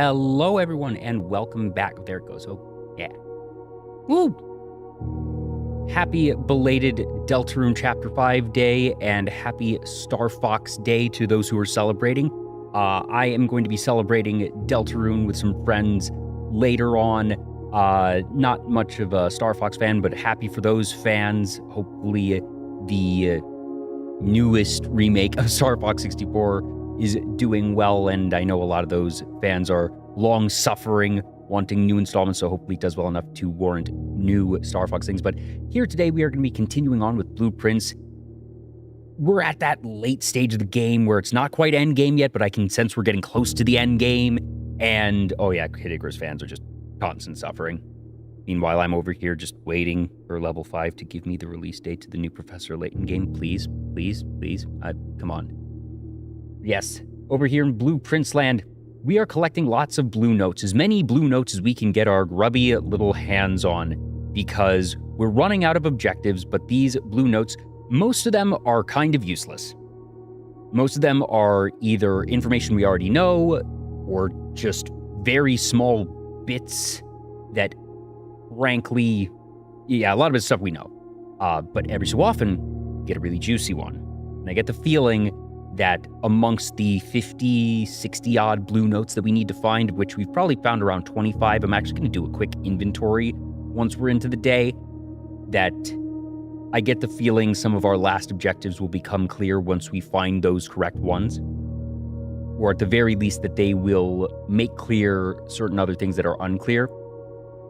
Hello, everyone, and welcome back. There it goes. Oh, yeah. Woo! Happy belated Deltarune Chapter 5 Day and happy Star Fox Day to those who are celebrating. I am going to be celebrating Deltarune with some friends later on. Not much of a Star Fox fan, but happy for those fans. Hopefully the newest remake of Star Fox 64 is doing well, and I know a lot of those fans are long-suffering, wanting new installments, so hopefully it does well enough to warrant new Star Fox things. But here today, we are going to be continuing on with Blueprints. We're at that late stage of the game where it's not quite end game yet, but I can sense we're getting close to the end game. And, oh yeah, Kid Icarus fans are just constant suffering. Meanwhile, I'm over here just waiting for level 5 to give me the release date to the new Professor Layton game. Please, please, please. Come on. Yes, over here in Blueprints Land, we are collecting lots of blue notes, as many blue notes as we can get our grubby little hands on, because we're running out of objectives, but these blue notes, most of them are kind of useless. Most of them are either information we already know, or just very small bits that, frankly, yeah, a lot of it's stuff we know. But every so often, get a really juicy one. And I get the feeling that amongst the 50, 60-odd blue notes that we need to find, of which we've probably found around 25, I'm actually going to do a quick inventory once we're into the day, that I get the feeling some of our last objectives will become clear once we find those correct ones. Or at the very least, that they will make clear certain other things that are unclear.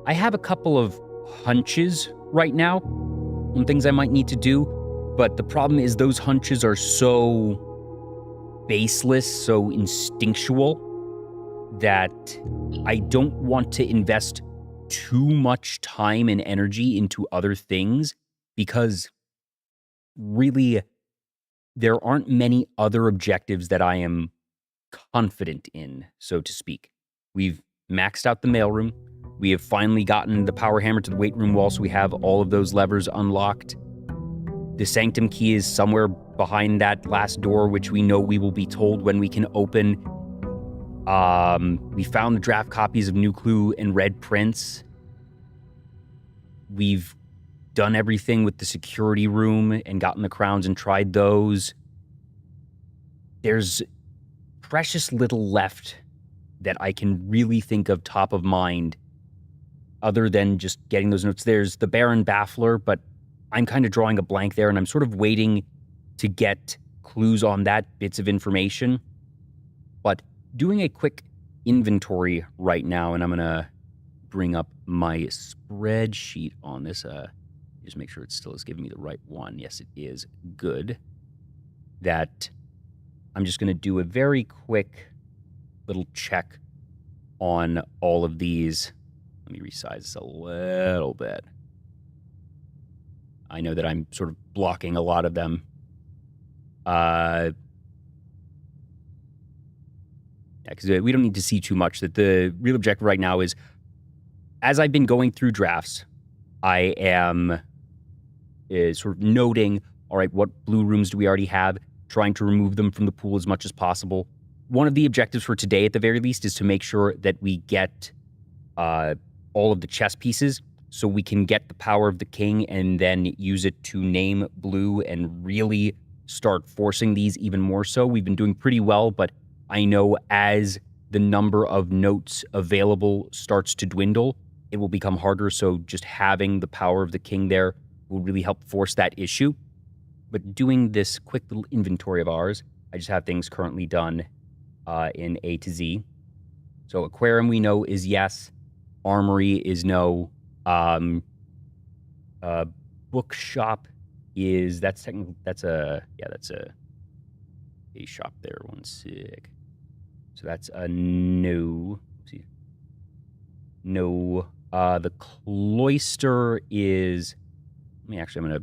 I have a couple of hunches right now on things I might need to do, but the problem is those hunches are so baseless, so instinctual, that I don't want to invest too much time and energy into other things, because really there aren't many other objectives that I am confident in, so to speak. We've maxed out the mailroom. We have finally gotten the power hammer to the weight room wall, so we have all of those levers unlocked. The sanctum key is somewhere behind that last door, which we know we will be told when we can open. We found the draft copies of New Clue and Red Prince. We've done everything with the security room and gotten the crowns and tried those. There's precious little left that I can really think of top of mind other than just getting those notes. There's the Baron Baffler, but I'm kind of drawing a blank there, and I'm sort of waiting to get clues on that, bits of information. But doing a quick inventory right now, and I'm going to bring up my spreadsheet on this. Just make sure it still is giving me the right one. Yes, it is. Good. That I'm just going to do a very quick little check on all of these. Let me resize this a little bit. I know that I'm sort of blocking a lot of them. Yeah, because we don't need to see too much. That the real objective right now is, as I've been going through drafts, I am sort of noting, all right, what blue rooms do we already have, trying to remove them from the pool as much as possible. One of the objectives for today, at the very least, is to make sure that we get all of the chess pieces, so we can get the power of the king and then use it to name blue and really start forcing these even more so. We've been doing pretty well, but I know as the number of notes available starts to dwindle, it will become harder. So just having the power of the king there will really help force that issue. But doing this quick little inventory of ours, I just have things currently done in A to Z. So aquarium we know is yes. Armory is no. Bookshop is, that's technically, that's a shop there, one sec. So that's a no. See. No. The cloister is, I'm going to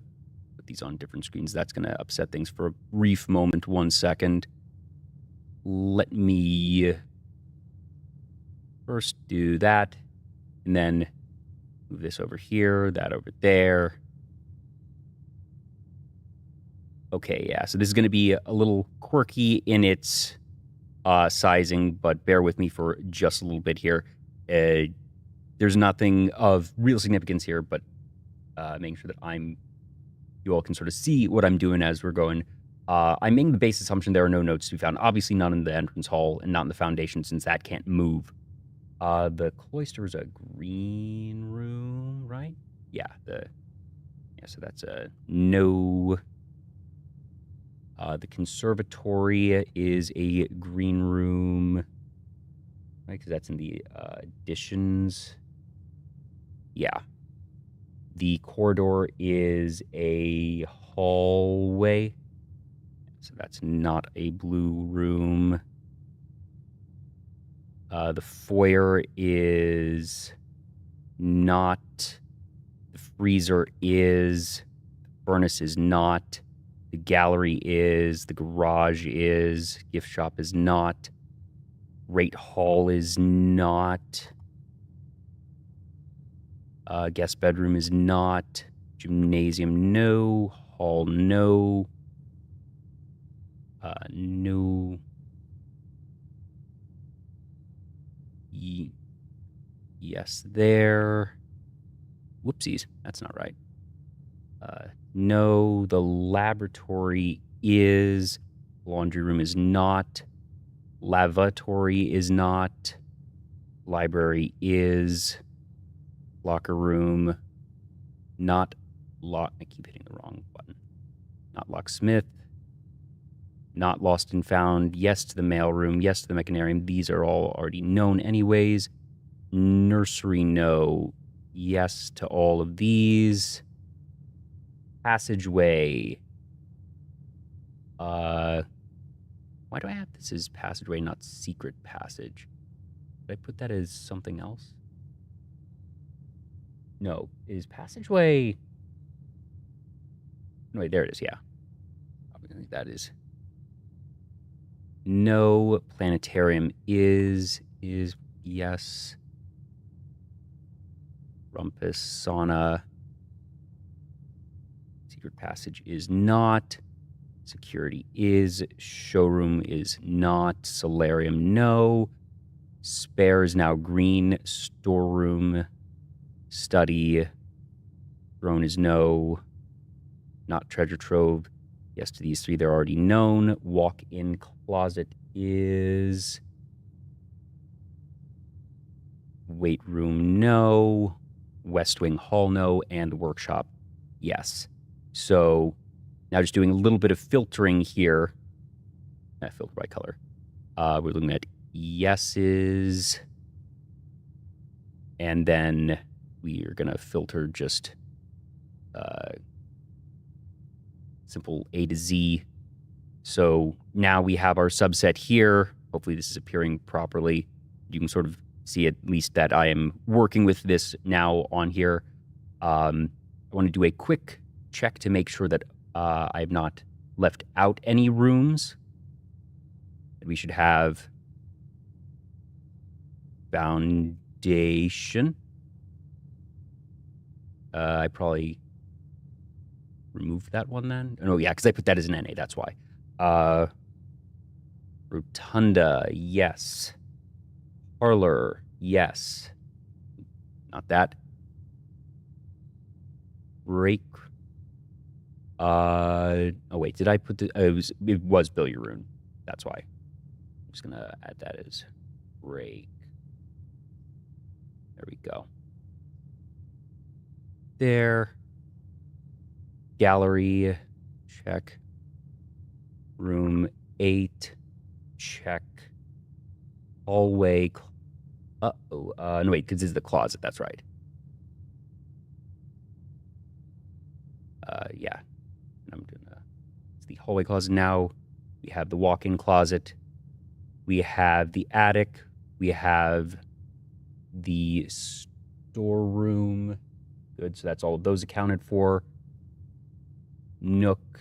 put these on different screens. That's going to upset things for a brief moment. 1 second. Let me first do that, and then move this over here, that over there. Okay, yeah, so this is going to be a little quirky in its sizing, but bear with me for just a little bit here. There's nothing of real significance here, but making sure that you all can sort of see what I'm doing as we're going. I'm making the base assumption there are no notes to be found. Obviously not in the entrance hall and not in the foundation, since that can't move. The cloister is a green room, right? Yeah, so that's a no. The conservatory is a green room, right? Because that's in the additions. Yeah. The corridor is a hallway, so that's not a blue room. The foyer is not. The freezer is. The furnace is not. The gallery is. The garage is. Gift shop is not. Great hall is not. Guest bedroom is not. Gymnasium, no. Hall, no. No. Yes, there. Whoopsies, that's not right. No, the laboratory is. Laundry room is not. Lavatory is not. Library is. Locker room, not lock. I keep hitting the wrong button. Not locksmith. Not lost and found. Yes to the mailroom. Yes to the mechanarium. These are all already known anyways. Nursery, no. Yes to all of these. Passageway. Why do I have this as passageway, not secret passage? Did I put that as something else? No, is passageway... No, wait, there it is, yeah. That is... No, planetarium is yes. Rumpus, sauna. Secret passage is not. Security is. Showroom is not. Solarium, no. Spare is now green. Storeroom, study. Throne is no. Not treasure trove. Yes to these three, they're already known. Walk-in closet is. Weight room, no. West Wing Hall, no. And workshop, yes. So now just doing a little bit of filtering here. Filter by color. We're looking at yeses. And then we are going to filter just simple A to Z. So now we have our subset here. Hopefully this is appearing properly. You can sort of see at least that I am working with this now on here. I want to do a quick check to make sure that I have not left out any rooms. We should have foundation. I probably removed that one then. Oh, yeah, because I put that as an NA, that's why. Rotunda, yes. Parlor, yes. Not that. Break. Oh, wait, did I put the... it was billiardoon. That's why. I'm just going to add that as break. There we go. There. Gallery, check. Room 8, check. Hallway, no wait, because this is the closet, that's right. Yeah. I'm doing it's the hallway closet now. We have the walk-in closet. We have the attic. We have the storeroom. Good, so that's all of those accounted for. Nook,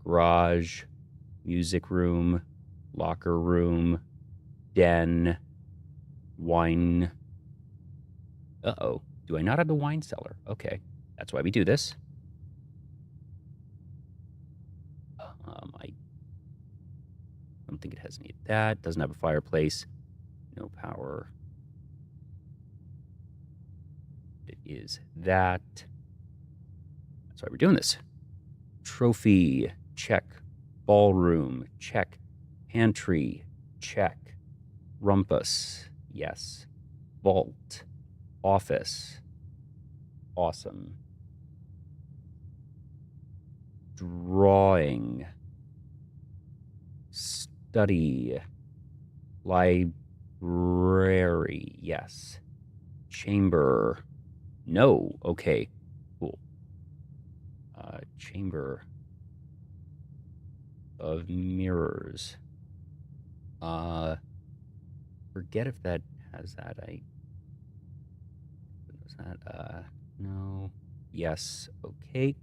garage, music room, locker room, den, wine. Uh-oh, do I not have the wine cellar? Okay, that's why we do this. don't think it has any of that. Doesn't have a fireplace. No power. It is that. That's why we're doing this. Trophy, check. Ballroom, check. Pantry, check. Rumpus, yes. Vault, office, awesome. Drawing, study, library, yes. Chamber, no, okay, cool. Chamber of mirrors. Forget if that has that. No. Yes. Okay.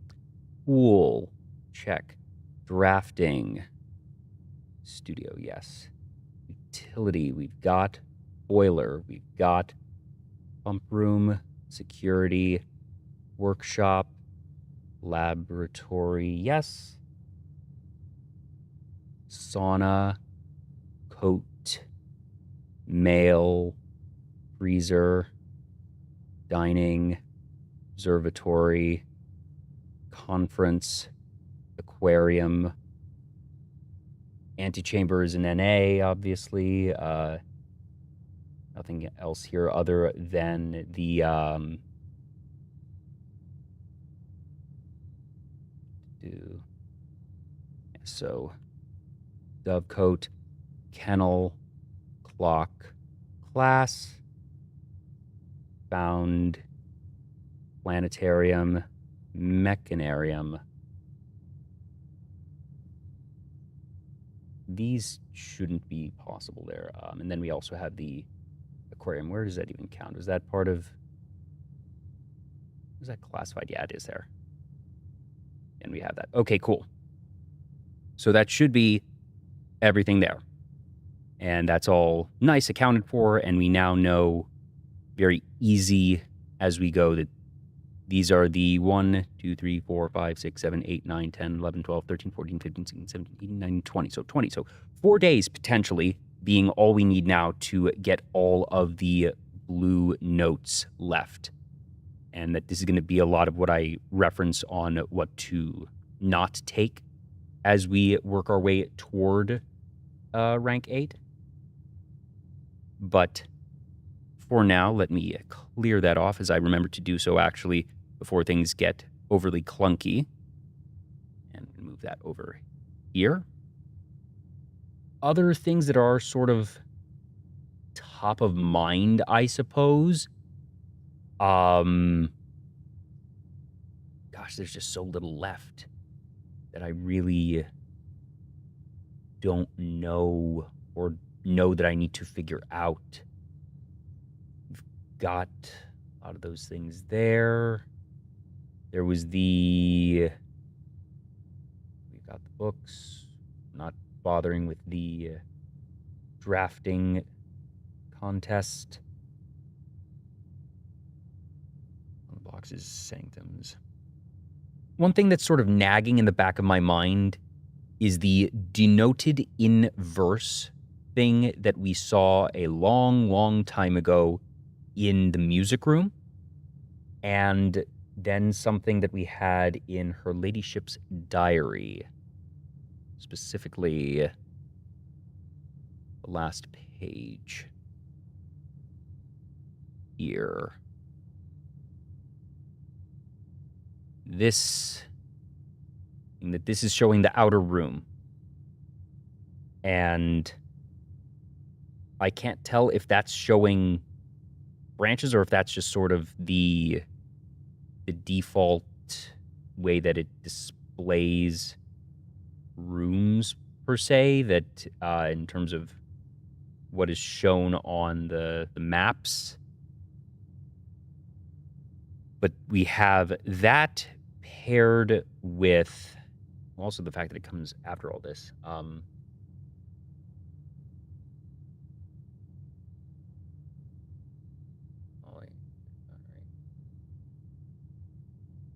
Cool. Check. Drafting. Studio. Yes. Utility. We've got boiler. We've got pump room. Security. Workshop. Laboratory. Yes. Sauna. Coat. Mail. Freezer. Dining. Observatory. Conference. Aquarium. Antechambers in NA, obviously. Nothing else here other than the so dovecote, kennel, clock, class, found, planetarium, mechanarium. These shouldn't be possible there. And then we also have the aquarium. Where does that even count? Is that part of... Is that classified? Yeah, it is there. And we have that. Okay, cool. So that should be everything there. And that's all nice accounted for. And we now know very easy as we go that these are the 1, 2, 3, 4, 5, 6, 7, 8, 9, 10, 11, 12, 13, 14, 15, 16, 17, 18, 19, 20. So 20. So 4 days potentially being all we need now to get all of the blue notes left. And that this is going to be a lot of what I reference on what to not take as we work our way toward rank 8. But for now, let me clear that off as I remember to do so actually before things get overly clunky. And move that over here. Other things that are sort of top of mind, I suppose. Gosh, there's just so little left that I really don't know or know that I need to figure out. We've got a lot of those things there. There was we've got the books, not bothering with the drafting contest. On the boxes, sanctums. One thing that's sort of nagging in the back of my mind is the denoted in verse thing that we saw a long, long time ago in the music room. And then something that we had in Her Ladyship's diary. Specifically, the last page here. This is showing the outer room. And I can't tell if that's showing branches or if that's just sort of the default way that it displays rooms per se, that in terms of what is shown on the maps. But we have that paired with also the fact that it comes after all this.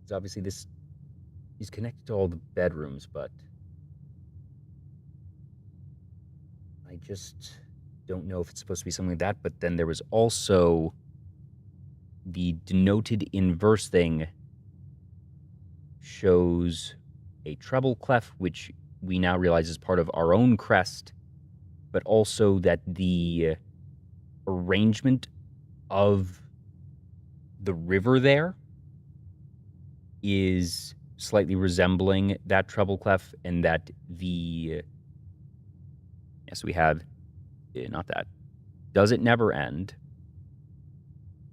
So obviously this is connected to all the bedrooms, but I just don't know if it's supposed to be something like that, but then there was also the denoted inverse thing shows a treble clef, which we now realize is part of our own crest, but also that the arrangement of the river there is slightly resembling that treble clef, and that the yes, we have not that does it never end,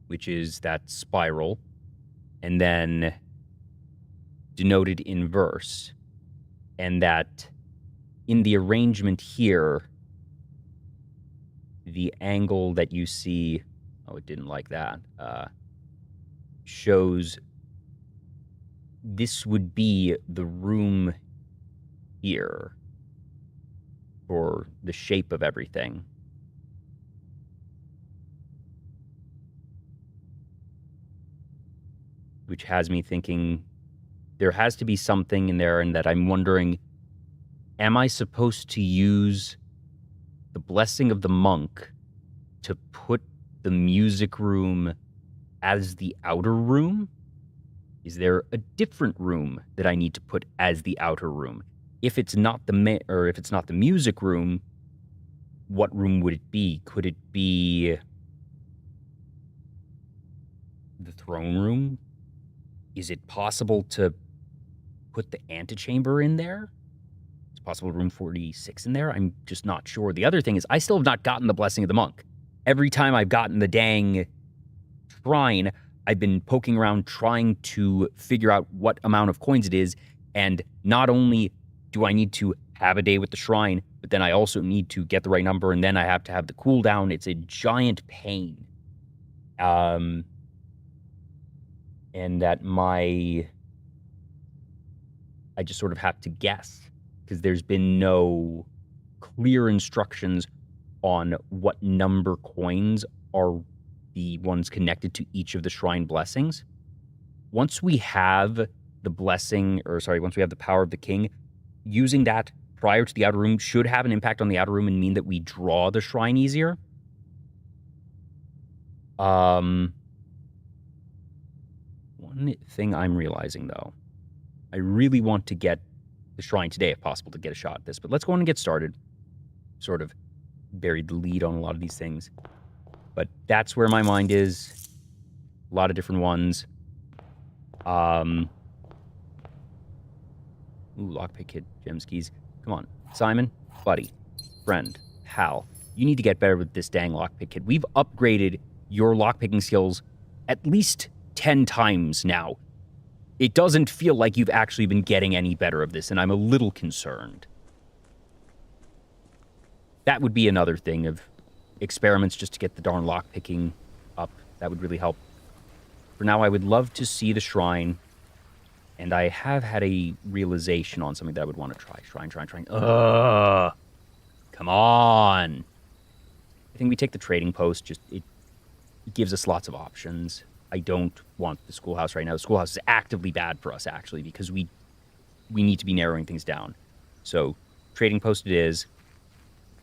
which is that spiral, and then denoted inverse, and that in the arrangement here, the angle that you see, oh, it didn't like that, shows this would be the room here for the shape of everything. Which has me thinking there has to be something in there, and that I'm wondering, am I supposed to use the blessing of the monk to put the music room as the outer room? Is there a different room that I need to put as the outer room? If it's not if it's not the music room, what room would it be? Could it be the throne room? Is it possible to put the antechamber in there? It's possible room 46 in there? I'm just not sure. The other thing is, I still have not gotten the blessing of the monk. Every time I've gotten the dang shrine, I've been poking around trying to figure out what amount of coins it is, and not only do I need to have a day with the shrine, but then I also need to get the right number, and then I have to have the cooldown. It's a giant pain. And that I just sort of have to guess, because there's been no clear instructions on what number coins are the ones connected to each of the shrine blessings. Once we have the blessing, once we have the power of the king, using that prior to the outer room should have an impact on the outer room and mean that we draw the shrine easier. One thing I'm realizing, though, I really want to get the shrine today, if possible, to get a shot at this. But let's go on and get started. Sort of buried the lead on a lot of these things. But that's where my mind is. A lot of different ones. Ooh, lockpick kit, gem skis. Come on, Simon, buddy, friend, Hal. You need to get better with this dang lockpick kit. We've upgraded your lockpicking skills at least 10 times now. It doesn't feel like you've actually been getting any better of this, and I'm a little concerned. That would be another thing of experiments just to get the darn lockpicking up. That would really help. For now, I would love to see the shrine, and I have had a realization on something that I would want to try. Shrine. Come on. I think we take the trading post. It gives us lots of options. I don't want the schoolhouse right now. The schoolhouse is actively bad for us, actually, because we need to be narrowing things down. So, trading post it is.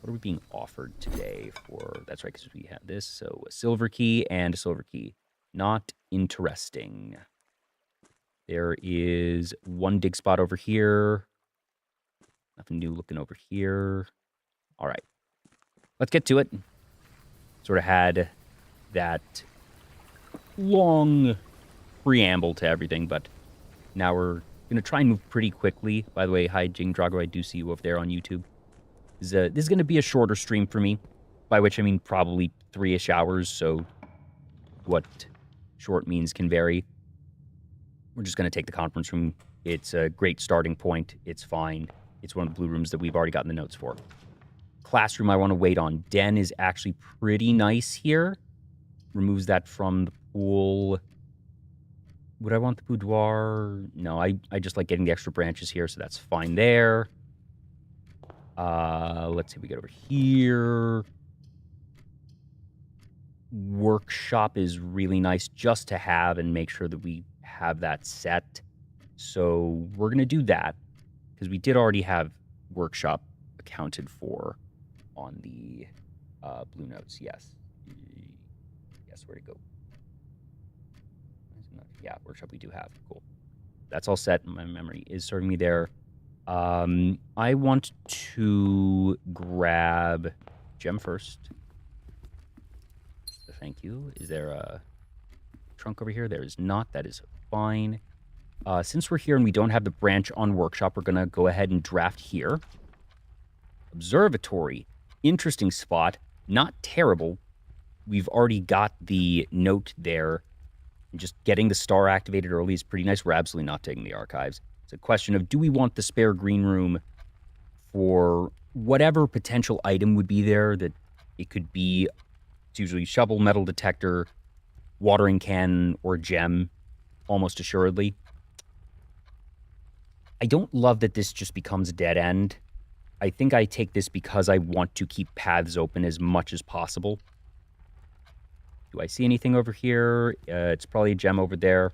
What are we being offered today for? That's right, because we have this. So, a silver key and a silver key. Not interesting. There is one dig spot over here. Nothing new looking over here. All right. Let's get to it. Sort of had that long preamble to everything, but now we're going to try and move pretty quickly. By the way, hi, Jing Drago. I do see you over there on YouTube. This is going to be a shorter stream for me, by which I mean probably 3-ish hours, so what short means can vary. We're just going to take the conference room. It's a great starting point. It's fine. It's one of the blue rooms that we've already gotten the notes for. Classroom I want to wait on. Den is actually pretty nice here. Removes that from the pool. Would I want the boudoir? No, I just like getting the extra branches here, so that's fine there. Let's see if we get over here. Workshop is really nice just to have and make sure that we have that set. So we're going to do that because we did already have workshop accounted for. on the blue notes. Yes. Yes, where'd it go? Yeah, workshop we do have. Cool. That's all set. My memory is serving me there. I want to grab gem first. Thank you. Is there a trunk over here? There is not. That is fine. Since we're here and we don't have the branch on workshop, we're going to go ahead and draft here. Observatory. Interesting spot. Not terrible. We've already got the note there. And just getting the star activated early is pretty nice. We're absolutely not taking the archives. It's a question of, do we want the spare green room for whatever potential item would be there? That it could be, it's usually shovel, metal detector, watering can, or gem, almost assuredly. I don't love that this just becomes a dead end. I think I take this because I want to keep paths open as much as possible. Do I see anything over here? It's probably a gem over there.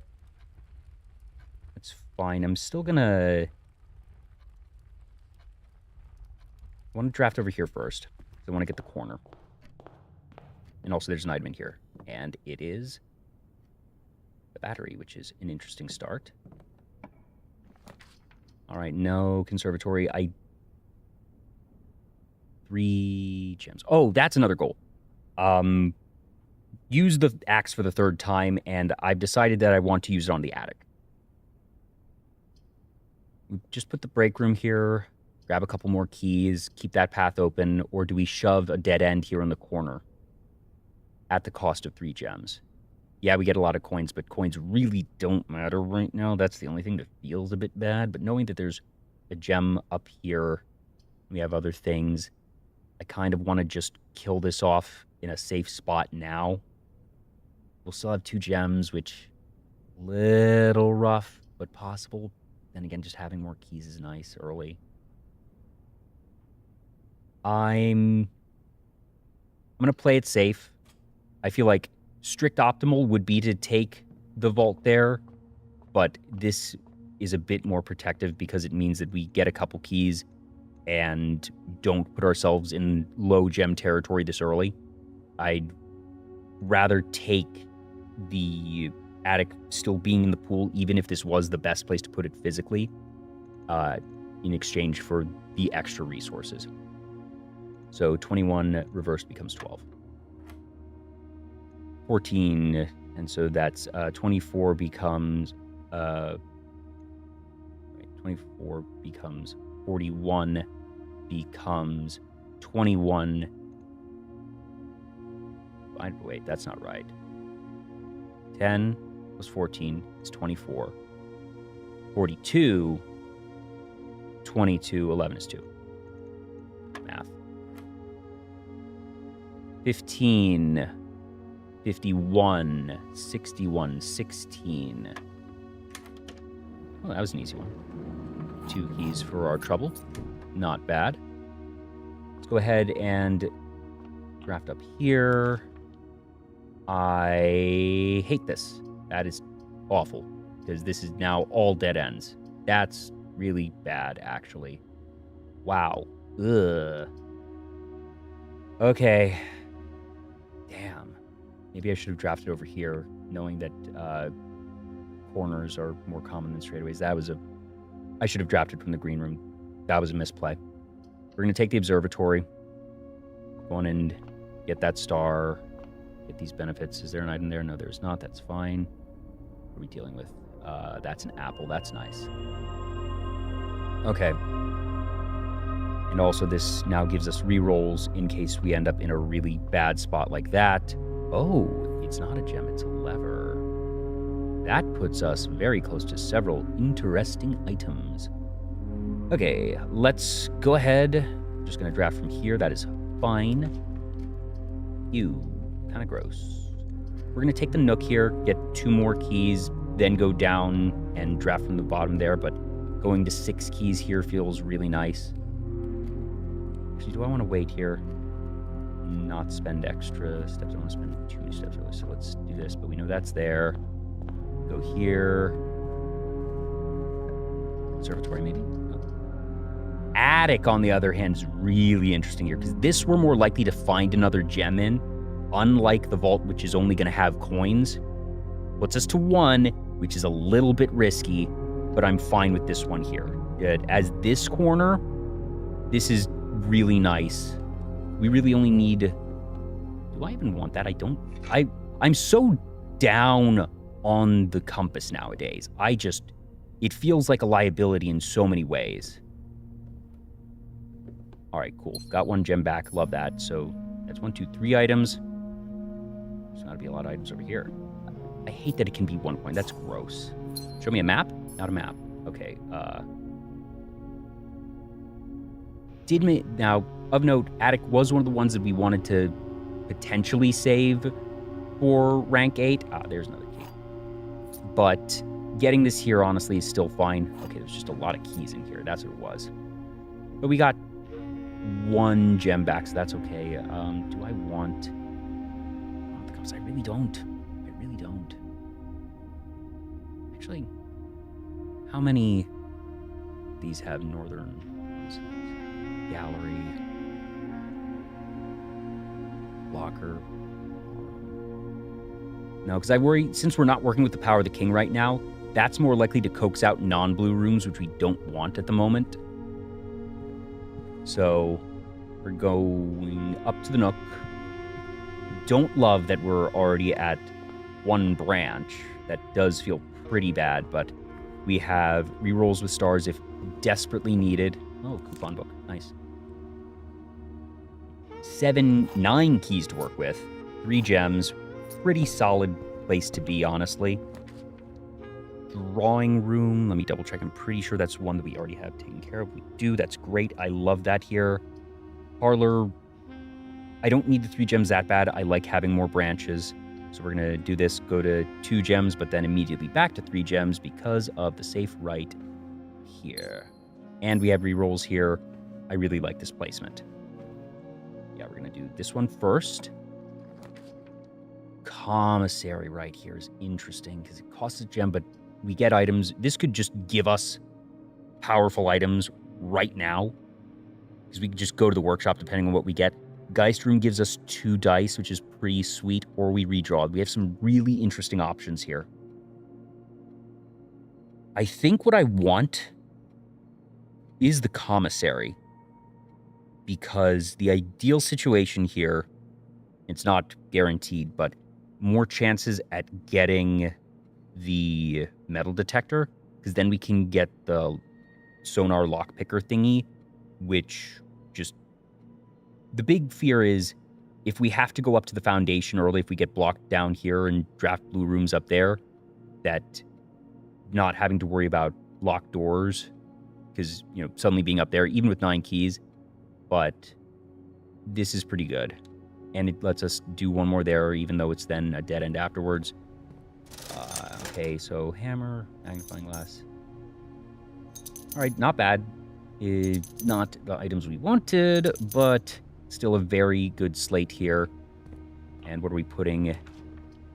That's fine. I'm still gonna... I want to draft over here first. I want to get the corner. And also there's an item in here. And it is the battery, which is an interesting start. All right, no conservatory. 3 gems. Oh, that's another goal. Use the axe for the 3rd time, and I've decided that I want to use it on the attic. Just put the break room here, grab a couple more keys, keep that path open, or do we shove a dead end here in the corner at the cost of 3 gems? Yeah, we get a lot of coins, but coins really don't matter right now. That's the only thing that feels a bit bad, but knowing that there's a gem up here, we have other things, I kind of want to just kill this off in a safe spot now. We'll still have 2 gems, which little rough, but possible. Then again, just having more keys is nice early. I'm going to play it safe. I feel like strict optimal would be to take the vault there, but this is a bit more protective because it means that we get a couple keys and don't put ourselves in low gem territory this early. I'd rather take the attic still being in the pool, even if this was the best place to put it physically, in exchange for the extra resources. So 21 reversed becomes 12. 14, and so that's 24 becomes 24 becomes 41 becomes 21. Wait, that's not right. 10 plus 14 is 24. 42, 22, 11 is 2. Math. 15, 51, 61, 16. Well, that was an easy one. 2 keys for our trouble. Not bad. Let's go ahead and draft up here. I hate this. That is awful, because this is now all dead ends. That's really bad, actually. Wow. Ugh. Okay. Damn. Maybe I should have drafted over here, knowing that corners are more common than straightaways. I should have drafted from the green room. That was a misplay. We're going to take the observatory. Go on and get that star. Get these benefits. Is there an item there? No, there's not. That's fine. What are we dealing with? That's an apple. That's nice. Okay. And also this now gives us rerolls in case we end up in a really bad spot like that. Oh, it's not a gem. It's a lever. That puts us very close to several interesting items. Okay, let's go ahead. I'm just going to draft from here. That is fine. Ew, kind of gross. We're going to take the nook here, get 2 more keys, then go down and draft from the bottom there, but going to 6 keys here feels really nice. Actually, do I want to wait here? Not spend extra steps. I want to spend 2 steps early, so let's do this, but we know that's there. Go here. Observatory, maybe? No. attic, on the other hand, is really interesting here, because this we're more likely to find another gem in, unlike the vault, which is only going to have coins. Puts us to 1, which is a little bit risky, but I'm fine with this one here. As this corner, this is really nice. We really only need... Do I even want that? I don't... I'm so down on the compass nowadays. It feels like a liability in so many ways. All right, cool. Got 1 gem back. Love that. So that's 1, 2, 3 items. There's not to be a lot of items over here. I hate that it can be 1 point. That's gross. Show me a map? Not a map. Okay. Now, of note, attic was one of the ones that we wanted to potentially save for rank 8. There's another key. But getting this here, honestly, is still fine. Okay, there's just a lot of keys in here. That's what it was. But we got 1 gem back, so that's okay. Do I want the compass? I really don't. I really don't. Actually, how many of these have northern ones? Gallery, locker. No, because I worry, since we're not working with the Power of the King right now, that's more likely to coax out non-blue rooms, which we don't want at the moment. So we're going up to the Nook. Don't love that we're already at 1 branch. That does feel pretty bad, but we have rerolls with stars if desperately needed. Oh, coupon book. Nice. 9 keys to work with. 3 gems. Pretty solid place to be, honestly. Drawing room. Let me double check. I'm pretty sure that's one that we already have taken care of. We do. That's great. I love that here. Parlor. I don't need the 3 gems that bad. I like having more branches. So we're going to do this, go to 2 gems, but then immediately back to 3 gems because of the safe right here. And we have rerolls here. I really like this placement. Yeah, we're going to do this one first. Commissary right here is interesting because it costs a gem, but we get items. This could just give us powerful items right now because we could just go to the workshop depending on what we get. Geist Room gives us 2 dice, which is pretty sweet, or we redraw. We have some really interesting options here. I think what I want is the commissary, because the ideal situation here, it's not guaranteed, but more chances at getting the metal detector, because then we can get the sonar lockpicker thingy, which just... The big fear is if we have to go up to the foundation early, if we get blocked down here and draft blue rooms up there, that not having to worry about locked doors, because, you know, suddenly being up there, even with 9 keys, but this is pretty good. And it lets us do 1 more there, even though it's then a dead end afterwards. Okay, so hammer, magnifying glass. All right, not bad. Not the items we wanted, but still a very good slate here. And what are we putting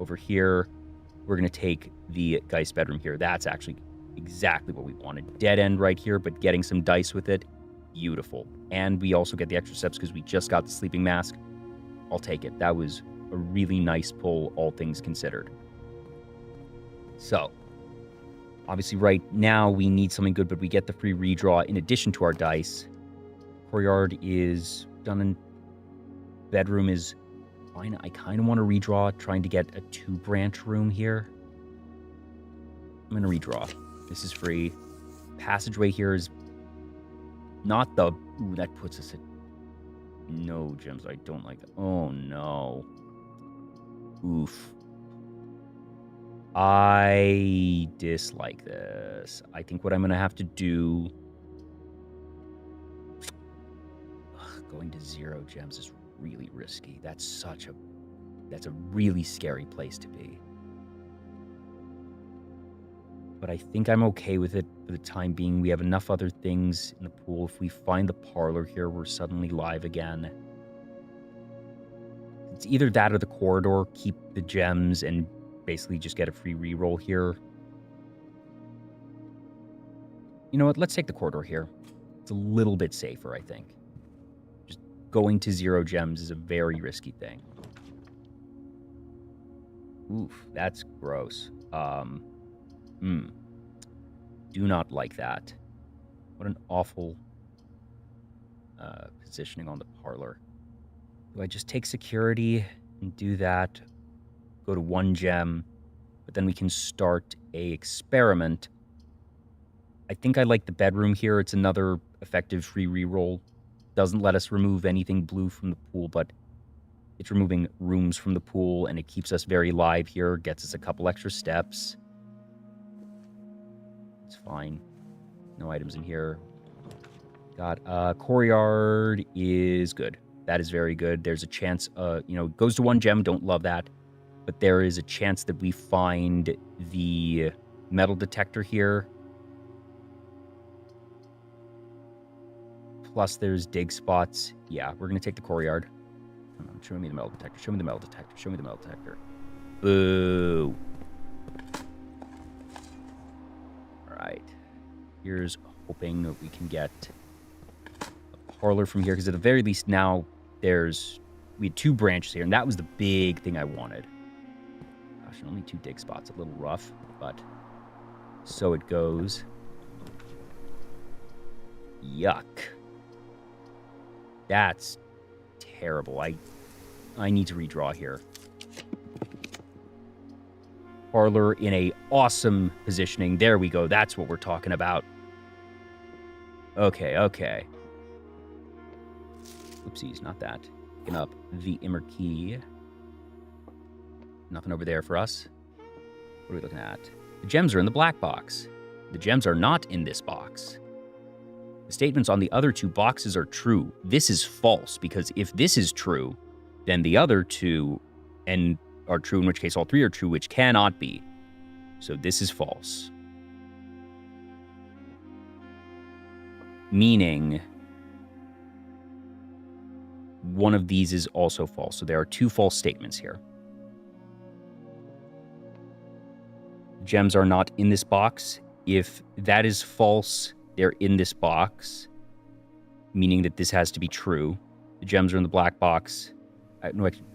over here? We're going to take the Geist bedroom here. That's actually exactly what we wanted. Dead end right here, but getting some dice with it. Beautiful. And we also get the extra steps because we just got the sleeping mask. I'll take it. That was a really nice pull, all things considered. So, obviously right now we need something good, but we get the free redraw in addition to our dice. Courtyard is done and bedroom is fine. I kind of want to redraw, trying to get a 2-branch room here. I'm going to redraw. This is free. Passageway here is not the... Ooh, that puts us at no gems. I don't like that. Oh, no. Oof. I dislike this. I think what I'm going to have to do... Going to 0 gems is really risky. That's a really scary place to be. But I think I'm okay with it for the time being. We have enough other things in the pool. If we find the parlor here, we're suddenly live again. It's either that or the corridor. Keep the gems and basically just get a free reroll here. You know what? Let's take the corridor here. It's a little bit safer, I think. Just going to 0 gems is a very risky thing. Oof, that's gross. Do not like that. What an awful positioning on the parlor. Do I just take security and do that? Go to 1 gem, but then we can start a experiment. I think I like the bedroom here. It's another effective free reroll. Doesn't let us remove anything blue from the pool, but it's removing rooms from the pool, and it keeps us very live here. Gets us a couple extra steps. It's fine. No items in here. Got courtyard is good. That is very good. There's a chance, goes to 1 gem. Don't love that. But there is a chance that we find the metal detector here. Plus there's dig spots. Yeah, we're going to take the courtyard. Come on, show me the metal detector. Show me the metal detector. Show me the metal detector. Boo. All right. Here's hoping that we can get a parlor from here, because at the very least now we had 2 branches here, and that was the big thing I wanted. Gosh, only 2 dig spots. A little rough, but so it goes. Yuck. That's terrible. I need to redraw here. Parlor in a awesome positioning. There we go. That's what we're talking about. Okay. Oopsies, not that. Picking up the Immer key. Nothing over there for us. What are we looking at? The gems are in the black box. The gems are not in this box. The statements on the other 2 boxes are true. This is false, because if this is true, then the other 2 are true, in which case all 3 are true, which cannot be. So this is false. Meaning one of these is also false. So there are 2 false statements here. Gems are not in this box. If that is false, they're in this box, meaning that this has to be true. The gems are in the black box.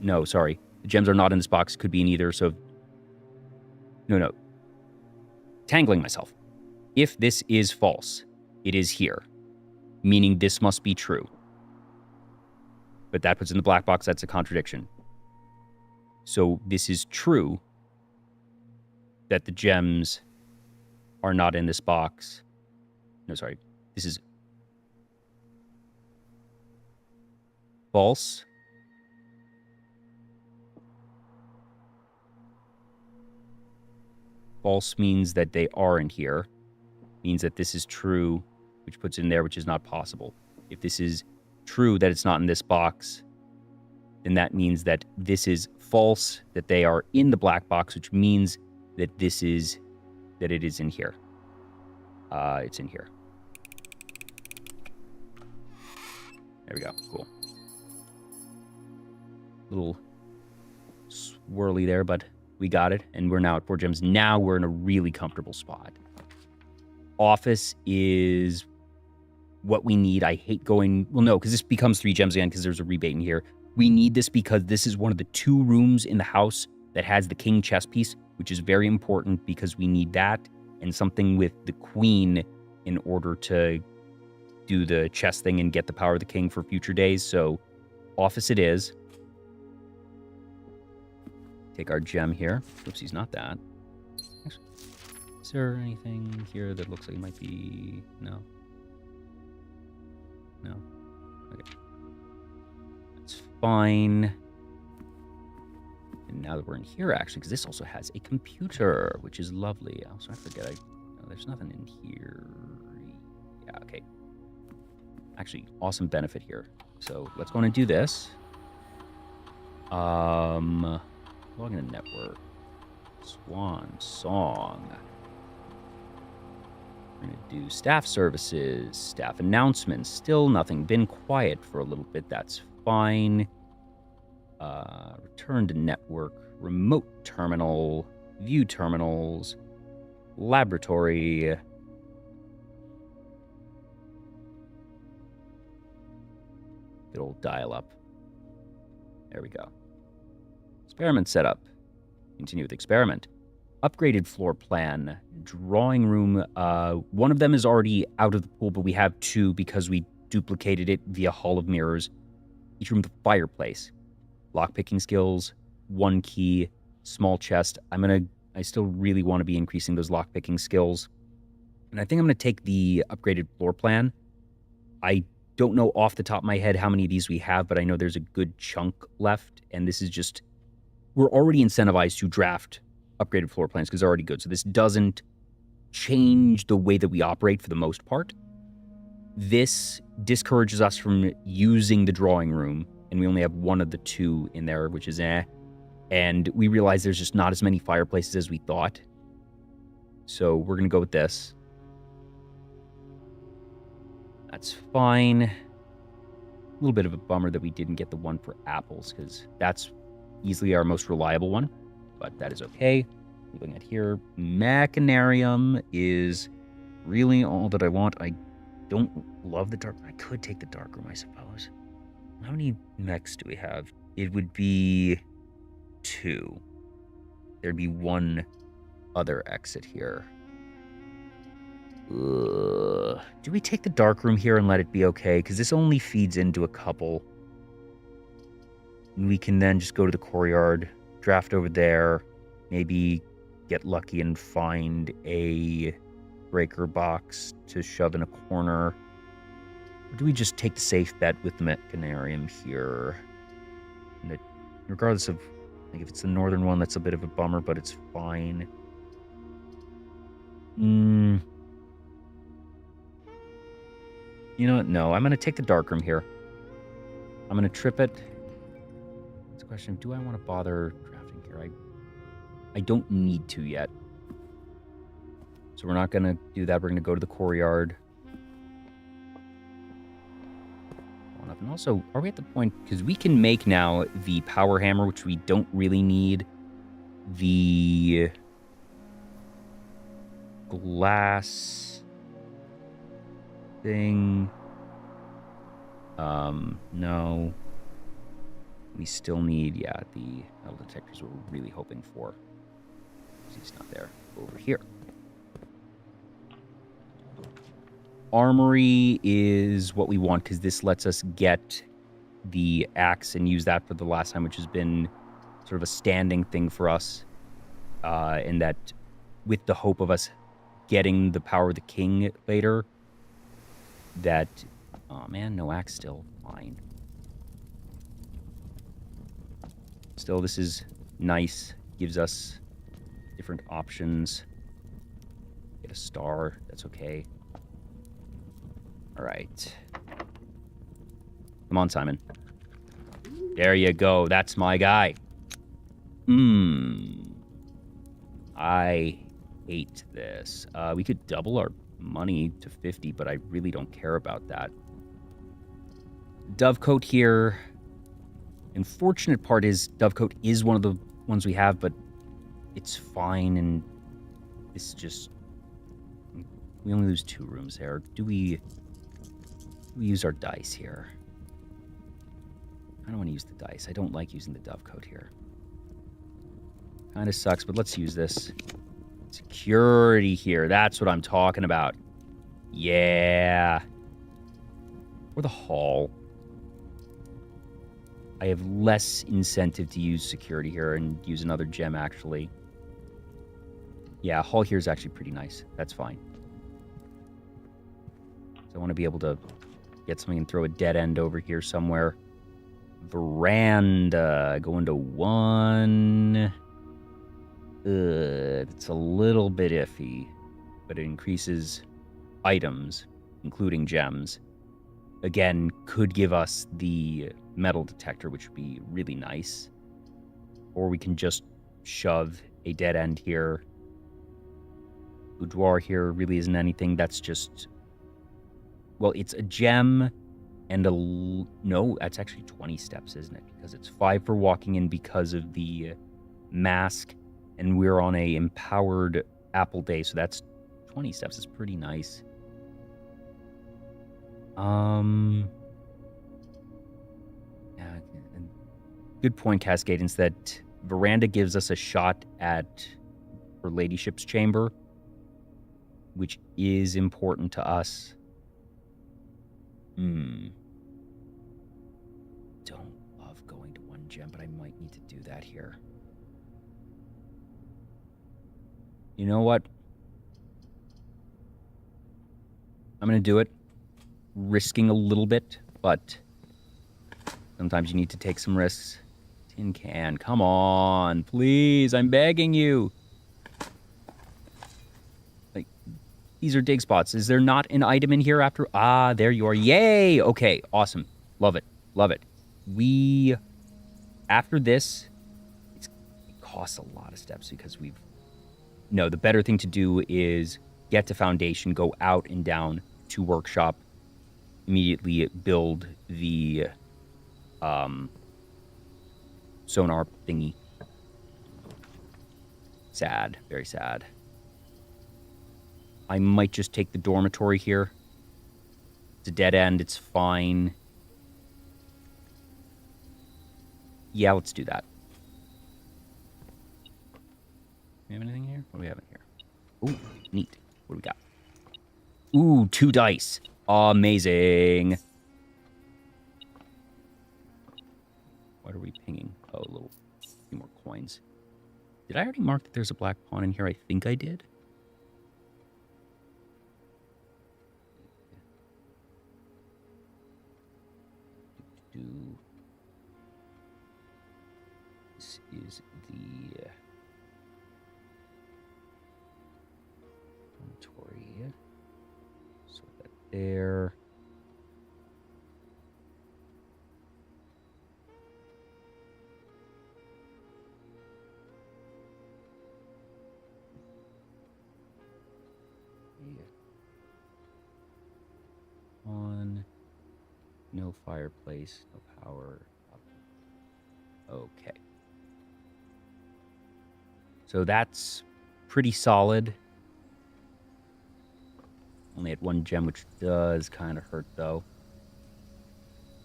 No, sorry. The gems are not in this box. Could be in either. So, no. Tangling myself. If this is false, it is here, meaning this must be true. But that puts in the black box. That's a contradiction. So this is true that the gems are not in this box. No, sorry. This is false. False means that they are in here. Means that this is true, which puts in there, which is not possible. If this is true that it's not in this box, then that means that this is false, that they are in the black box, which means that it is in here. It's in here. There we go. Cool. Little swirly there, but we got it, and we're now at 4 gems. Now we're in a really comfortable spot. Office is what we need. I hate going... Well, no, because this becomes 3 gems again, because there's a rebate in here. We need this because this is one of the 2 rooms in the house that has the king chess piece, which is very important because we need that and something with the queen in order to do the chess thing and get the power of the king for future days. So office it is. Take our gem here. Oopsies, not that. Is there anything here that looks like it might be... No. No. Okay. That's fine. And now that we're in here, actually, because this also has a computer, which is lovely. Also, I forget, no, there's nothing in here. Yeah, okay. Actually, awesome benefit here. So let's go and do this. Log in a network. Swan song. We're going to do staff services, staff announcements. Still nothing. Been quiet for a little bit. That's fine. Return to network. Remote terminal. View terminals. Laboratory. Good old dial-up. There we go. Experiment setup. Continue with experiment. Upgraded floor plan. Drawing room. One of them is already out of the pool, but we have two because we duplicated it via Hall of Mirrors. Each room with a fireplace. Lockpicking skills. 1 key. Small chest. I still really want to be increasing those lockpicking skills. And I think I'm going to take the upgraded floor plan. I don't know off the top of my head how many of these we have, but I know there's a good chunk left. And this is just, we're already incentivized to draft upgraded floor plans because they're already good. So this doesn't change the way that we operate for the most part. This discourages us from using the drawing room, and we only have one of the two in there, which is and we realize there's just not as many fireplaces as we thought. So we're going to go with this. That's fine. A little bit of a bummer that we didn't get the one for apples, because that's easily our most reliable one. But that is okay. Looking at here, Machinarium is really all that I want. I don't love the dark. I could take the dark room, I suppose. How many mechs do we have? It would be 2. There'd be one other exit here. Do we take the dark room here and let it be okay? Because this only feeds into a couple. And we can then just go to the courtyard, draft over there, maybe get lucky and find a breaker box to shove in a corner. Or do we just take the safe bet with the Machinarium here? And regardless of, like, if it's the northern one, that's a bit of a bummer, but it's fine. You know what? No, I'm going to take the dark room here. I'm going to trip it. It's a question of, do I want to bother drafting here? I don't need to yet. So we're not going to do that. We're going to go to the courtyard. And also, are we at the point, because we can make now the power hammer, which we don't really need. The glass thing. No. We still need, the metal detectors we're really hoping for. He's not there. Over here. Armory is what we want because this lets us get the axe and use that for the last time, which has been sort of a standing thing for us. And that with the hope of us getting the power of the king later, that, oh man, no axe still. Fine. Still, this is nice. Gives us different options. Get a star. That's okay. All right. Come on, Simon. There you go. That's my guy. I hate this. We could double our money to 50, but I really don't care about that. Dovecoat here. Unfortunate part is Dovecoat is one of the ones we have, but it's fine, and it's just... We only lose 2 rooms there. Do we use our dice here? I don't want to use the dice. I don't like using the Dovecoat here. Kind of sucks, but let's use this. Security here. That's what I'm talking about. Yeah. Or the hall. I have less incentive to use security here and use another gem, actually. Yeah, hall here is actually pretty nice. That's fine. So I want to be able to get something and throw a dead end over here somewhere. Veranda. Go into 1. It's a little bit iffy, but it increases items, including gems. Again, could give us the metal detector, which would be really nice. Or we can just shove a dead end here. Boudoir here really isn't anything. That's just... Well, it's a gem and a... No, that's actually 20 steps, isn't it? Because it's 5 for walking in because of the mask. And we're on a empowered apple day, so that's 20 steps. It's pretty nice. Good point, Cascadence, that Veranda gives us a shot at her ladyship's chamber, which is important to us. Don't love going to 1 gem, but I might need to do that here. You know what? I'm going to do it, risking a little bit, but sometimes you need to take some risks. Tin can, come on, please, I'm begging you. Like, these are dig spots. Is there not an item in here after? Ah, there you are. Yay! Okay, awesome. Love it. Love it. After this, it costs a lot of steps because no, the better thing to do is get to Foundation, go out and down to Workshop, immediately build the sonar thingy. Sad, very sad. I might just take the dormitory here. It's a dead end, it's fine. Yeah, let's do that. We have anything here? What do we have in here? Ooh, neat. What do we got? Ooh, 2 dice. Amazing. What are we pinging? Oh, a few more coins. Did I already mark that there's a black pawn in here? I think I did. This is the dormitory. So that there. On. No fireplace, no power. Okay. So that's pretty solid. Only at 1 gem, which does kind of hurt, though.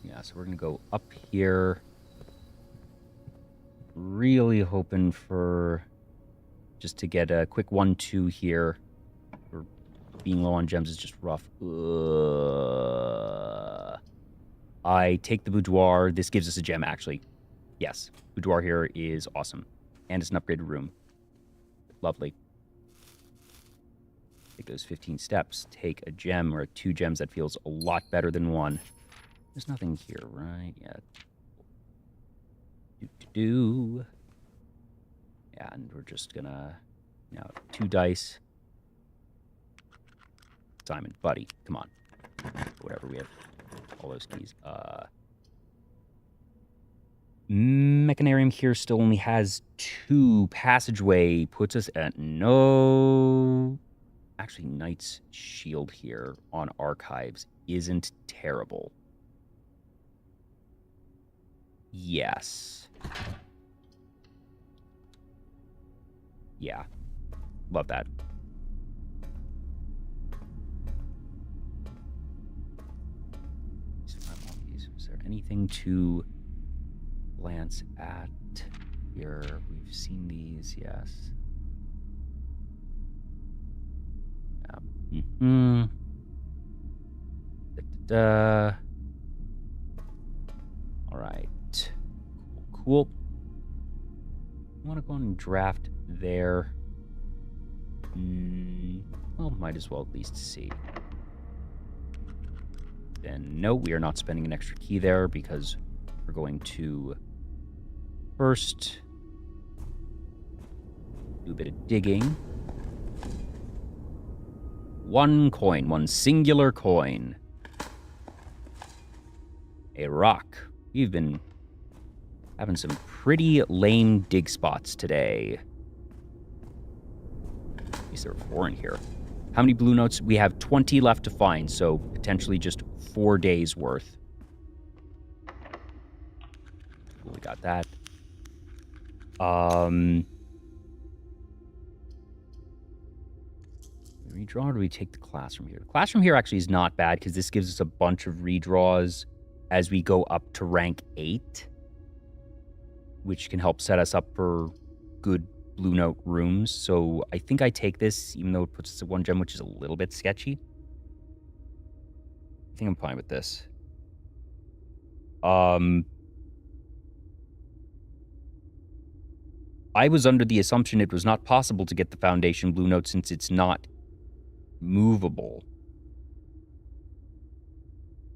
Yeah, so we're going to go up here. Really hoping for just to get a quick 1-2 here. Being low on gems is just rough. I take the boudoir. This gives us a gem, actually. Yes, boudoir here is awesome. And it's an upgraded room. Lovely. Take those 15 steps. Take a gem or 2 gems. That feels a lot better than 1. There's nothing here, right? Yeah. Yeah, and we're just gonna... 2 dice. Simon, buddy, come on. Whatever, we have all those keys. Mechanarium here still only has 2. Passageway puts us at no... Actually, Knight's Shield here on Archives isn't terrible. Yes. Yeah. Love that. Is there anything to glance at here? We've seen these, yes. All right. Cool. I want to go and draft there. Well, might as well at least see. Then, no, we are not spending an extra key there because we're going to first do a bit of digging. 1 coin, 1 singular coin. A rock. We've been having some pretty lame dig spots today. At least there are 4 in here. How many blue notes? We have 20 left to find, so potentially just 4 days worth. We got that. Redraw, or do we take the classroom here? The classroom here actually is not bad because this gives us a bunch of redraws as we go up to rank 8. which can help set us up for good blue note rooms. So I think I take this, even though it puts us at 1 gem, which is a little bit sketchy. I think I'm fine with this. I was under the assumption it was not possible to get the foundation blue note since it's not movable.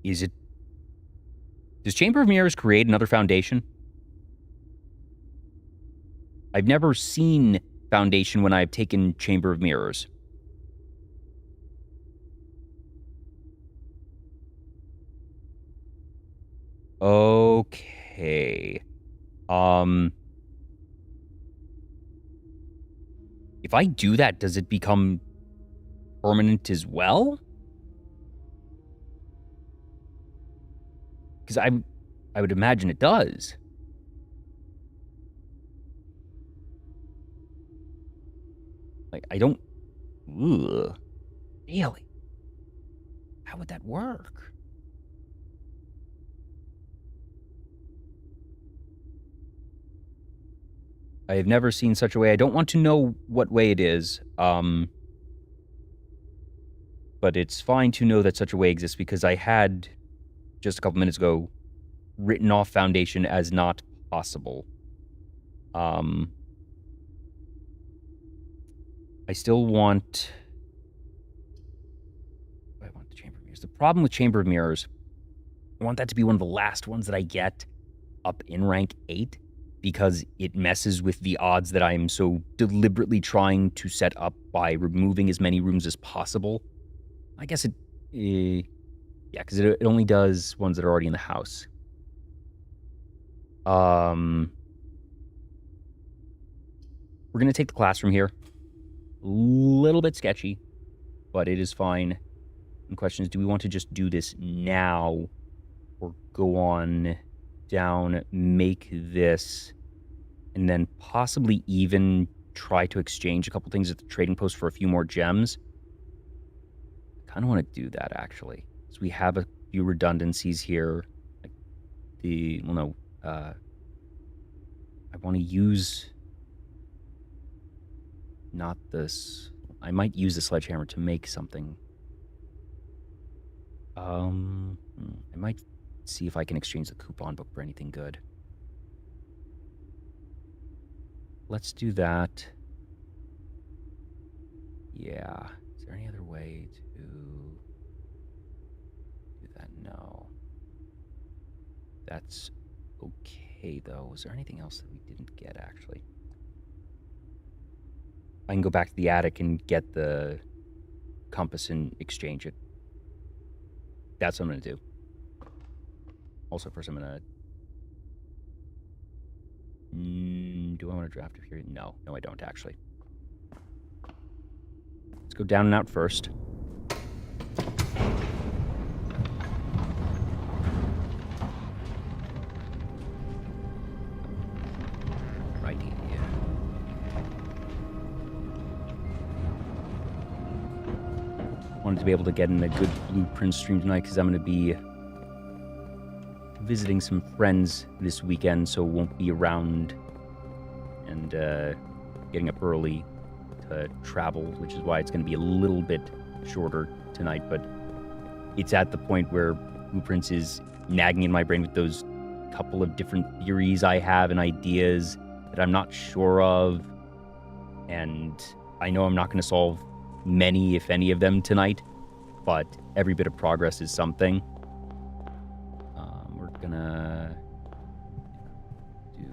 Is it? Does Chamber of Mirrors create another foundation? I've never seen foundation when I've taken Chamber of Mirrors. Okay. If I do that, does it become permanent as well? Because I would imagine it does. Like, I don't... Ugh. Really? How would that work? I have never seen such a way. I don't want to know what way it is. But it's fine to know that such a way exists because I had, just a couple minutes ago, written off foundation as not possible. I still want... I want the Chamber of Mirrors. The problem with Chamber of Mirrors, I want that to be one of the last ones that I get up in rank 8 because it messes with the odds that I'm so deliberately trying to set up by removing as many rooms as possible. I guess it... yeah, because it only does ones that are already in the house. We're going to take the classroom here. A little bit sketchy, but it is fine. The question is, do we want to just do this now or go on down, make this, and then possibly even try to exchange a couple things at the trading post for a few more gems? I kind of want to do that, actually. So we have a few redundancies here. Like I want to use... Not this. I might use the sledgehammer to make something. I might see if I can exchange the coupon book for anything good. Let's do that. Yeah. Is there any other way to do that? No. That's okay, though. Was there anything else that we didn't get, actually? I can go back to the attic and get the compass and exchange it. That's what I'm going to do. Also, first I'm going to... do I want to draft it here? No. No, I don't, actually. Let's go down and out first. Right here. Wanted to be able to get in a good blueprint stream tonight because I'm going to be visiting some friends this weekend, so won't be around and getting up early to travel, which is why it's going to be a little bit shorter tonight. But it's at the point where Blueprints is nagging in my brain with those couple of different theories I have and ideas that I'm not sure of, and I know I'm not going to solve many, if any of them tonight, but every bit of progress is something. We're gonna do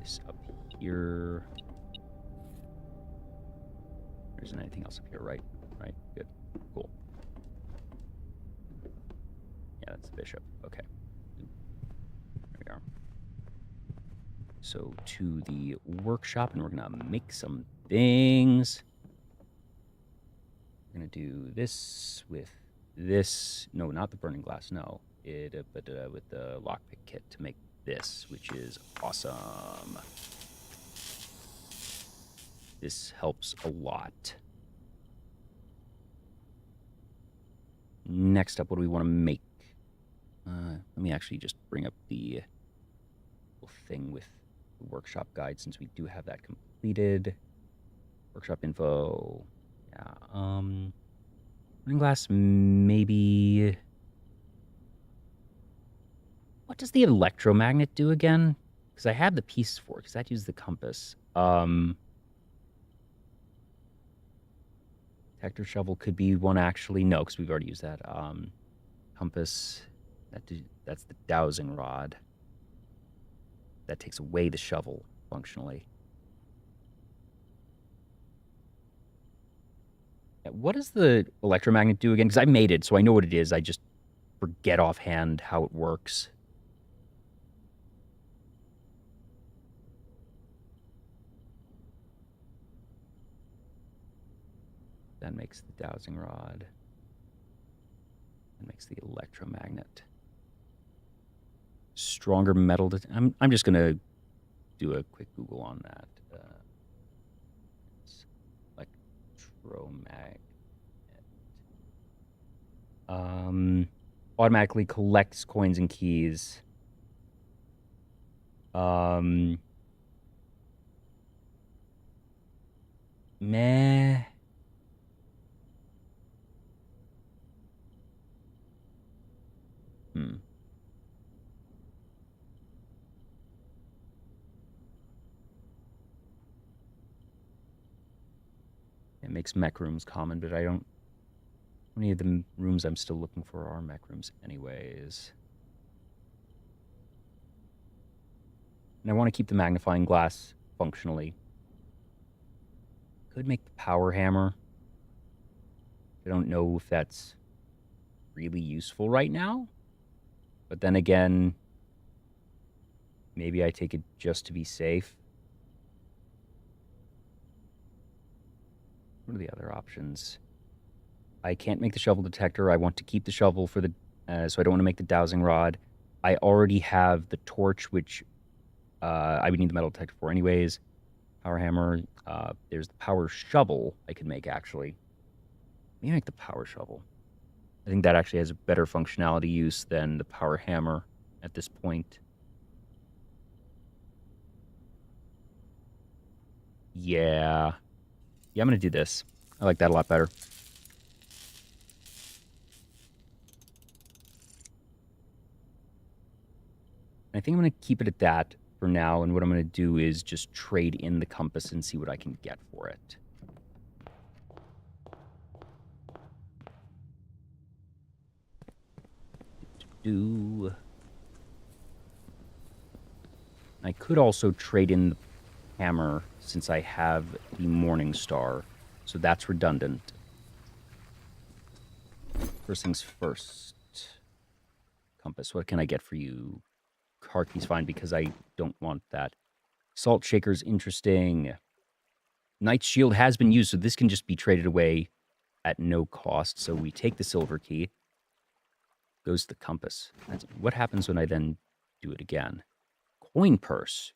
this up here. There isn't anything else up here, right? Right, good, cool. Yeah, that's the bishop, okay. There we are. So to the workshop, and we're gonna make some things. We're gonna do this with this. No, not the burning glass. No, but with the lockpick kit to make this, which is awesome. This helps a lot. Next up, what do we want to make? Let me actually just bring up the thing with the workshop guide since we do have that completed. Workshop info. Yeah. Running glass, maybe. What does the electromagnet do again? Because I have the piece for it, because that uses the compass. Detector shovel could be one, actually. No, because we've already used that. Compass, that's the dowsing rod. That takes away the shovel, functionally. Yeah, what does the electromagnet do again? Because I made it, so I know what it is. I just forget offhand how it works. That makes the dowsing rod. That makes the electromagnet. Stronger metal. I'm just gonna do a quick Google on that. Electromagnet. Automatically collects coins and keys. Meh. It makes mech rooms common, but I don't. How many of the rooms I'm still looking for are mech rooms, anyways? And I want to keep the magnifying glass functionally. Could make the power hammer. I don't know if that's really useful right now. But then again, maybe I take it just to be safe. What are the other options? I can't make the shovel detector. I want to keep the shovel for the, so I don't want to make the dowsing rod. I already have the torch, which I would need the metal detector for anyways. Power hammer. There's the power shovel I could make, actually. Maybe make the power shovel. I think that actually has a better functionality use than the power hammer at this point. Yeah. Yeah, I'm going to do this. I like that a lot better. I think I'm going to keep it at that for now, and what I'm going to do is just trade in the compass and see what I can get for it. I could also trade in the hammer since I have the Morning Star, so that's redundant. First things first. Compass, what can I get for you? Car key's fine because I don't want that. Salt shaker's interesting. Knight's shield has been used, so this can just be traded away at no cost. So we take the silver key. Goes to the compass. What happens when I then do it again? Coin purse.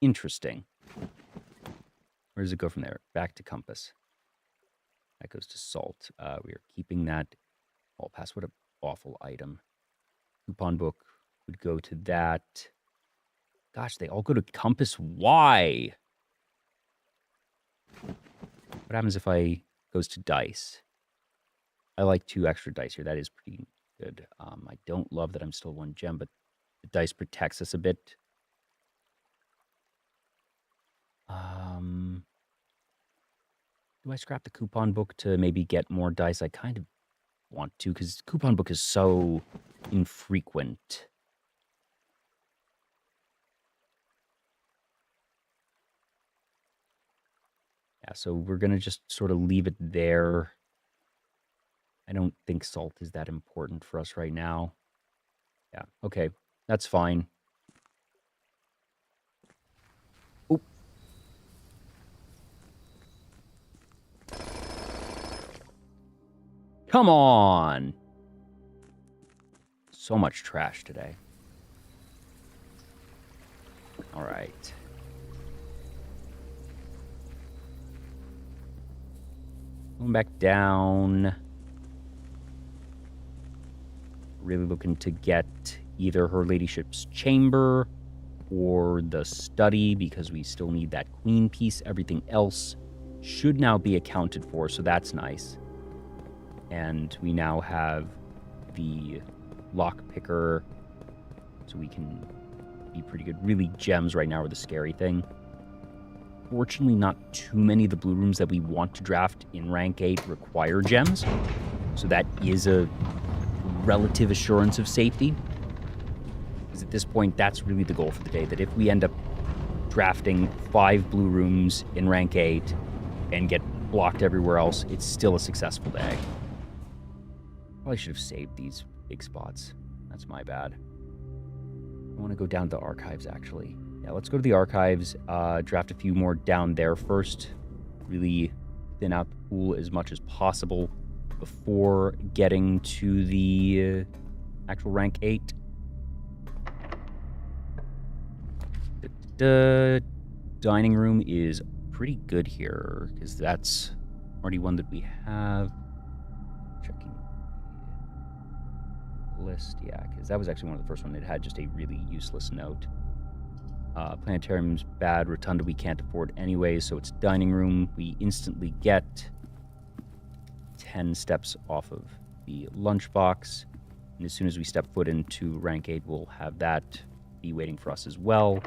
Interesting. Where does it go from there? Back to compass. That goes to salt. We are keeping that. All pass. What an awful item. Coupon book would go to that. Gosh, they all go to compass. Why? What happens if I goes to dice? I like 2 extra dice here. That is pretty good. I don't love that I'm still 1 gem, but the dice protects us a bit. Do I scrap the coupon book to maybe get more dice? I kind of want to, because coupon book is so infrequent. Yeah, so we're going to just sort of leave it there. I don't think salt is that important for us right now. Yeah, okay. That's fine. Oop. Come on. So much trash today. All right. Going back down. Really looking to get either her ladyship's chamber or the study because we still need that queen piece. Everything else should now be accounted for, so that's nice. And we now have the lock picker, so we can be pretty good. Really, gems right now are the scary thing. Fortunately, not too many of the blue rooms that we want to draft in rank 8 require gems, so that is a relative assurance of safety. Because at this point, that's really the goal for the day, that if we end up drafting 5 blue rooms in rank 8 and get blocked everywhere else, it's still a successful day. Probably should have saved these big spots. That's my bad. I want to go down to the archives, actually. Yeah, let's go to the archives, draft a few more down there first. Really thin out the pool as much as possible before getting to the actual rank 8. The dining room is pretty good here, because that's already one that we have. Checking the list, yeah, because that was actually one of the first ones that had just a really useless note. Planetarium's bad, rotunda we can't afford anyway, so it's dining room. We instantly get 10 steps off of the lunchbox, and as soon as we step foot into rank 8, we'll have that be waiting for us as well.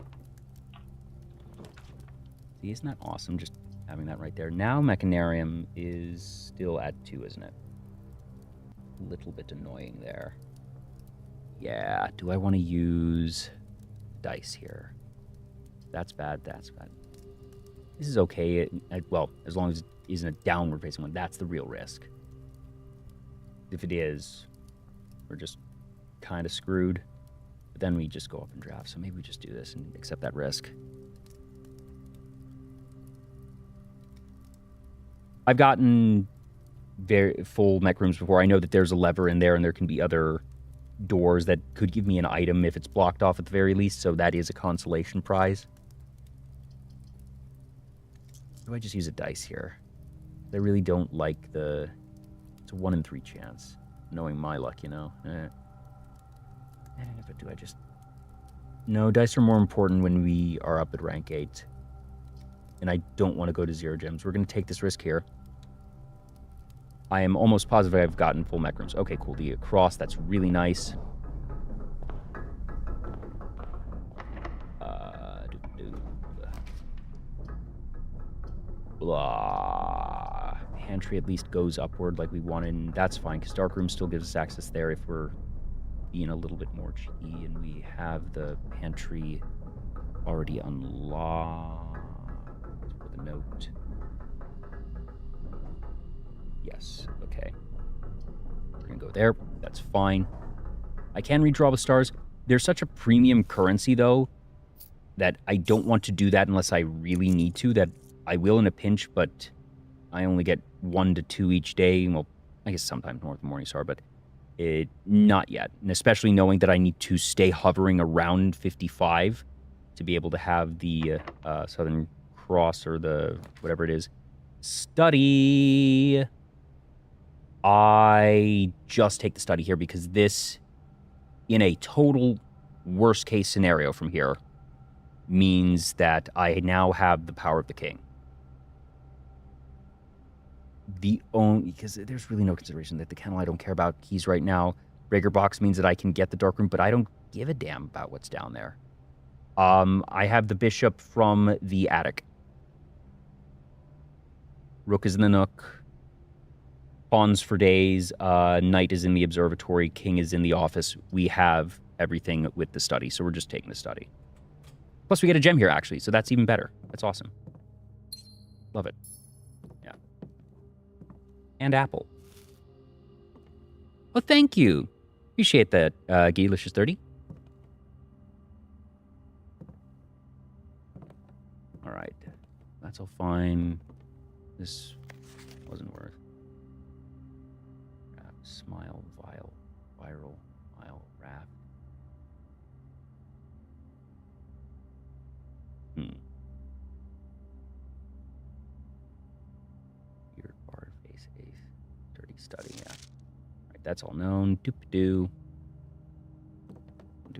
See, isn't that awesome, just having that right there? Now Mechanarium is still at 2, isn't it? A little bit annoying there. Yeah, do I want to use dice here? That's bad, that's bad. This is okay, well, as long as it isn't a downward facing one. That's the real risk. If it is, we're just kind of screwed. But then we just go up and draft, so maybe we just do this and accept that risk. I've gotten very full mech rooms before. I know that there's a lever in there and there can be other doors that could give me an item if it's blocked off at the very least, so that is a consolation prize. Do I just use a dice here? I really don't like the... It's a 1 in 3 chance. Knowing my luck, you know? But do I just... No, dice are more important when we are up at rank 8. And I don't want to go to 0 gems. We're going to take this risk here. I am almost positive I've gotten full mech rooms. Okay, cool. The cross, that's really nice. Blah. Pantry at least goes upward like we wanted, and that's fine, because Dark Room still gives us access there if we're being a little bit more cheeky, and we have the pantry already unlocked. With a note. Yes, okay. We're gonna go there. That's fine. I can redraw the stars. There's such a premium currency, though, that I don't want to do that unless I really need to. That I will in a pinch, but I only get 1 to 2 each day. Well, I guess sometimes North Morningstar, but not yet. And especially knowing that I need to stay hovering around 55 to be able to have the Southern Cross or the whatever it is. Study. I just take the study here because this, in a total worst case scenario from here, means that I now have the power of the king. Because there's really no consideration that the kennel I don't care about keys right now. Breaker box means that I can get the dark room, but I don't give a damn about what's down there. I have the bishop from the attic. Rook is in the nook. Pawns for days. Knight is in the observatory. King is in the office. We have everything with the study, so we're just taking the study. Plus, we get a gem here, actually, so that's even better. That's awesome. Love it. Yeah. And apple. Well, thank you. Appreciate that, Gaylicious30. All right. That's all fine. This wasn't worth. Smile, viral, mile, raft. Beard, bar, face, ace, dirty study, yeah. All right, that's all known. Doop-doo.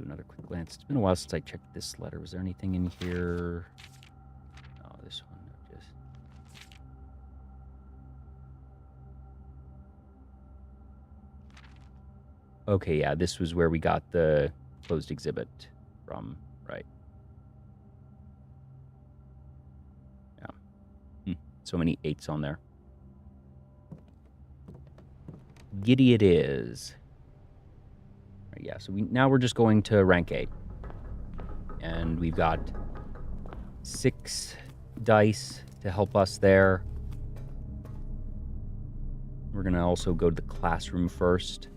do another quick glance. It's been a while since I checked this letter. Was there anything in here? Oh, this one. Just... Okay, yeah, this was where we got the closed exhibit from, right? Yeah. So many 8s on there. Giddy it is. Right, yeah, so now we're just going to rank 8. And we've got 6 dice to help us there. We're going to also go to the classroom first.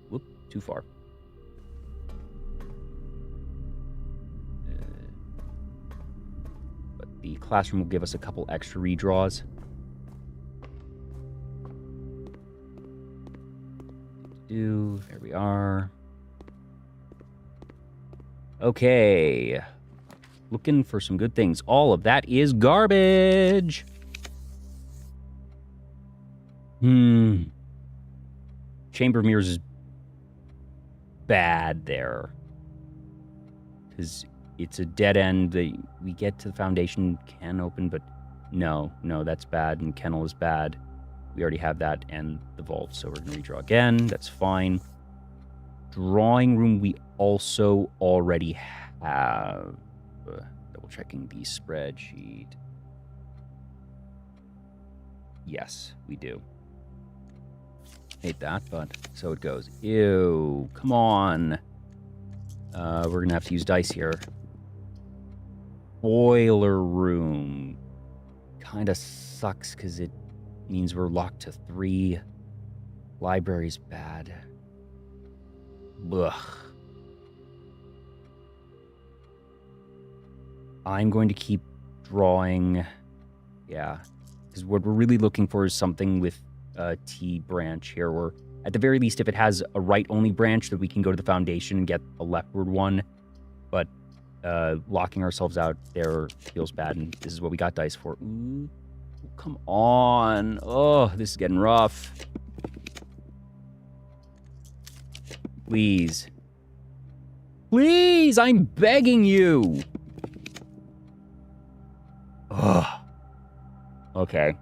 Whoop, too far. But the classroom will give us a couple extra redraws. There we are. Okay. Looking for some good things. All of that is garbage. Chamber of Mirrors is bad there. Because it's a dead end. We get to the foundation, can open, but no, that's bad, and kennel is bad. We already have that and the vault, so we're going to redraw again. That's fine. Drawing room we also already have. Double checking the spreadsheet. Yes, we do. Hate that, but so it goes. Ew, come on. We're going to have to use dice here. Boiler room. Kind of sucks because it means we're locked to 3. Library's bad. Ugh. I'm going to keep drawing. Yeah. Because what we're really looking for is something with a T branch here, or at the very least, if it has a right-only branch, that we can go to the foundation and get a leftward one. But locking ourselves out there feels bad, and this is what we got dice for. Ooh. Come on. Oh, this is getting rough. Please. Please, I'm begging you. Ugh. Okay.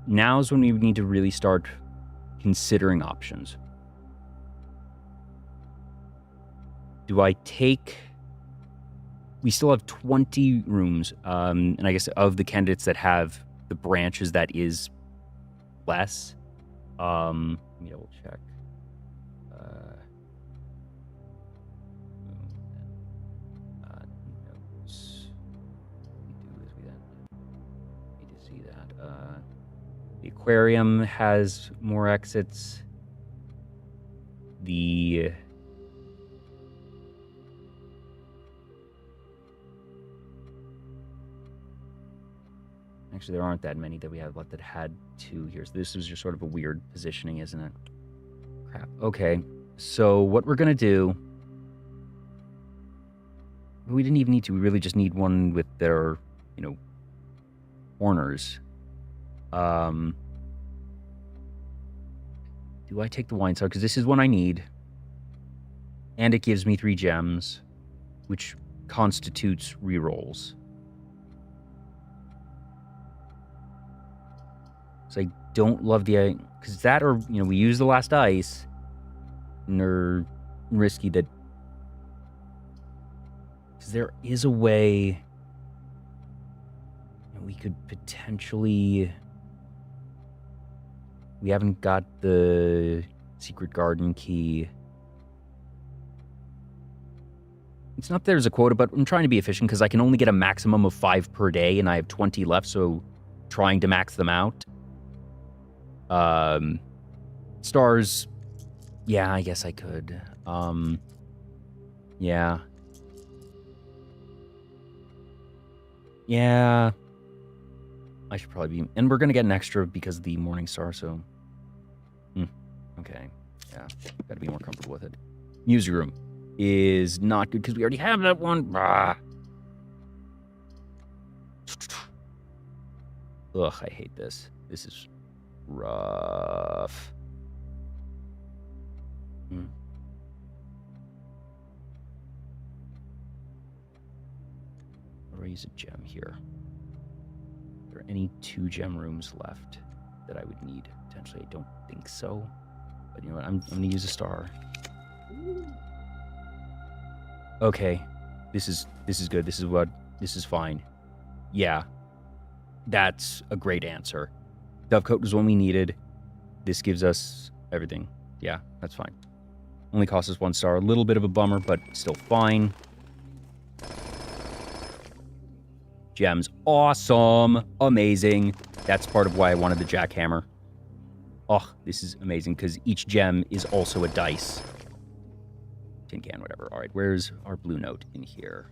Now's when we need to really start considering options. Do I take... We still have 20 rooms, and I guess of the candidates that have the branches, that is less. Let me double check. Notes. Need to see that. The aquarium has more exits. The... Actually, there aren't that many that we have left that had 2 here. So this was just sort of a weird positioning, isn't it? Crap. Okay. So what we're going to do... We didn't even need to. We really just need one with their, corners. Do I take the wine cellar? Because this is one I need. And it gives me 3 gems, which constitutes rerolls. So I don't love the... Because that, or, we use the last ice. And they're risky that... Because there is a way... we could potentially... We haven't got the secret garden key. It's not that there's a quota, but I'm trying to be efficient because I can only get a maximum of 5 per day, and I have 20 left, so trying to max them out. Stars, yeah, I guess I could. Yeah. Yeah. I should probably be... And we're going to get an extra because of the Morning Star, so... Okay. Yeah. Got to be more comfortable with it. Music room is not good because we already have that one. Ugh, I hate this. This is rough. Raise a gem here. Are there any 2 gem rooms left that I would need? Potentially, I don't think so. But you know what? I'm going to use a star. Okay, this is good. This is fine. Yeah, that's a great answer. Dovecote was one we needed. This gives us everything. Yeah, that's fine. Only cost us 1 star. A little bit of a bummer, but still fine. Gems. Awesome. Amazing. That's part of why I wanted the jackhammer. Oh, this is amazing, because each gem is also a dice. Tin can, whatever. All right, where's our blue note in here?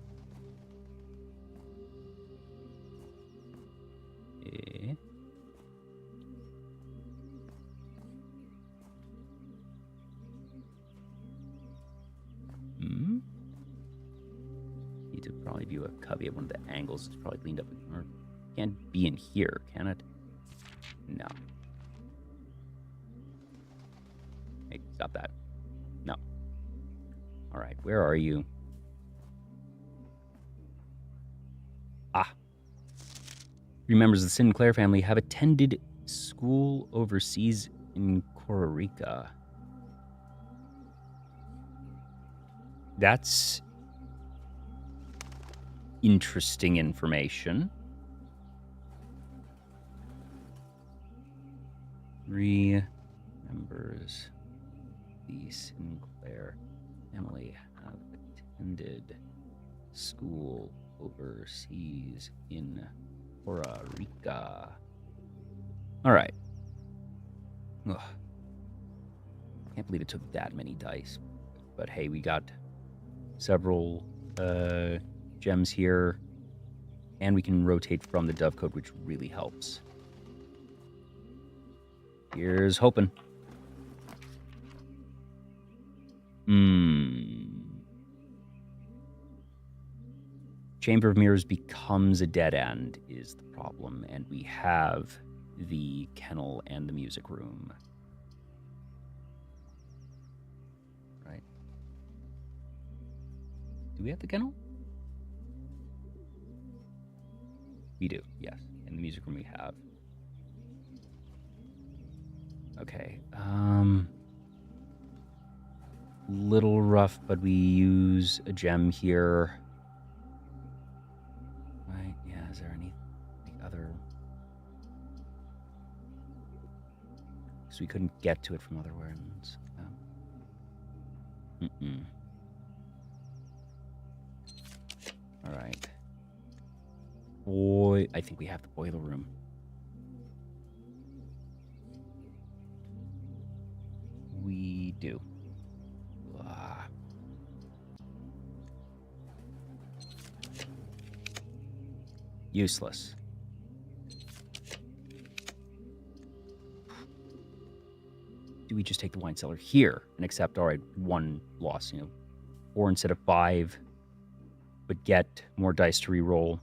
Need to probably view a cubby at one of the angles. It's probably leaned up. Or can't be in here, can it? No. Hey, stop that. No. All right, where are you? Ah. 3 members of the Sinclair family have attended school overseas in Costa Rica. That's interesting information. 3 members of the Sinclair family have attended school overseas in Costa Rica. All right. Ugh. Can't believe it took that many dice. But hey, we got several gems here, and we can rotate from the Dovecote, which really helps. Here's hoping. Chamber of Mirrors becomes a dead end is the problem, and we have the kennel and the music room. Right. Do we have the kennel? We do, yes. In the music room we have. Okay. Little rough, but we use a gem here. Right, yeah, is there any other... So we couldn't get to it from other ones. All right. Boy, I think we have the boiler room. We do. Useless. Do we just take the wine cellar here and accept, all right, 1 loss, 4 instead of 5, but get more dice to re-roll?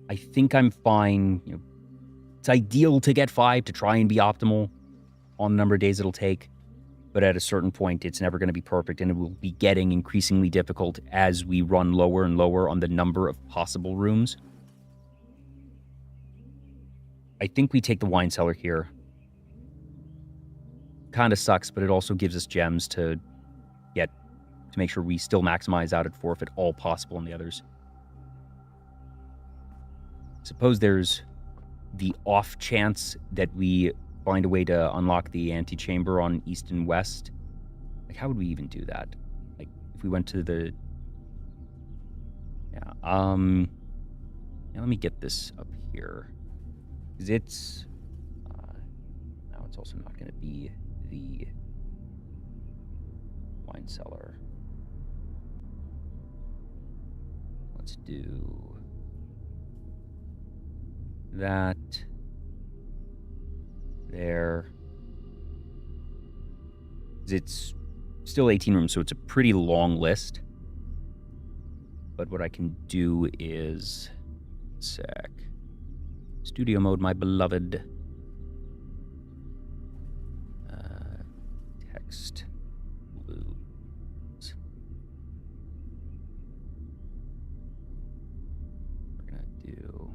I think I'm fine. It's ideal to get 5 to try and be optimal on the number of days it'll take. But at a certain point, it's never going to be perfect, and it will be getting increasingly difficult as we run lower and lower on the number of possible rooms. I think we take the wine cellar here. Kind of sucks, but it also gives us gems to get to make sure we still maximize out at 4 if at all possible on the others. Suppose there's the off chance that we find a way to unlock the antechamber on east and west. Like, how would we even do that? Like, if we went to the... Yeah, let me get this up here. Because it's... now it's also not going to be the wine cellar. Let's do that. There. It's still 18 rooms, so it's a pretty long list. But what I can do is... Sec. Studio mode, my beloved. next? Blues. We're gonna do...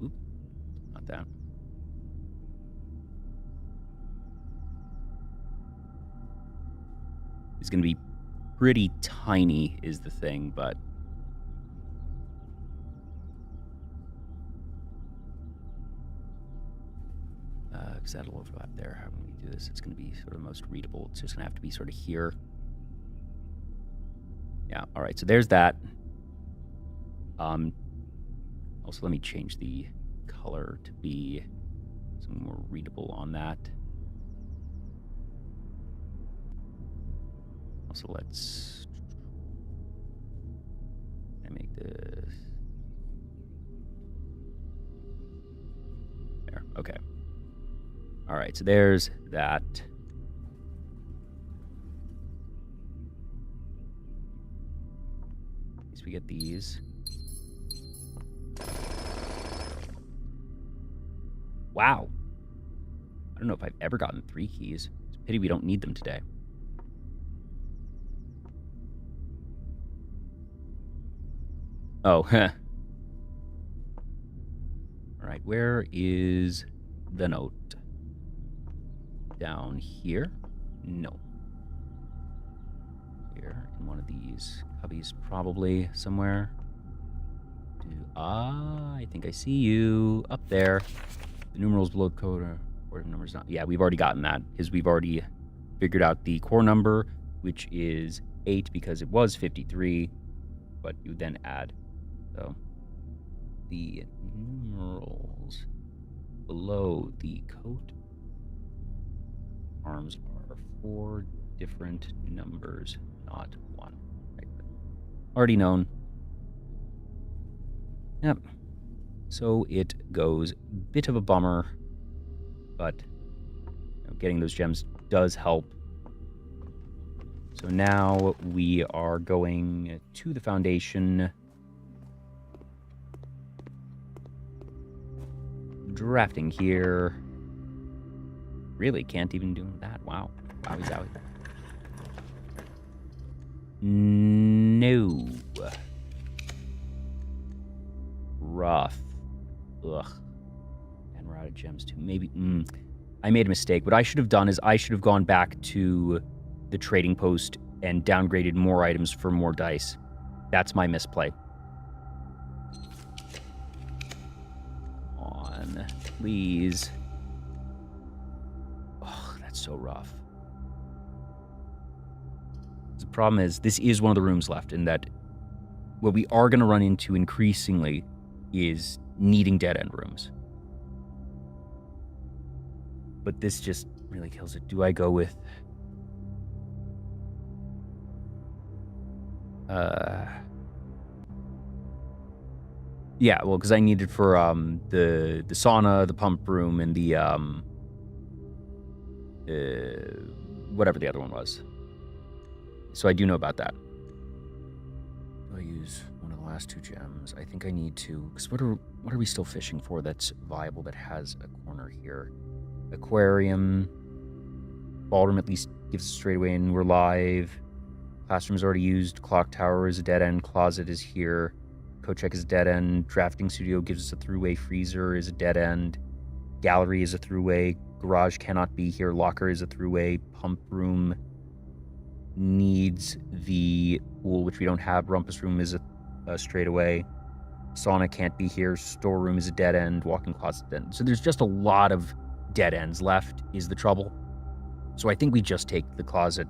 Oop, not that. It's gonna be pretty tiny is the thing, but... because that'll overlap there. How can we do this? It's going to be sort of most readable. It's just going to have to be sort of here. Yeah, all right, so there's that. Also, let me change the color to be something more readable on that. Also, let's make this there. Okay. All right, so there's that. At least we get these. Wow. I don't know if I've ever gotten 3 keys. It's a pity we don't need them today. Oh, huh. All right, where is the note? Down here? No. Here, in one of these cubbies, probably somewhere. I think I see you up there. The numerals below the code or numbers not. Yeah, we've already gotten that because we've already figured out the core number, which is 8 because it was 53, but you then add. So the numerals below the coat arms are 4 different numbers, not 1. Right? Already known. Yep. So it goes. Bit of a bummer, but getting those gems does help. So now we are going to the foundation. Drafting here. Really can't even do that. Wow. Wowie zowie. No. Rough. Ugh. And we're out of gems too. Maybe. I made a mistake. What I should have done is I should have gone back to the trading post and downgraded more items for more dice. That's my misplay. Come on. Please. So rough. The problem is this is one of the rooms left, in that what we are going to run into increasingly is needing dead end rooms. But this just really kills it. Do I go with yeah, well, because I needed for the sauna, the pump room, and the whatever the other one was. So I do know about that. Do I use one of the last 2 gems? I think I need to, because what are we still fishing for that's viable that has a corner here? Aquarium. Ballroom at least gives us straight away and we're live. Classroom's already used. Clock tower is a dead end. Closet is here. Coat check is a dead end. Drafting studio gives us a throughway. Freezer is a dead end. Gallery is a throughway. Garage cannot be here. Locker is a throughway. Pump room needs the pool, which we don't have. Rumpus room is a straightaway. Sauna can't be here. Storeroom is a dead end. Walk-in closet dead end. So there's just a lot of dead ends left is the trouble. So I think we just take the closet,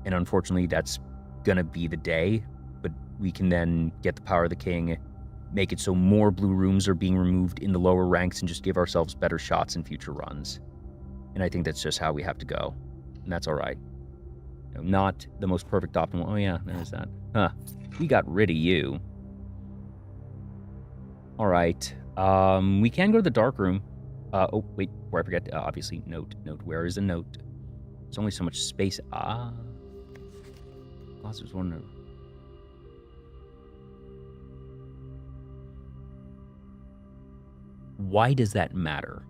and unfortunately that's gonna be the day, but we can then get the Power of the King, make it so more blue rooms are being removed in the lower ranks and just give ourselves better shots in future runs. And I think that's just how we have to go. And that's all right. Not the most perfect optimal. Oh, yeah, there's that. Huh. We got rid of you. All right. We can go to the dark room. Oh, wait. Before I forget, obviously, note. Where is the note? There's only so much space. There's one. why does that matter?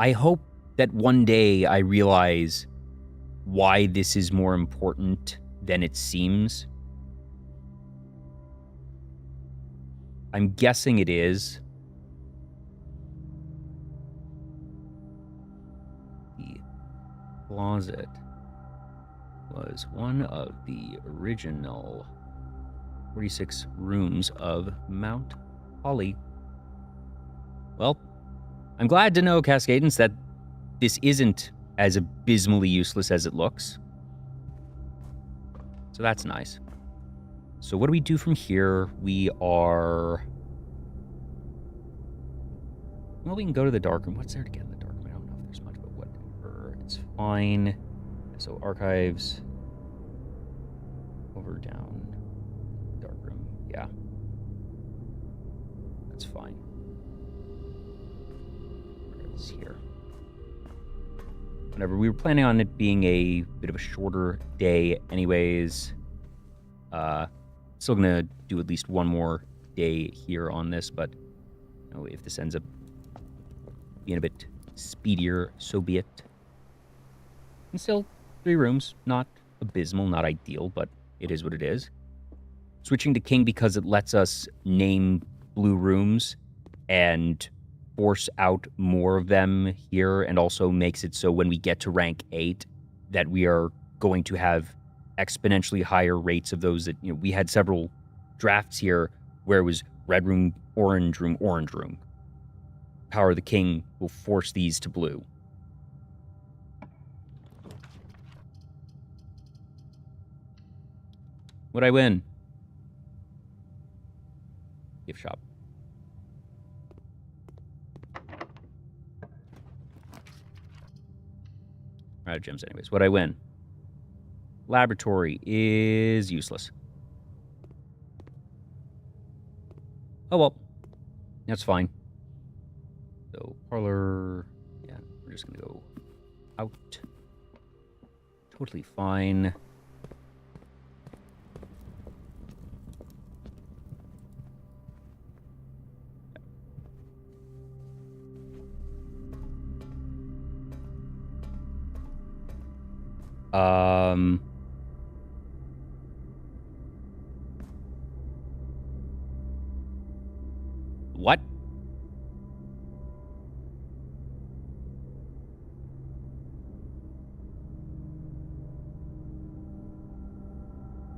I hope that one day I realize why this is more important than it seems. I'm guessing it is. The closet was one of the original 46 rooms of Mount Holly. Well, I'm glad to know, Cascadence, that this isn't as abysmally useless as it looks. So that's nice. So what do we do from here? We are... Well, we can go to the darkroom. What's there to get in the darkroom? I don't know if there's much, but whatever. It's fine. So archives. Over, down. Darkroom. Yeah. That's fine. It's here. Whatever. We were planning on it being a bit of a shorter day anyways. Still gonna do at least one more day here on this, but you know, if this ends up being a bit speedier, so be it. And still, 3 rooms. Not abysmal, not ideal, but it is what it is. Switching to King because it lets us name blue rooms and force out more of them here, and also makes it so when we get to rank 8 that we are going to have exponentially higher rates of those that, you know, we had several drafts here where it was red room, orange room, orange room. Power of the King will force these to blue. Would I win? Gift shop. Out of gems anyways. Would I win? Laboratory is useless. Oh well. That's fine. So, parlor... Yeah, we're just gonna go out. Totally fine. What?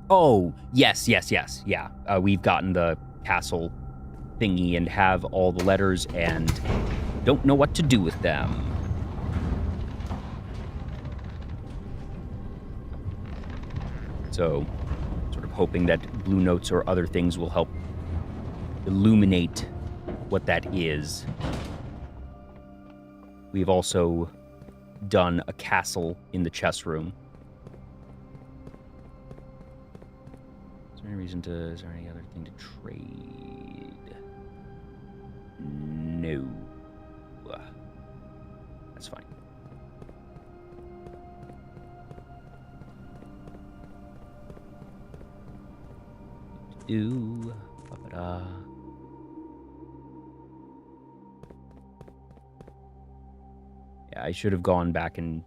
Oh, yes. Yeah, we've gotten the castle thingy and have all the letters and don't know what to do with them. So, sort of hoping that blue notes or other things will help illuminate what that is. We've also done a castle in the chess room. Is there any other thing to trade? No. That's fine. Do ba-ba-da. Yeah, I should have gone back and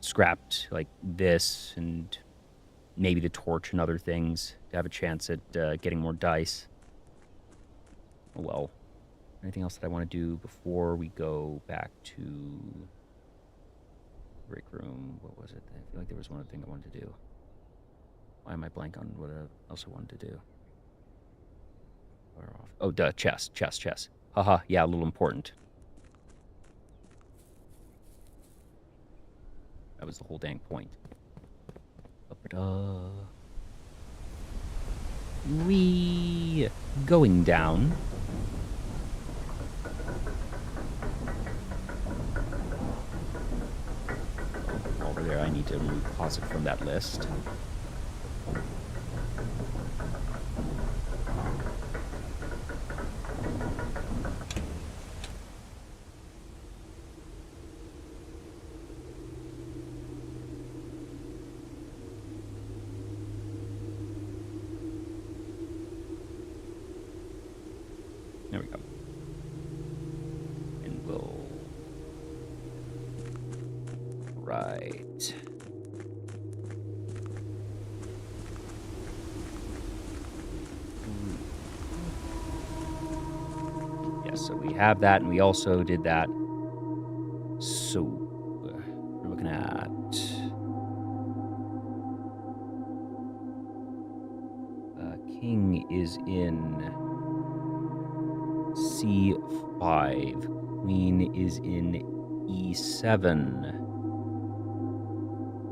scrapped like this and maybe the torch and other things to have a chance at getting more dice. Oh well. Anything else that I want to do before we go back to break room? What was it? I feel like there was one other thing I wanted to do. Why am I blank on what else I wanted to do? Oh, duh, chess. Haha, yeah, a little important. That was the whole dang point. We going down. Over there, I need to remove deposit from that list. right. Yes, so we have that, and we also did that. So, we're looking at... King is in C5. Queen is in E7.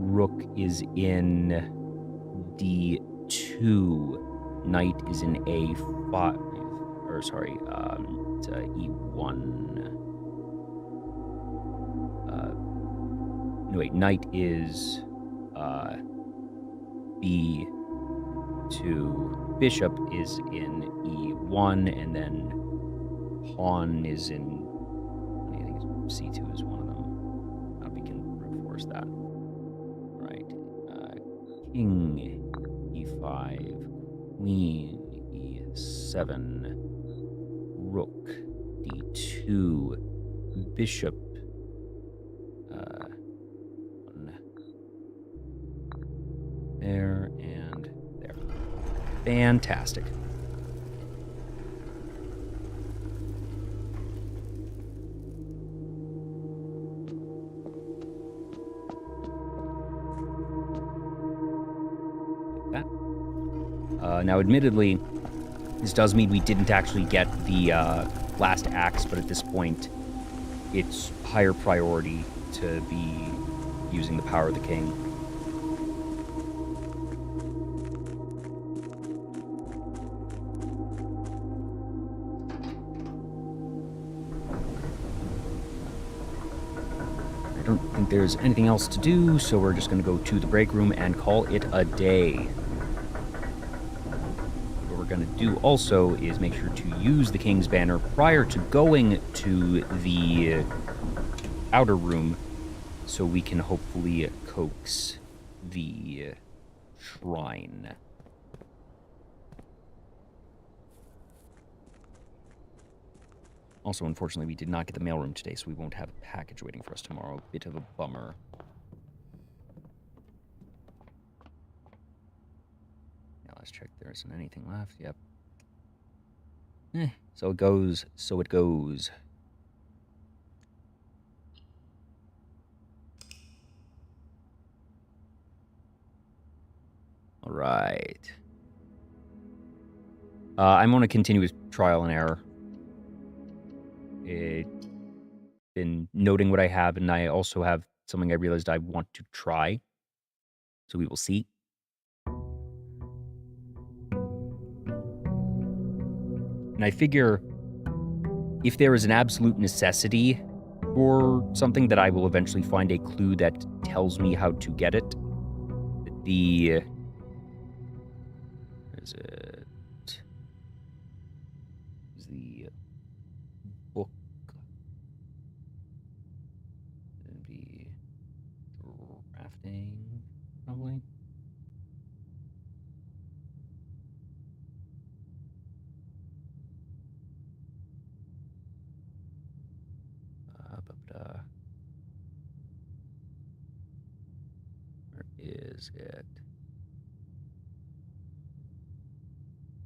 Rook is in D2. Knight is in A5. Or sorry, it's E1. No, wait, knight is B2. Bishop is in E1, and then pawn is in, I think C2 is one of them. We can brute force that. Right. King E5, Queen E7, Rook D2, Bishop there and there. Fantastic. Like that. Now, admittedly, this does mean we didn't actually get the last axe, but at this point, it's higher priority to be using the power of the king. I don't think there's anything else to do, so we're just going to go to the break room and call it a day. What we're going to do also is make sure to use the king's banner prior to going to the outer room, so we can hopefully coax the shrine. Also, unfortunately, we did not get the mailroom today, so we won't have a package waiting for us tomorrow. Bit of a bummer. Now let's check there isn't anything left. Yep. So it goes, so it goes. All right. I'm going to continue with trial and error. Been noting what I have, and I also have something I realized I want to try. So we will see. And I figure if there is an absolute necessity for something, that I will eventually find a clue that tells me how to get it. Where is it? Is the book going to be drafting, probably? Where is it?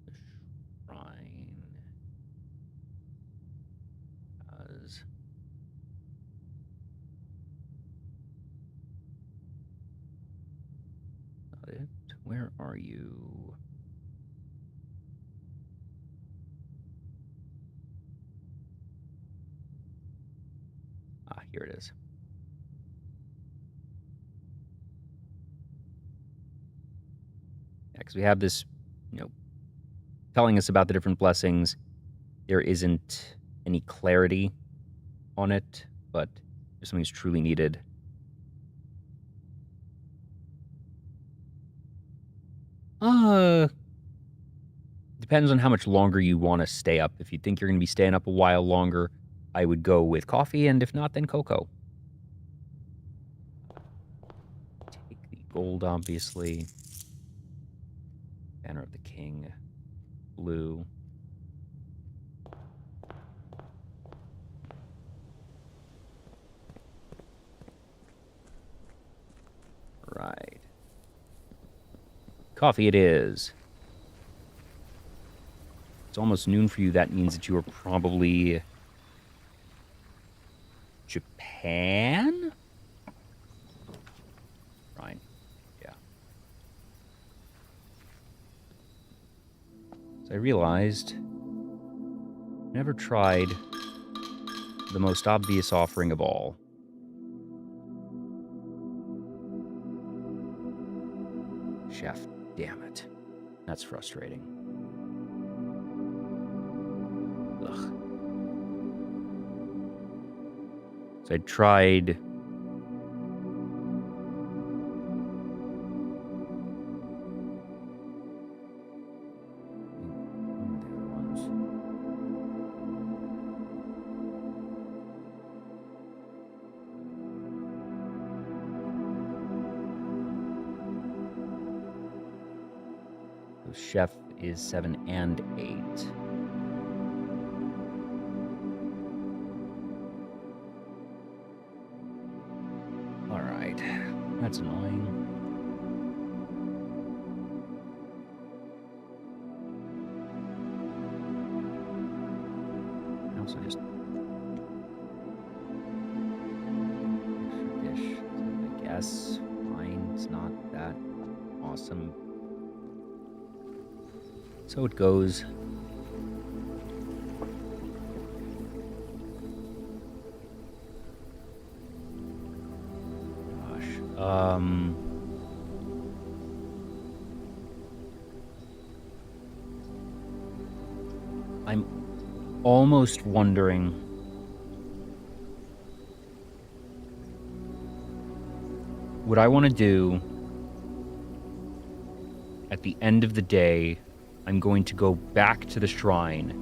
The shrine. Not it. Where are you? Ah, here it is. Yeah, because we have this, telling us about the different blessings. There isn't any clarity on it, but if something's truly needed. Depends on how much longer you want to stay up. If you think you're going to be staying up a while longer, I would go with coffee, and if not, then cocoa. Take the gold, obviously. Banner of the King. Blue. Coffee it is. It's almost noon for you. That means that you are probably Japan? Right. Yeah. So I realized I never tried the most obvious offering of all. Chef, damn it. That's frustrating. Ugh. So I tried... Chef is 7 and 8. All right, that's annoying. I also just extra dish. I guess fine. It's not that awesome. So it goes. Gosh. I'm almost wondering what I want to do at the end of the day. I'm going to go back to the shrine,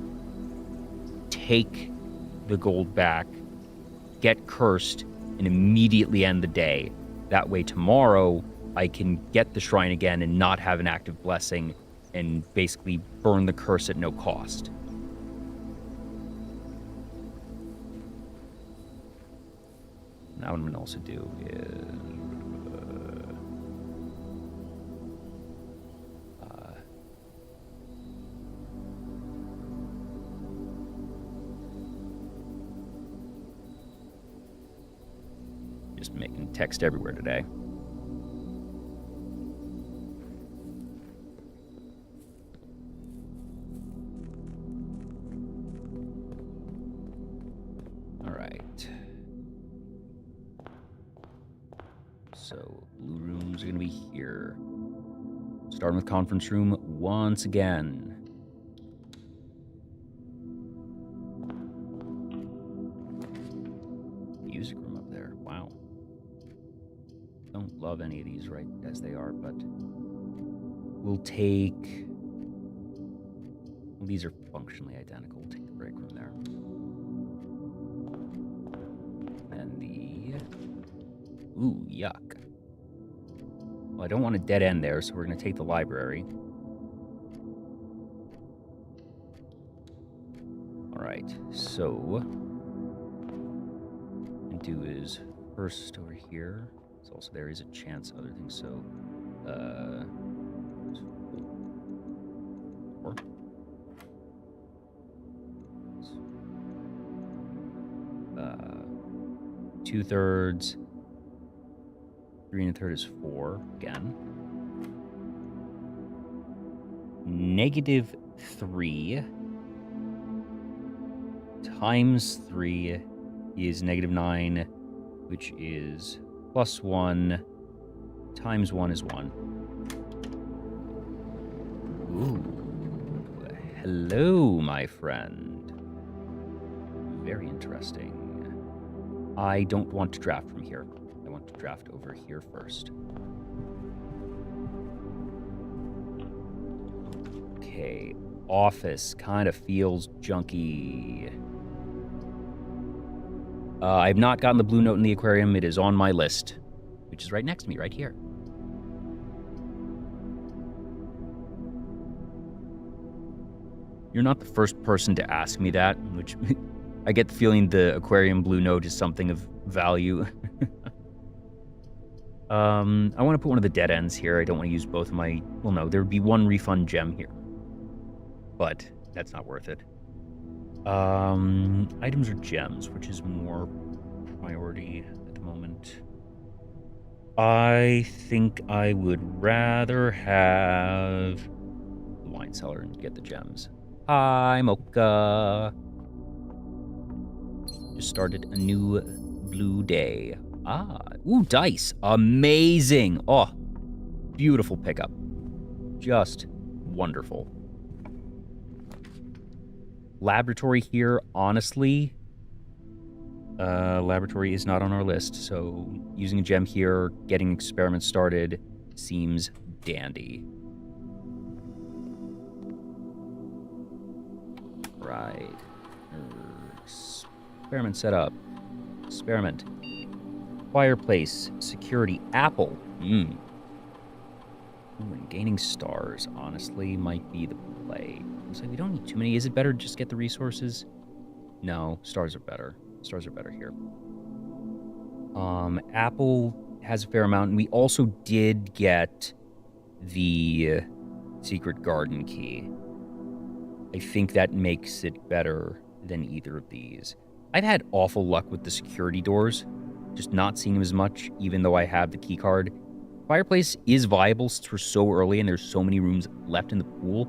take the gold back, get cursed, and immediately end the day. That way tomorrow I can get the shrine again and not have an active blessing and basically burn the curse at no cost. Now what I'm going to also do is... just making text everywhere today. All right. So blue room's gonna be here. Starting with conference room once again. Music room up there. Wow. Don't love any of these right as they are, but we'll take... Well, these are functionally identical. We'll take the break room there. And the... Ooh, yuck. Well, I don't want a dead end there, so we're going to take the library. Alright, so... what I'm going to do is first over here... Also, there is a chance other things. So, 4. 2/3. 3 1/3 is 4 again. -3 times 3 is -9, which is +1 times 1 is 1. Ooh. Hello, my friend. Very interesting. I don't want to draft from here. I want to draft over here first. Okay. Office kind of feels junky. I have not gotten the blue note in the aquarium. It is on my list, which is right next to me, right here. You're not the first person to ask me that, which I get the feeling the aquarium blue note is something of value. I want to put one of the dead ends here. I don't want to use both of my... Well, no, there would be one refund gem here. But that's not worth it. Items or gems, which is more priority at the moment? I think I would rather have the wine cellar and get the gems. Hi, Mocha. Just started a new blue day. Ooh, dice. Amazing. Oh, beautiful pickup. Just wonderful. Laboratory here, honestly, laboratory is not on our list, so using a gem here, getting experiments started, seems dandy. Right. Experiment set up. Experiment. Fireplace. Security. Apple. Ooh, and gaining stars, honestly, might be the play. Looks like we don't need too many. Is it better to just get the resources? No, stars are better. Stars are better here. Apple has a fair amount, and we also did get the secret garden key. I think that makes it better than either of these. I've had awful luck with the security doors, just not seeing them as much, even though I have the key card. Fireplace is viable since we're so early and there's so many rooms left in the pool.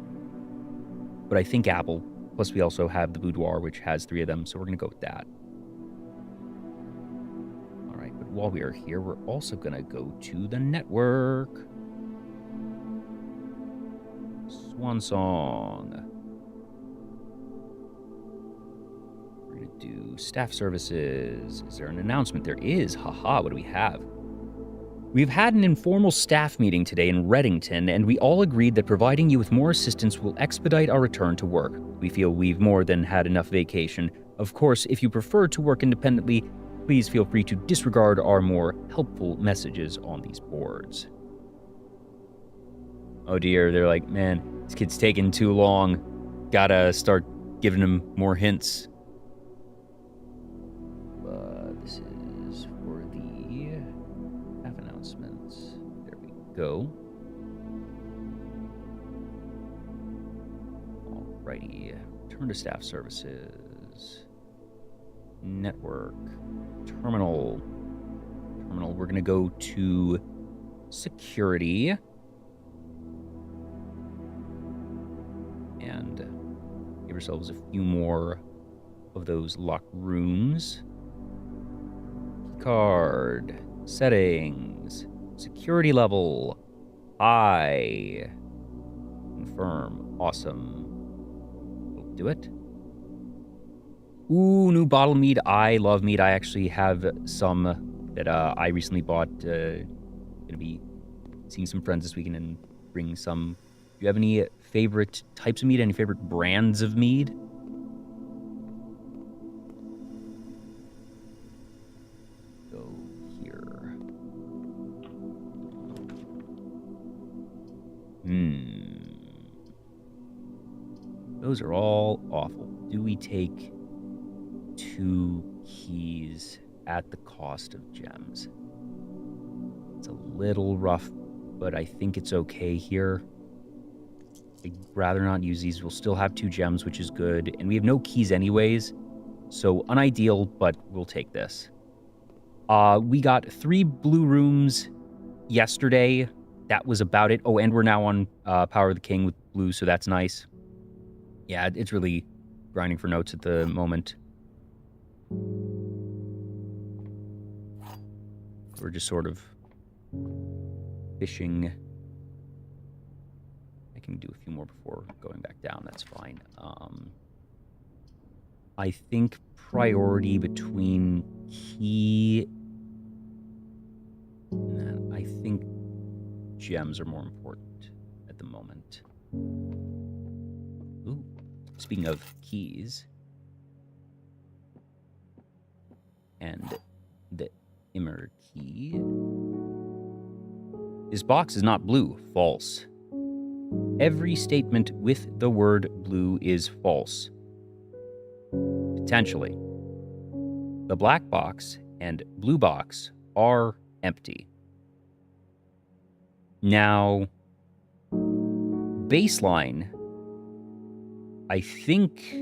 But I think Apple, plus we also have the boudoir, which has 3 of them, so we're going to go with that. All right, but while we are here, we're also going to go to the network. Swan Song. We're going to do staff services. Is there an announcement? There is. Haha, what do we have? We've had an informal staff meeting today in Reddington, and we all agreed that providing you with more assistance will expedite our return to work. We feel we've more than had enough vacation. Of course, if you prefer to work independently, please feel free to disregard our more helpful messages on these boards. Oh dear, they're like, man, this kid's taking too long. Gotta start giving him more hints. This is for the staff announcements. There we go. Alrighty. Turn to staff services. Network. Terminal. We're gonna go to security. And give ourselves a few more of those locked rooms. Card. Settings. Security level. High. Confirm. Awesome. We'll do it. Ooh, new bottle mead. I love mead. I actually have some that I recently bought. Gonna be seeing some friends this weekend and bring some. Do you have any favorite types of mead? Any favorite brands of mead? Go here. Those are all awful. Do we take 2 keys at the cost of gems? It's a little rough, but I think it's okay here. I'd rather not use these. We'll still have 2 gems, which is good. And we have no keys anyways, so unideal, but we'll take this. We got 3 blue rooms yesterday. That was about it. Oh, and we're now on Power of the King with blue, so that's nice. Yeah, it's really grinding for notes at the moment. We're just sort of fishing. I can do a few more before going back down. That's fine. I think priority between key... I think gems are more important at the moment. Ooh, speaking of keys... and the Immer key. This box is not blue. False. Every statement with the word blue is false. Potentially. The black box and blue box are empty. Now, baseline, I think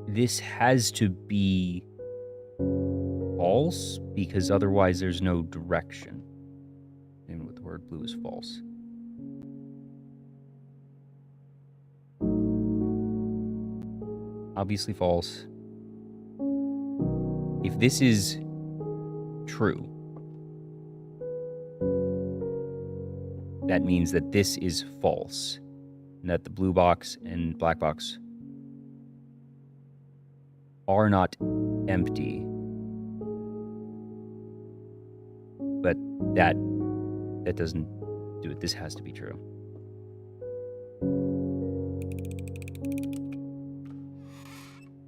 this has to be false because otherwise there's no direction. And with the word blue is false. Obviously false. If this is true, that means that this is false, and that the blue box and black box are not empty. But that doesn't do it. This has to be true.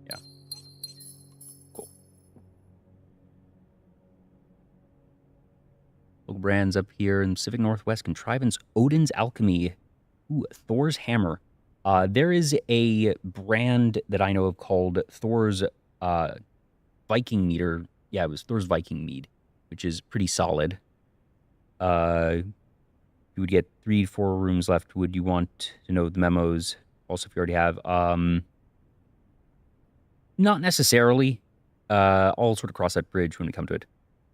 Yeah. Cool. Local brands up here in Pacific Northwest: Contrivance, Odin's Alchemy, ooh, Thor's Hammer. There is a brand that I know of called Thor's Viking Mead, or yeah, it was Thor's Viking Mead, which is pretty solid. You would get 3 to 4 rooms left. Would you want to know the memos? Also, if you already have, not necessarily. I'll sort of cross that bridge when we come to it.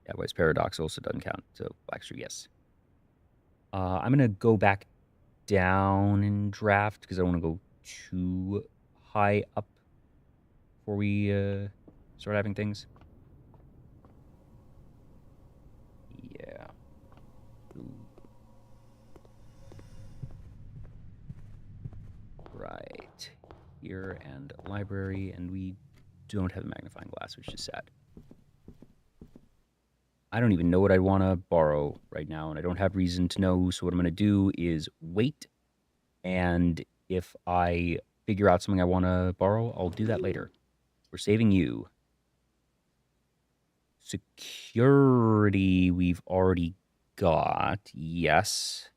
Yeah, Wise Paradox also doesn't count. So Blackstreet, yes. I'm gonna go back down in draft because I don't want to go too high up before we start having things. Yeah. Ooh. Right. Here and library, and we don't have a magnifying glass, which is sad. I don't even know what I want to borrow right now, and I don't have reason to know, so what I'm going to do is wait, and if I figure out something I want to borrow, I'll do that later. We're saving you. Security we've already got, yes.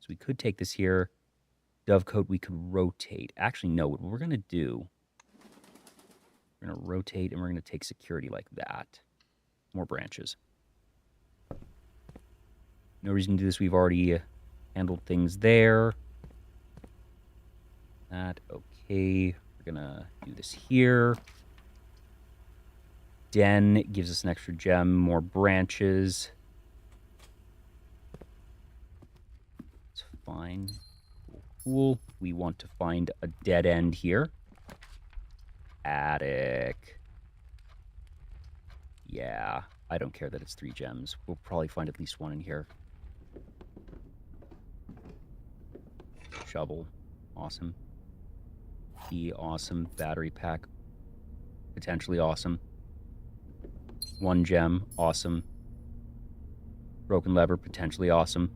So we could take this here. Dovecoat we could rotate. Actually, no, what we're going to do, we're going to rotate, and we're going to take security like that. More branches. No reason to do this. We've already handled things there. That, okay. We're going to do this here. Den gives us an extra gem, more branches. It's fine. Cool. We want to find a dead end here. Attic. Yeah, I don't care that it's 3 gems. We'll probably find at least 1 in here. Shovel. Awesome. Key. Awesome. Battery pack. Potentially awesome. 1 gem. Awesome. Broken lever. Potentially awesome.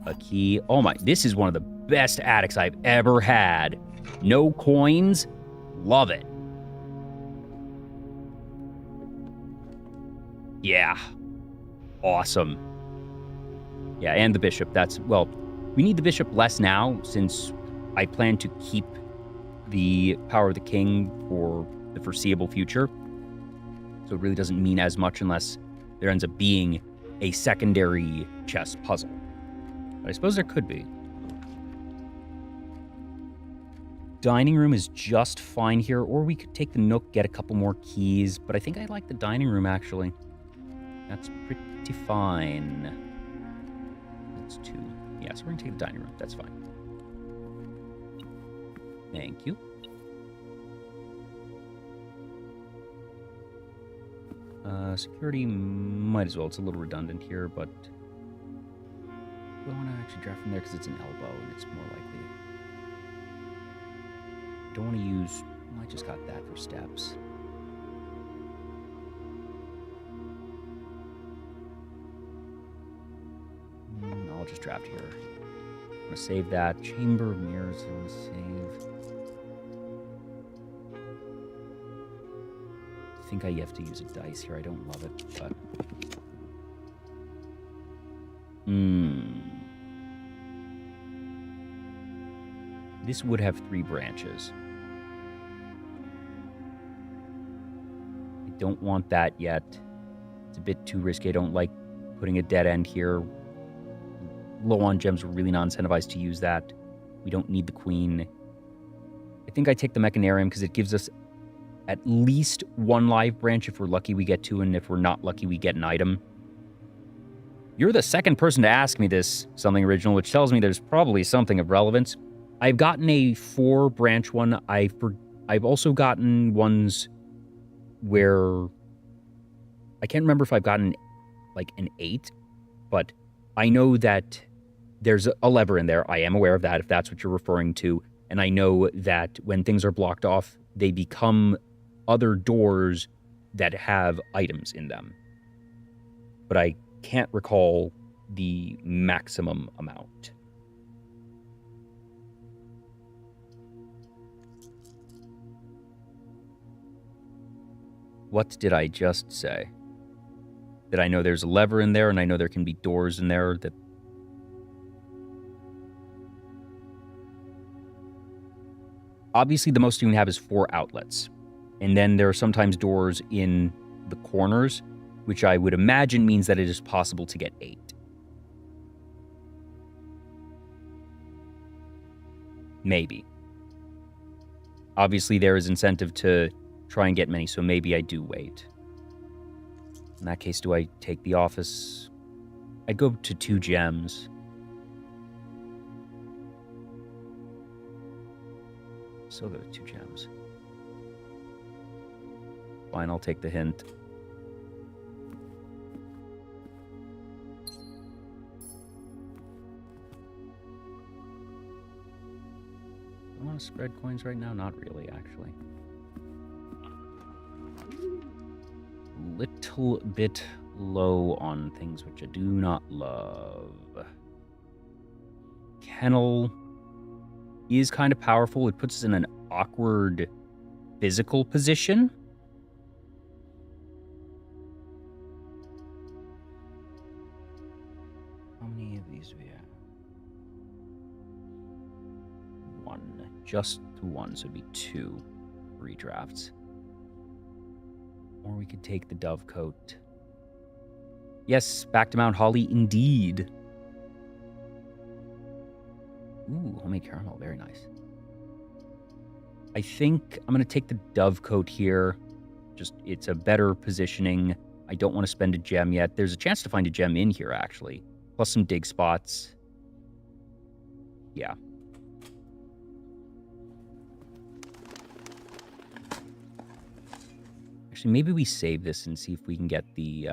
A key. Oh my, this is one of the best attics I've ever had. No coins. Love it. Yeah. Awesome. Yeah, and the bishop. That's, well, we need the bishop less now since I plan to keep the power of the king for the foreseeable future. So it really doesn't mean as much unless there ends up being a secondary chess puzzle. But I suppose there could be. Dining room is just fine here, or we could take the nook, get a couple more keys, but I think I like the dining room, actually. That's pretty fine. That's 2. Yeah, so we're going to take the dining room. That's fine. Thank you. Security might as well. It's a little redundant here, but we want to actually draft from there because it's an elbow and it's more likely. Don't want to use... Well, I just got that for steps. I'll just draft here. I'm going to save that. Chamber of Mirrors, I want to save. I think I have to use a dice here. I don't love it, but... This would have 3 branches. I don't want that yet. It's a bit too risky. I don't like putting a dead end here. Low on gems, we're really not incentivized to use that. We don't need the queen. I think I take the Mechanarium because it gives us at least one live branch. If we're lucky, we get two, and if we're not lucky, we get an item. You're the second person to ask me this, something original, which tells me there's probably something of relevance. I've gotten a 4-branch one. I've also gotten ones where I can't remember if I've gotten like an 8, but I know that there's a lever in there. I am aware of that, if that's what you're referring to. And I know that when things are blocked off, they become other doors that have items in them. But I can't recall the maximum amount. What did I just say? That I know there's a lever in there, and I know there can be doors in there that... Obviously, the most you can have is 4 outlets. And then there are sometimes doors in the corners, which I would imagine means that it is possible to get 8. Maybe. Obviously, there is incentive to try and get many, so maybe I do wait. In that case, do I take the office? I'd go to 2 gems. So there are 2 gems. Fine, I'll take the hint. I want to spread coins right now? Not really, actually. Little bit low on things which I do not love. Kennel is kind of powerful. It puts us in an awkward physical position. How many of these do we have? 1. Just the 1, so it'd be 2 redrafts. Or we could take the dove coat. Yes, back to Mount Holly, indeed. Ooh, homemade caramel, very nice. I think I'm going to take the dove coat here. Just, it's a better positioning. I don't want to spend a gem yet. There's a chance to find a gem in here, actually. Plus some dig spots. Yeah. Actually, maybe we save this and see if we can get the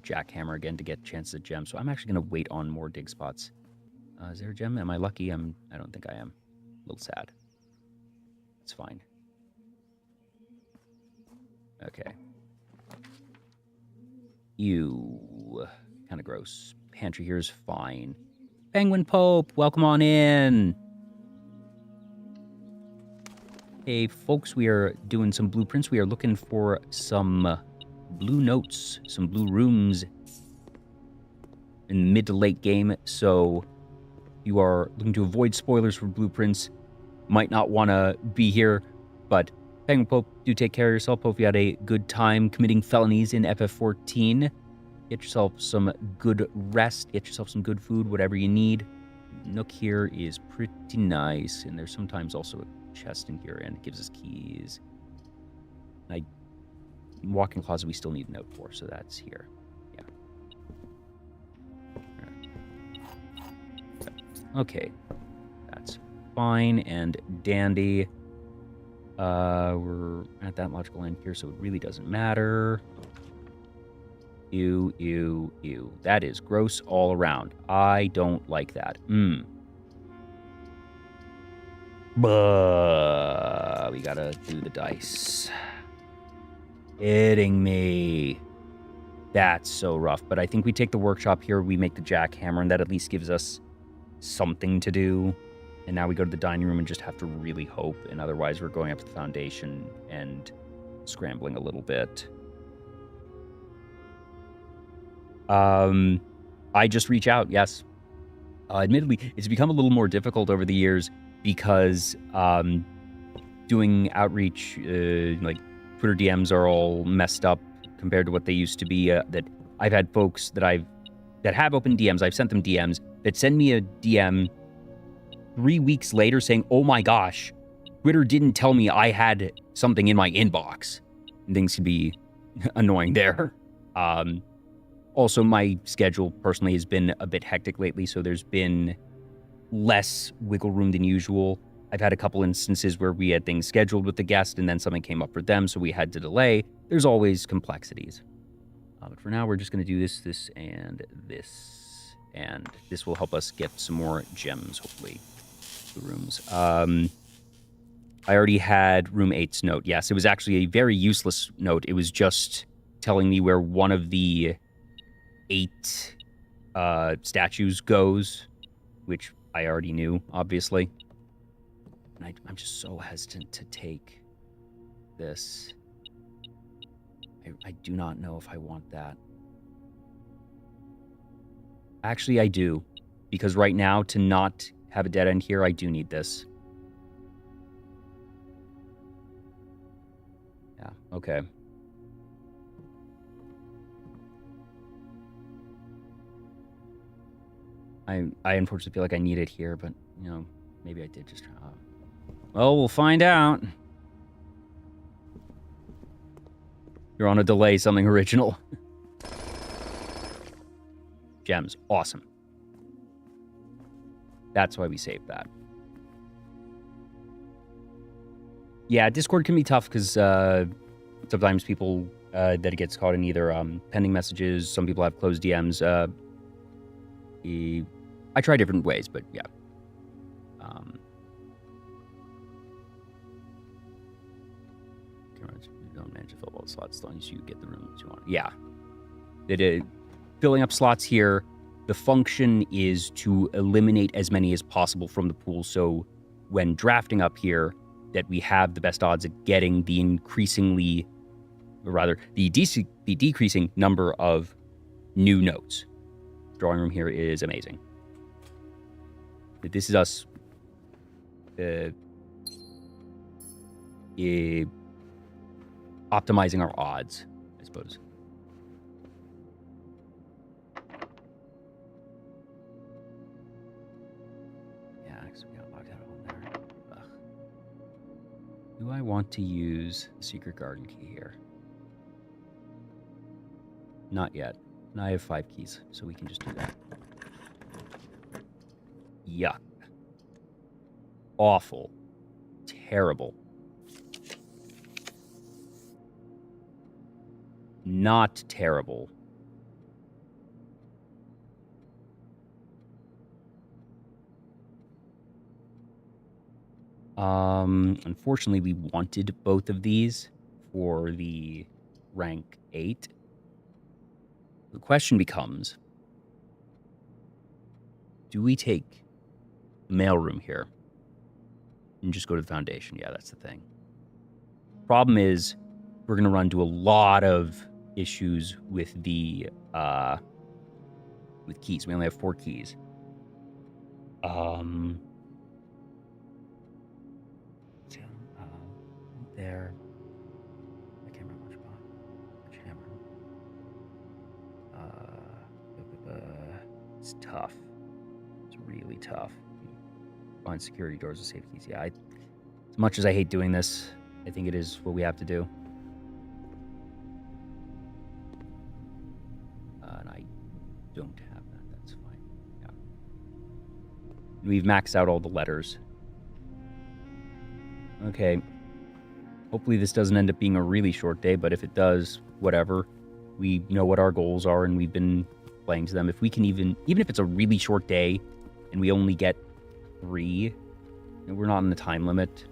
jackhammer again to get chances at gems. So I'm actually going to wait on more dig spots. Is there a gem? Am I lucky? I don't think I am. A little sad. It's fine. Okay. Ew. Kind of gross. Pantry here is fine. Penguin Pope, welcome on in. Hey, folks, we are doing some blueprints. We are looking for some blue notes, some blue rooms in the mid to late game. So you are looking to avoid spoilers for blueprints. Might not want to be here, but Penguin Pope, do take care of yourself. Hope you had a good time committing felonies in FF14. Get yourself some good rest. Get yourself some good food, whatever you need. Nook here is pretty nice, and there's sometimes also a chest in here, and it gives us keys. Walk-in closet we still need a note for, so that's here. Yeah. Okay. That's fine and dandy. We're at that logical end here, so it really doesn't matter. Ew, ew, ew. That is gross all around. I don't like that. But we gotta do the dice. Hitting me. That's so rough. But I think we take the workshop here. We make the jackhammer, and that at least gives us something to do. And now we go to the dining room and just have to really hope. And otherwise, we're going up to the foundation and scrambling a little bit. I just reach out, yes. Admittedly, it's become a little more difficult over the years because doing outreach, like Twitter DMs are all messed up compared to what they used to be. That I've had folks that have opened DMs. I've sent them DMs that send me a DM 3 weeks later saying, "Oh my gosh, Twitter didn't tell me I had something in my inbox." And things can be annoying there. Also, my schedule personally has been a bit hectic lately, so there's been less wiggle room than usual. I've had a couple instances where we had things scheduled with the guest and then something came up for them, so we had to delay. There's always complexities. But for now, we're just going to do this, and this. And this will help us get some more gems, hopefully, the rooms. I already had room 8's note. Yes, it was actually a very useless note. It was just telling me where one of the 8 statues goes, which I already knew, obviously. And I'm just so hesitant to take this. I do not know if I want that. Actually, I do. Because right now, to not have a dead end here, I do need this. Yeah, okay. I unfortunately feel like I need it here, but, you know, maybe I did just try. Well, we'll find out. You're on a delay, something original. Gems, awesome. That's why we saved that. Yeah, Discord can be tough because sometimes people that it gets caught in either pending messages. Some people have closed DMs. I try different ways, but yeah. You don't manage to fill all the slots as long as you get the rooms you want. Yeah. Filling up slots here, the function is to eliminate as many as possible from the pool. So when drafting up here, that we have the best odds of getting the increasingly, or rather, the decreasing number of new notes. Drawing room here is amazing. This is us optimizing our odds, I suppose. Yeah, actually, we got locked out on there. Ugh. Do I want to use the secret garden key here? Not yet. And I have 5 keys, so we can just do that. Yuck. Awful. Terrible. Not terrible. Unfortunately, we wanted both of these for the rank 8. The question becomes, do we take the mailroom here and just go to the foundation? Yeah, that's the thing. Problem is, we're going to run into a lot of issues with the with keys. We only have 4 keys. There. I can't remember which hammer. It's tough. It's really tough. Find security doors with safe keys. Yeah, as much as I hate doing this, I think it is what we have to do. And I don't have that. That's fine. Yeah. We've maxed out all the letters. Okay. Hopefully this doesn't end up being a really short day, but if it does, whatever. We know what our goals are, and we've been playing to them. If we can even if it's a really short day, and we only get 3, we're not in the time limit,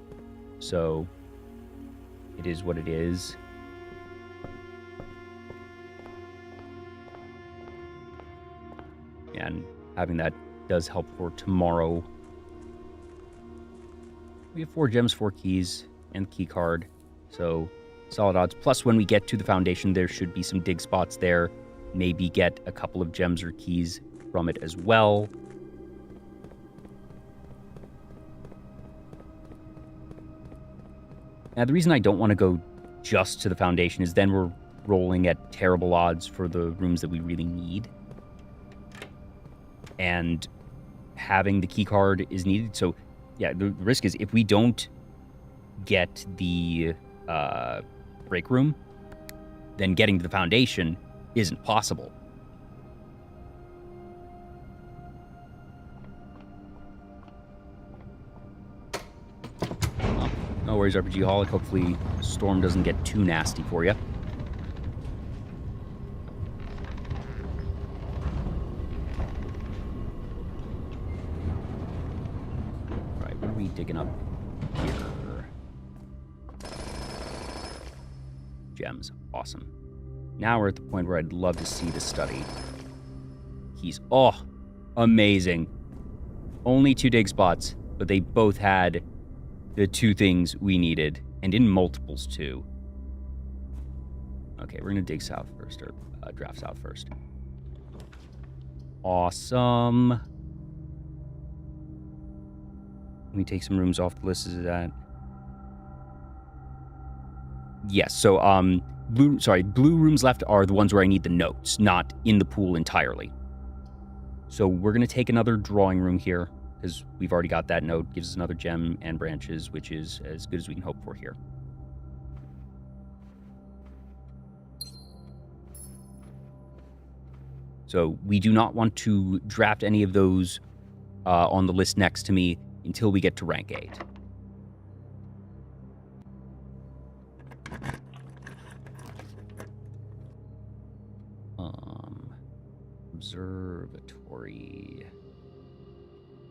so it is what it is. And having that does help for tomorrow. We have 4 gems, 4 keys, and key card, so solid odds. Plus, when we get to the foundation, there should be some dig spots there. Maybe get a couple of gems or keys from it as well. Now, the reason I don't want to go just to the foundation is then we're rolling at terrible odds for the rooms that we really need. And having the key card is needed. So, yeah, the risk is if we don't get the break room, then getting to the foundation isn't possible. Well, no worries, RPG Holic. Hopefully Storm doesn't get too nasty for you. Right, what are we digging up here? Gems. Awesome. Now we're at the point where I'd love to see the study. Keys. Oh, amazing. Only 2 dig spots, but they both had the 2 things we needed, and in multiples too. Okay, we're gonna dig south first, or draft south first. Awesome. Let me take some rooms off the list. Is that? Yes. So, blue rooms left are the ones where I need the notes, not in the pool entirely. So we're gonna take another drawing room here because we've already got that note. Gives us another gem and branches, which is as good as we can hope for here. So we do not want to draft any of those on the list next to me until we get to rank 8. Observatory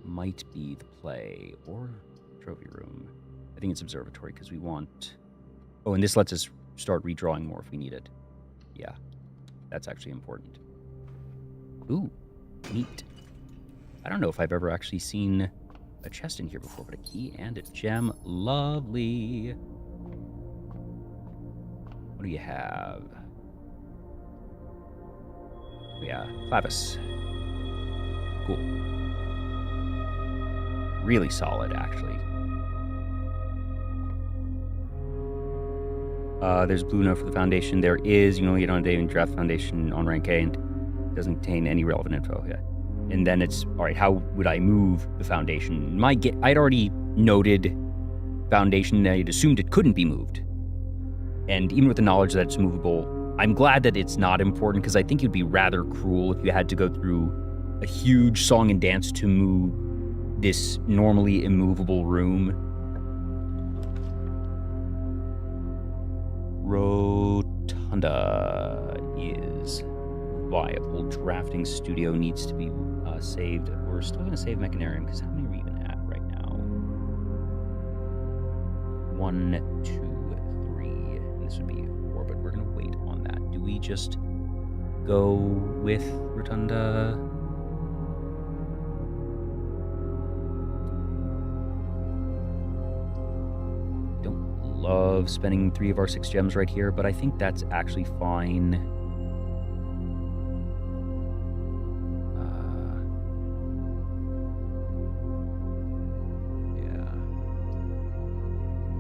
might be the play, or trophy room. I think it's observatory because we want... Oh, and this lets us start redrawing more if we need it. Yeah, that's actually important. Ooh, neat. I don't know if I've ever actually seen a chest in here before, but a key and a gem. Lovely. What do you have? Yeah, Clavis. Cool. Really solid, actually. There's blue note for the foundation. There is. You can only get on a day and draft foundation on rank A, and doesn't contain any relevant info. Yeah. And then it's, all right, how would I move the foundation? I'd already noted foundation, and I'd assumed it couldn't be moved. And even with the knowledge that it's movable, I'm glad that it's not important, because I think it'd be rather cruel if you had to go through a huge song and dance to move this normally immovable room. Rotunda is viable. Drafting studio needs to be saved. We're still going to save Mechanarium, because how many are we even at right now? 1, 2, 3. And this would be 4, but we're going to wait on that. Do we just go with Rotunda? Don't love spending 3 of our 6 gems right here, but I think that's actually fine.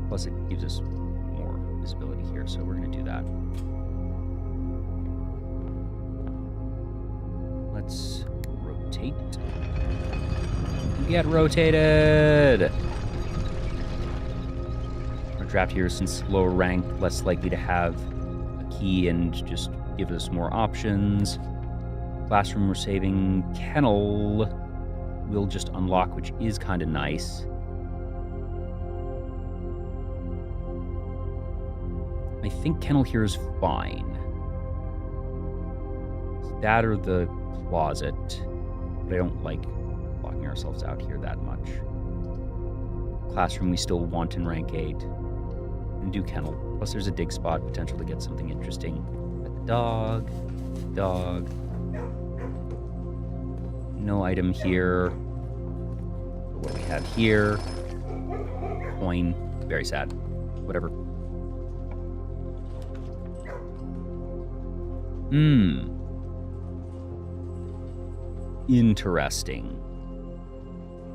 Plus it gives us more visibility here, so we're going to do that. Let's rotate. Get rotated! Our draft here, since lower rank, less likely to have a key and just give us more options. Classroom we're saving. Kennel will just unlock, which is kind of nice. I think kennel here is fine. That or the closet. But I don't like locking ourselves out here that much. Classroom we still want in rank 8. And do kennel. Plus there's a dig spot, potential to get something interesting. Got the dog. Dog. No item here. What we have here. Coin. Very sad. Whatever. Interesting.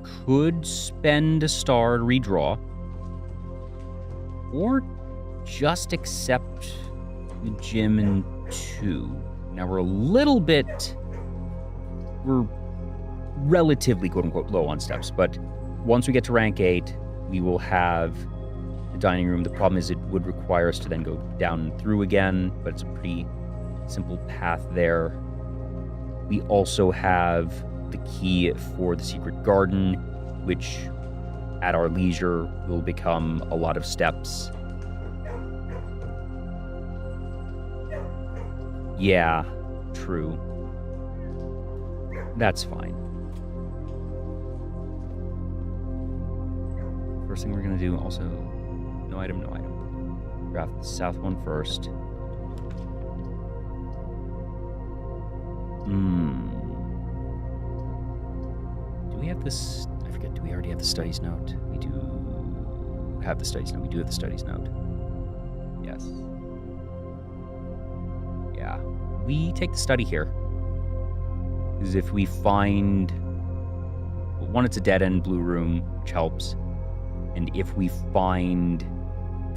Could spend a star to redraw. Or just accept the gym in 2. Now we're relatively quote-unquote low on steps, but once we get to rank 8, we will have the dining room. The problem is it would require us to then go down and through again, but it's a pretty simple path there. We also have the key for the secret garden, which at our leisure will become a lot of steps. Yeah, true. That's fine. First thing we're going to do, also, no item. Draft the south one first. Do we have this? I forget, do we already have the studies note? We do have the studies note. We do have the studies note. Yes. Yeah. We take the study here. Because if we find... Well, one, it's a dead-end blue room, which helps. And if we find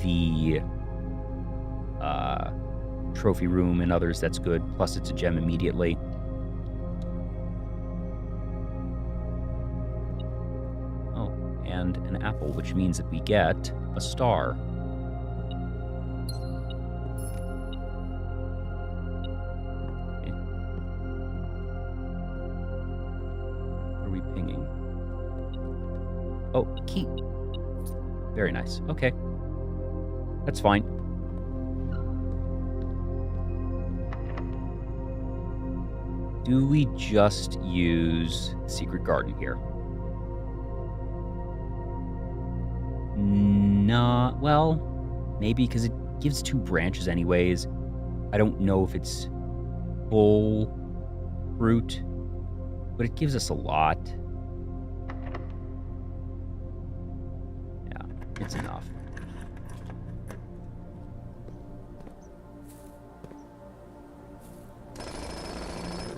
the trophy room and others, that's good. Plus, it's a gem immediately. Oh, and an apple, which means that we get a star. Okay. What are we pinging? Oh, key. Very nice. Okay. That's fine. Do we just use Secret Garden here? Nah, well, maybe because it gives 2 branches anyways. I don't know if it's full fruit, but it gives us a lot. Yeah, it's enough.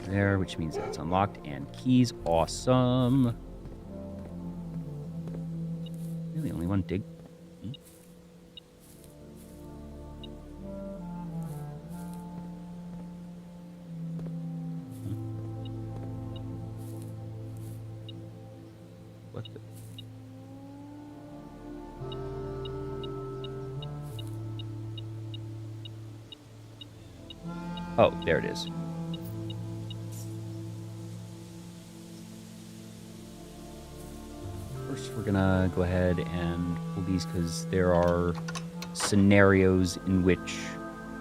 There, which means that it's unlocked, and keys, awesome. Really, only one dig. What the? Oh, there it is. First, we're gonna go ahead and pull these because there are scenarios in which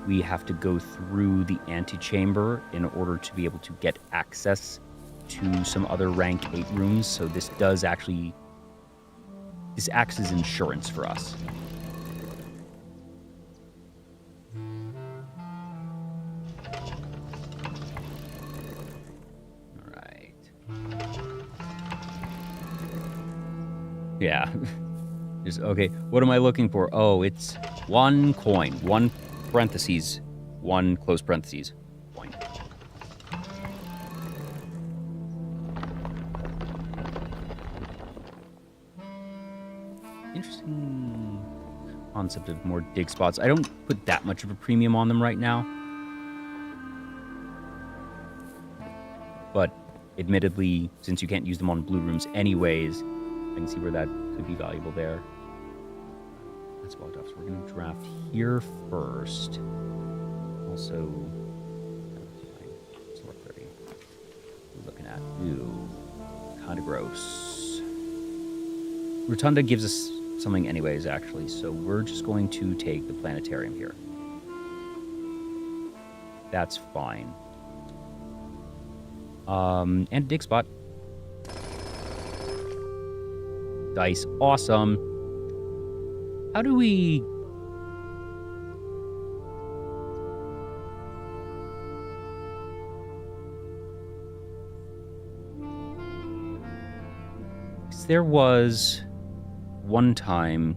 we have to go through the antechamber in order to be able to get access to some other rank 8 rooms. So this does actually... This acts as insurance for us. Yeah. Just, okay, what am I looking for? Oh, it's 1 coin. 1 parentheses. 1 close parentheses. Coin. Interesting concept of more dig spots. I don't put that much of a premium on them right now. But admittedly, since you can't use them on blue rooms anyways, I can see where that could be valuable there. That's blocked off, so we're going to draft here first. Also, select 30. We're looking at, ooh, kind of gross. Rotunda gives us something anyways, actually, so we're just going to take the planetarium here. That's fine. And a dig spot. Dice, awesome. How do we... There was one time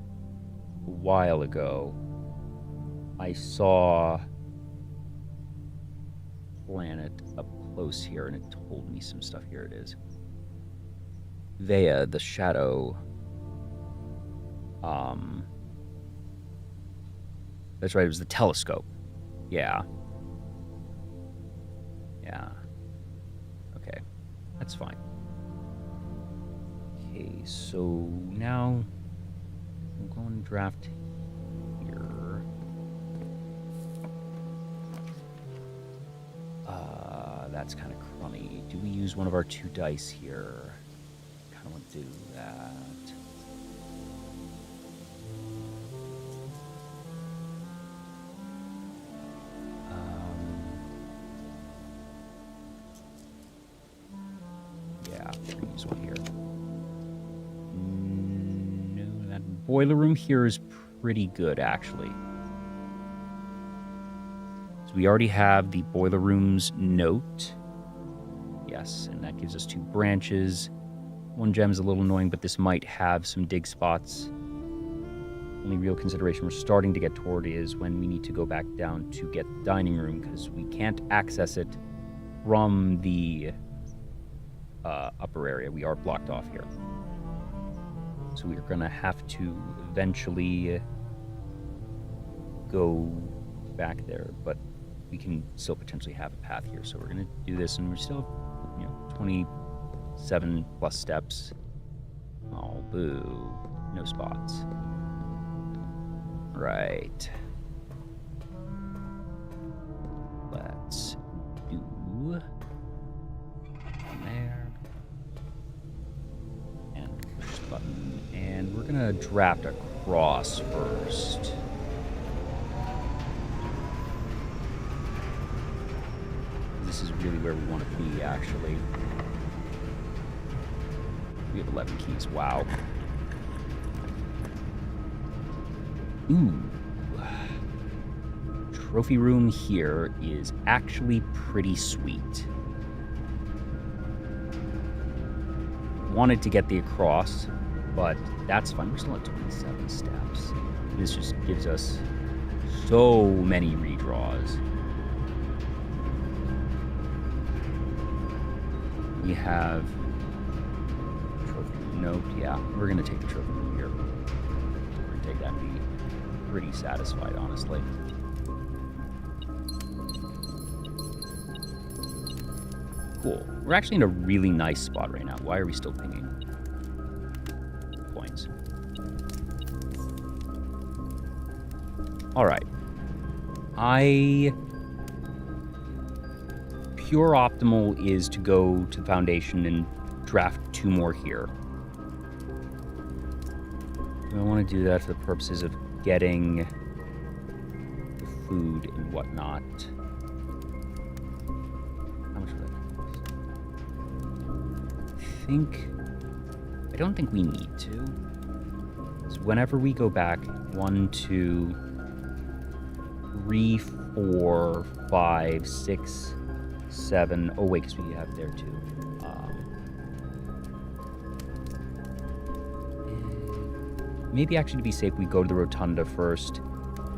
a while ago I saw planet up close here and it told me some stuff. Here it is. Vea, the shadow. That's right, it was the telescope. Yeah. Yeah. Okay. That's fine. Okay, so now we'll go and draft here. That's kind of crummy. Do we use one of our 2 dice here? Kind of want to do that. Yeah, we're gonna use one here. No, that boiler room here is pretty good, actually. So we already have the boiler room's note. Yes, and that gives us 2 branches. 1 gem is a little annoying, but this might have some dig spots. Only real consideration we're starting to get toward is when we need to go back down to get the dining room, because we can't access it from the upper area. We are blocked off here. So we're going to have to eventually go back there, but we can still potentially have a path here. So we're going to do this, and we're still, 27 plus steps. Oh, boo. No spots. Right. Let's do there. And push this button. And we're going to draft across first. This is really where we want to be, actually. We have 11 keys. Wow. Ooh. Trophy room here is actually pretty sweet. Wanted to get the across, but that's fine. We're still at 27 steps. This just gives us so many redraws. We have trophy room note. Yeah, we're going to take the trophy room here. We're going to take that and be pretty satisfied, honestly. Cool. We're actually in a really nice spot right now. Why are we still pinging points? All right. Pure optimal is to go to the foundation and draft 2 more here. I want to do that for the purposes of getting the food and whatnot. How much would that cost? I don't think we need to. So whenever we go back, 1, 2, 3, 4, 5, 6, 7. Oh wait, because we have there too. Maybe actually to be safe, we go to the rotunda first,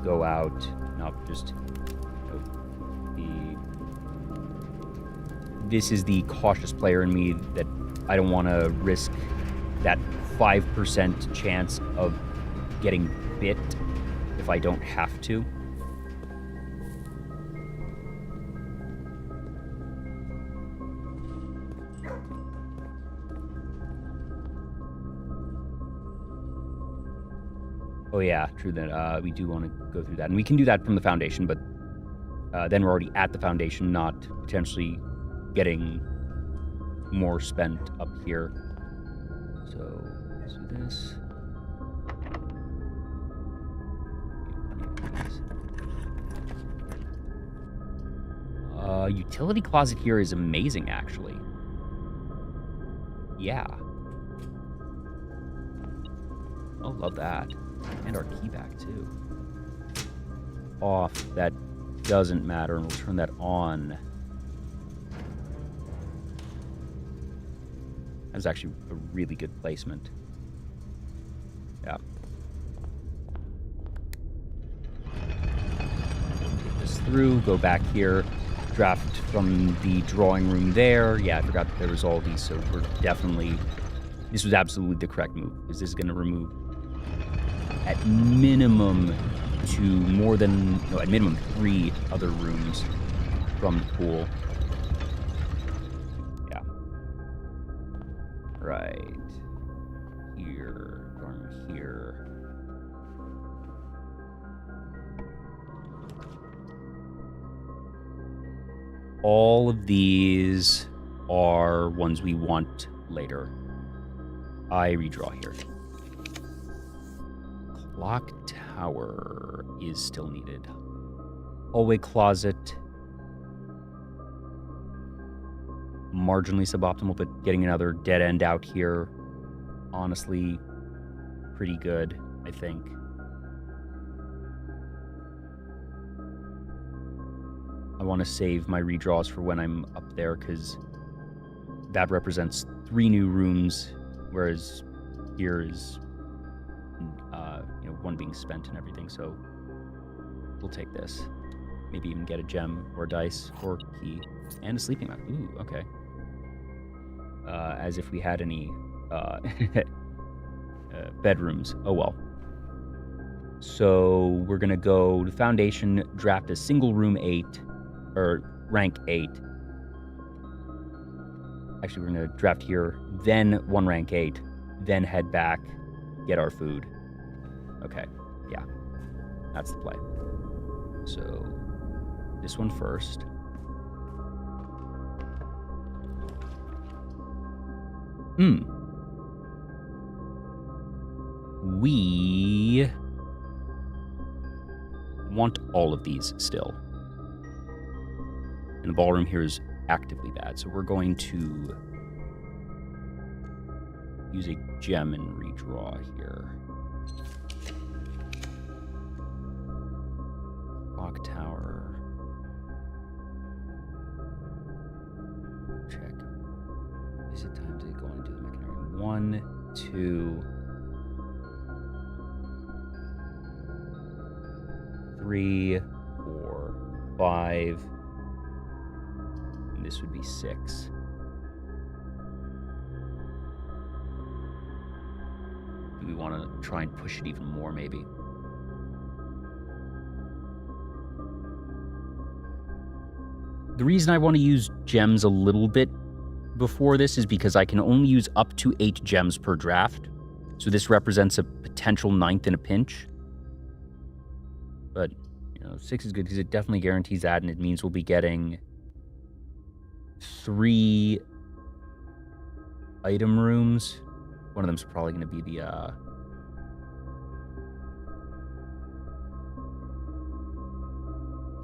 go out, this is the cautious player in me that I don't want to risk that 5% chance of getting bit if I don't have to. Oh yeah, true that. We do want to go through that. And we can do that from the foundation, but then we're already at the foundation, not potentially getting more spent up here. So let's do this. Utility closet here is amazing, actually. Yeah. Oh, love that. And our key back, too. Off. That doesn't matter, and we'll turn that on. That's actually a really good placement. Yeah. Take this through, go back here, draft from the drawing room there. Yeah, I forgot that there was all these, so we're definitely... This was absolutely the correct move, because this is going to remove, at minimum, to more than, no, at minimum 3 other rooms from the pool. Yeah. Right. Here. From here. All of these are ones we want later. I redraw here. Clock tower is still needed. Hallway closet. Marginally suboptimal, but getting another dead end out here, honestly, pretty good, I think. I want to save my redraws for when I'm up there, because that represents 3 new rooms, whereas here is, 1 being spent and everything, so we'll take this. Maybe even get a gem or a dice or a key and a sleeping mat. Ooh, okay. As if we had any bedrooms. Oh well. So we're gonna go to foundation, draft a single room 8, or rank 8. Actually, we're gonna draft here, then 1 rank 8, then head back, get our food. Okay, yeah, that's the play. So this one first. We want all of these still. And the ballroom here is actively bad, so we're going to use a gem and redraw here. Clock tower. Check. Is it time to go and do the mechanarium? 1, 2, 3, 4, 5. And this would be 6. Do we want to try and push it even more, maybe? The reason I want to use gems a little bit before this is because I can only use up to 8 gems per draft. So this represents a potential 9th in a pinch. But, 6 is good because it definitely guarantees that, and it means we'll be getting 3 item rooms. One of them's probably going to be the,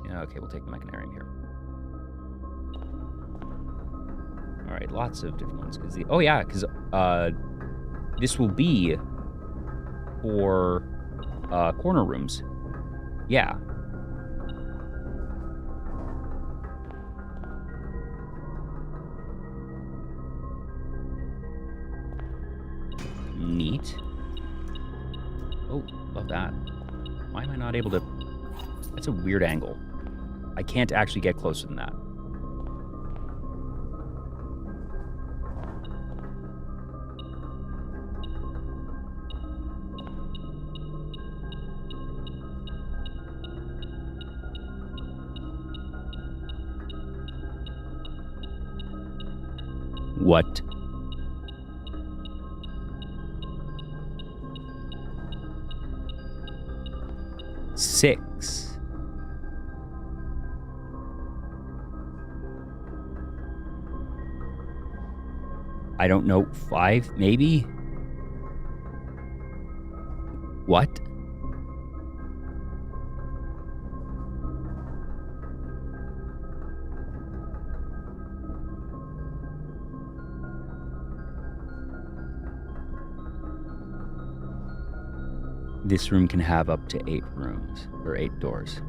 Yeah, okay, we'll take the mechanarium here. All right, lots of different ones. Because this will be for corner rooms. Yeah. Neat. Oh, love that. Why am I not able to... That's a weird angle. I can't actually get closer than that. What? Six. I don't know. 5, maybe? What? This room can have up to 8 rooms, or 8 doors.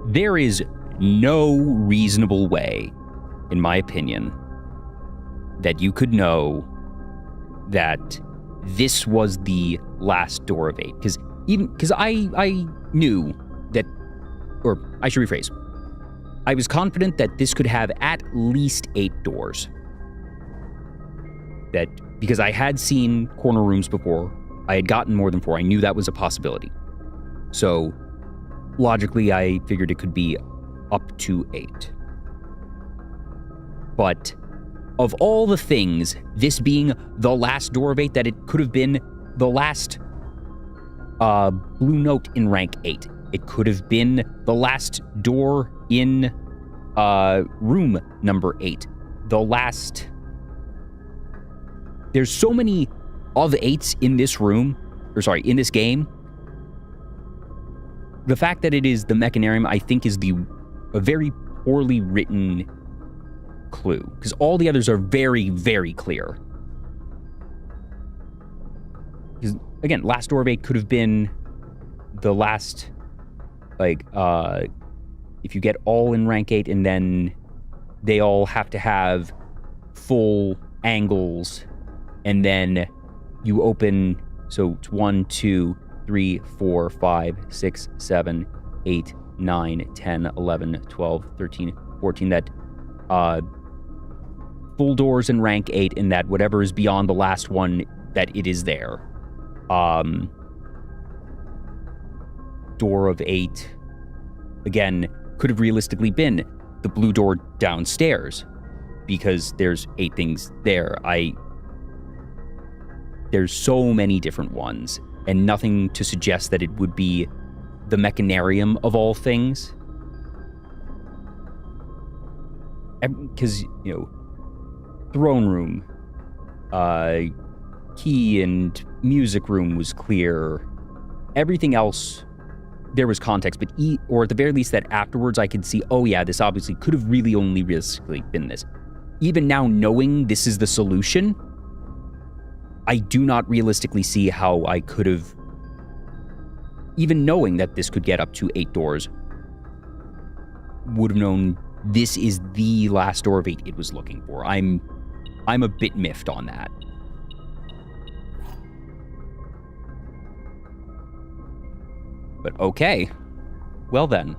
There is no reasonable way, in my opinion, that you could know that this was the last door of 8. Because I knew that, or I should rephrase, I was confident that this could have at least 8 doors. Because I had seen corner rooms before I had gotten more than 4. I knew that was a possibility. So logically, I figured it could be up to 8. But of all the things, this being the last door of 8, that it could have been the last blue note in rank 8. It could have been the last door in room number 8. The last... There's so many of 8s in this room, in this game. The fact that it is the Mechanarium, I think, is a very poorly written clue, because all the others are very, very clear. Because, again, last door of 8 could have been the last, if you get all in rank 8, and then they all have to have full angles, and then you open, so it's 1, 2, 3, 4, 5, 6, 7, 8, 9, 10, 11, 12, 13, 14, that full doors in rank 8, and that whatever is beyond the last one, that it is there. Door of 8, again, could have realistically been the blue door downstairs, because there's 8 things there. There's so many different ones, and nothing to suggest that it would be the Mechanarium of all things. Because, throne room, key and music room was clear. Everything else, there was context, but or at the very least that afterwards I could see, oh yeah, this obviously could have really only realistically been this. Even now, knowing this is the solution, I do not realistically see how I could have, even knowing that this could get up to 8 doors, would have known this is the last door of 8 it was looking for. I'm a bit miffed on that. But okay. Well then.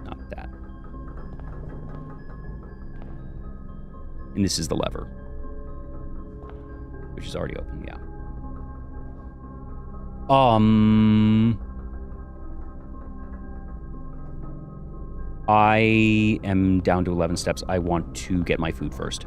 Not that. And this is the lever, which is already open, yeah. I am down to 11 steps. I want to get my food first.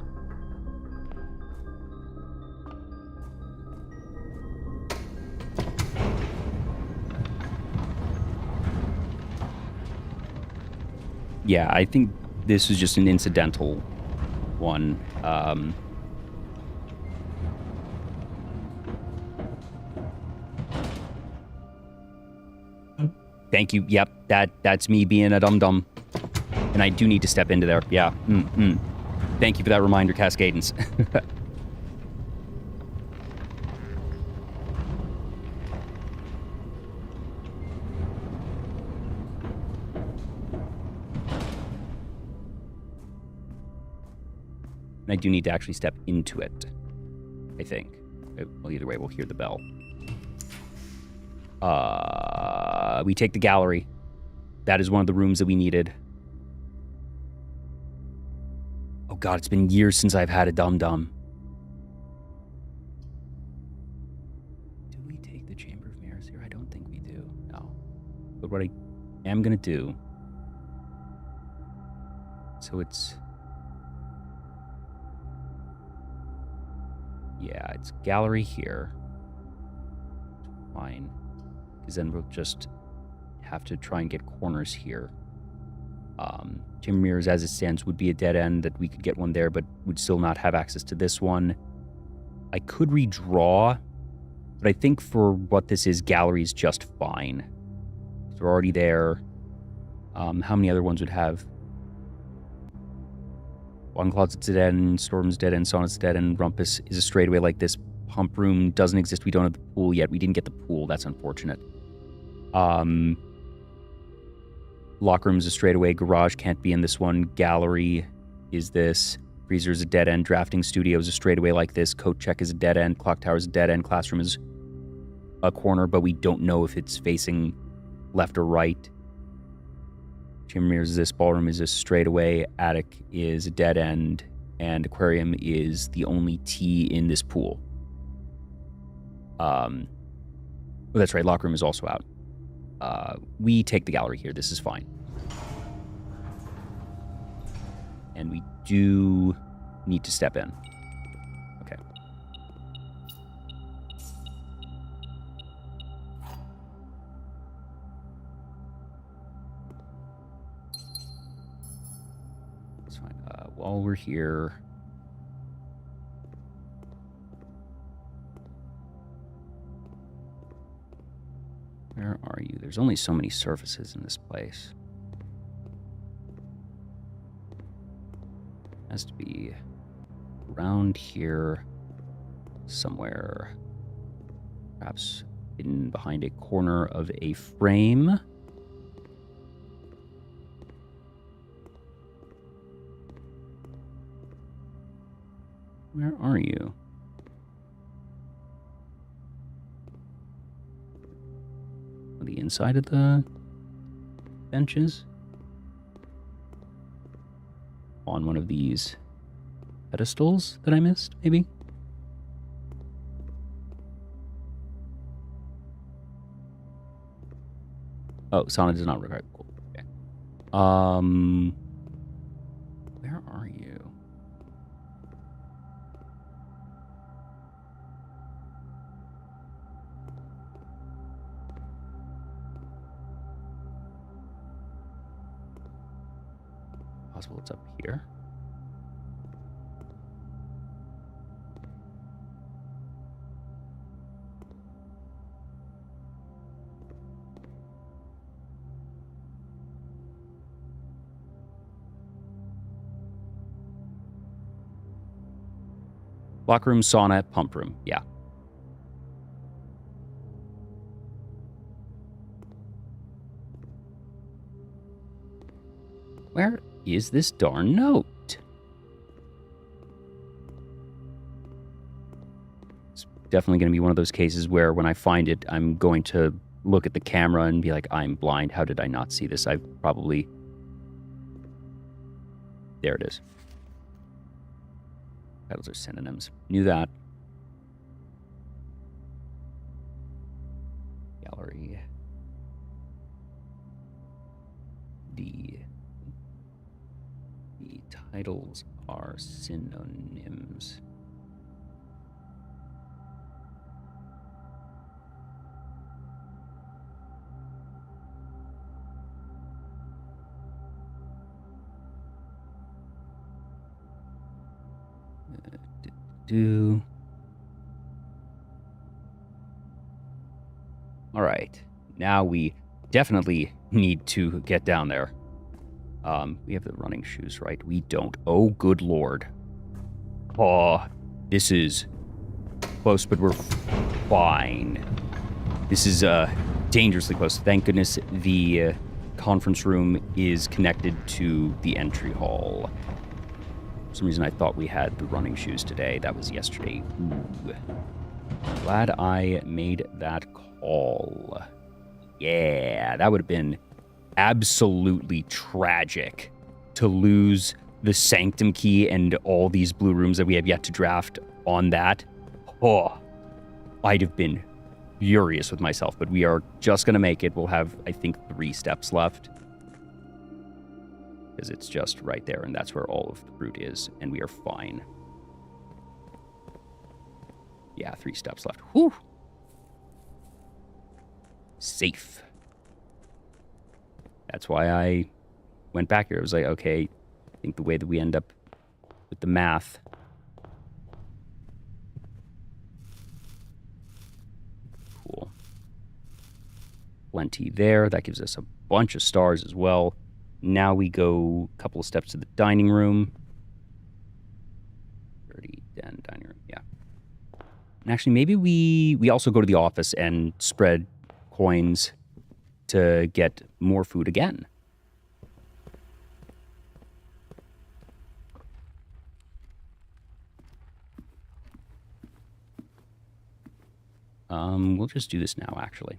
Yeah, I think this is just an incidental one. Thank you. Yep, that's me being a dum-dum. And I do need to step into there. Yeah. Thank you for that reminder, Cascadence. I do need to actually step into it, I think. Well, either way, we'll hear the bell. We take the gallery. That is one of the rooms that we needed. Oh god, it's been years since I've had a dum-dum. Do we take the Chamber of Mirrors here? I don't think we do. No. But what I am gonna do... So it's... Yeah, it's gallery here. Fine. Because then we'll just have to try and get corners here. Chamber Mirrors, as it stands, would be a dead end, that we could get one there, but would still not have access to this one. I could redraw, but I think for what this is, gallery is just fine. So we're already there. How many other ones would have? One Closet's a dead end, Storm's dead end, Sauna's dead end, Rumpus is a straightaway like this. Pump room doesn't exist. We don't have the pool yet. We didn't get the pool. That's unfortunate. Locker room is a straightaway. Garage can't be in this one. Gallery is this. Freezer is a dead end. Drafting studio is a straightaway like this. Coat check is a dead end. Clock tower is a dead end. Classroom is a corner, but we don't know if it's facing left or right. Chamber is this, ballroom is this straightaway, attic is a dead end, and aquarium is the only T in this pool. Oh, that's right, locker room is also out. We take the gallery here, this is fine. And we do need to step in. Okay. That's fine. While we're here... Where are you? There's only so many surfaces in this place. Has to be around here somewhere. Perhaps hidden behind a corner of a frame. Where are you? On the inside of the benches? On one of these pedestals that I missed, maybe? Oh, sauna does not require. Cool. Okay. Where are you? Possible it's up here. Locker room, sauna, pump room. Yeah. Where is this darn note? It's definitely going to be one of those cases where when I find it, I'm going to look at the camera and be like, I'm blind. How did I not see this? I probably... There it is. Titles are synonyms. Knew that. Gallery. The titles are synonyms. All right. Now we definitely need to get down there. We have the running shoes, right? We don't. Oh, good lord. Oh, this is close, but we're fine. This is dangerously close. Thank goodness the conference room is connected to the entry hall. For some reason, I thought we had the running shoes today. That was yesterday. Ooh. Glad I made that call. Yeah, that would have been absolutely tragic to lose the sanctum key and all these blue rooms that we have yet to draft on that. Oh, I'd have been furious with myself, but we are just going to make it. We'll have, I think, 3 steps left. Because it's just right there, and that's where all of the fruit is, and we are fine. Yeah, 3 steps left. Whew. Safe. That's why I went back here. I was like, okay, I think the way that we end up with the math. Cool. Plenty there. That gives us a bunch of stars as well. Now we go a couple of steps to the dining room. 30, 10, dining room, yeah. And actually, maybe we also go to the office and spread coins to get more food again. We'll just do this now, actually.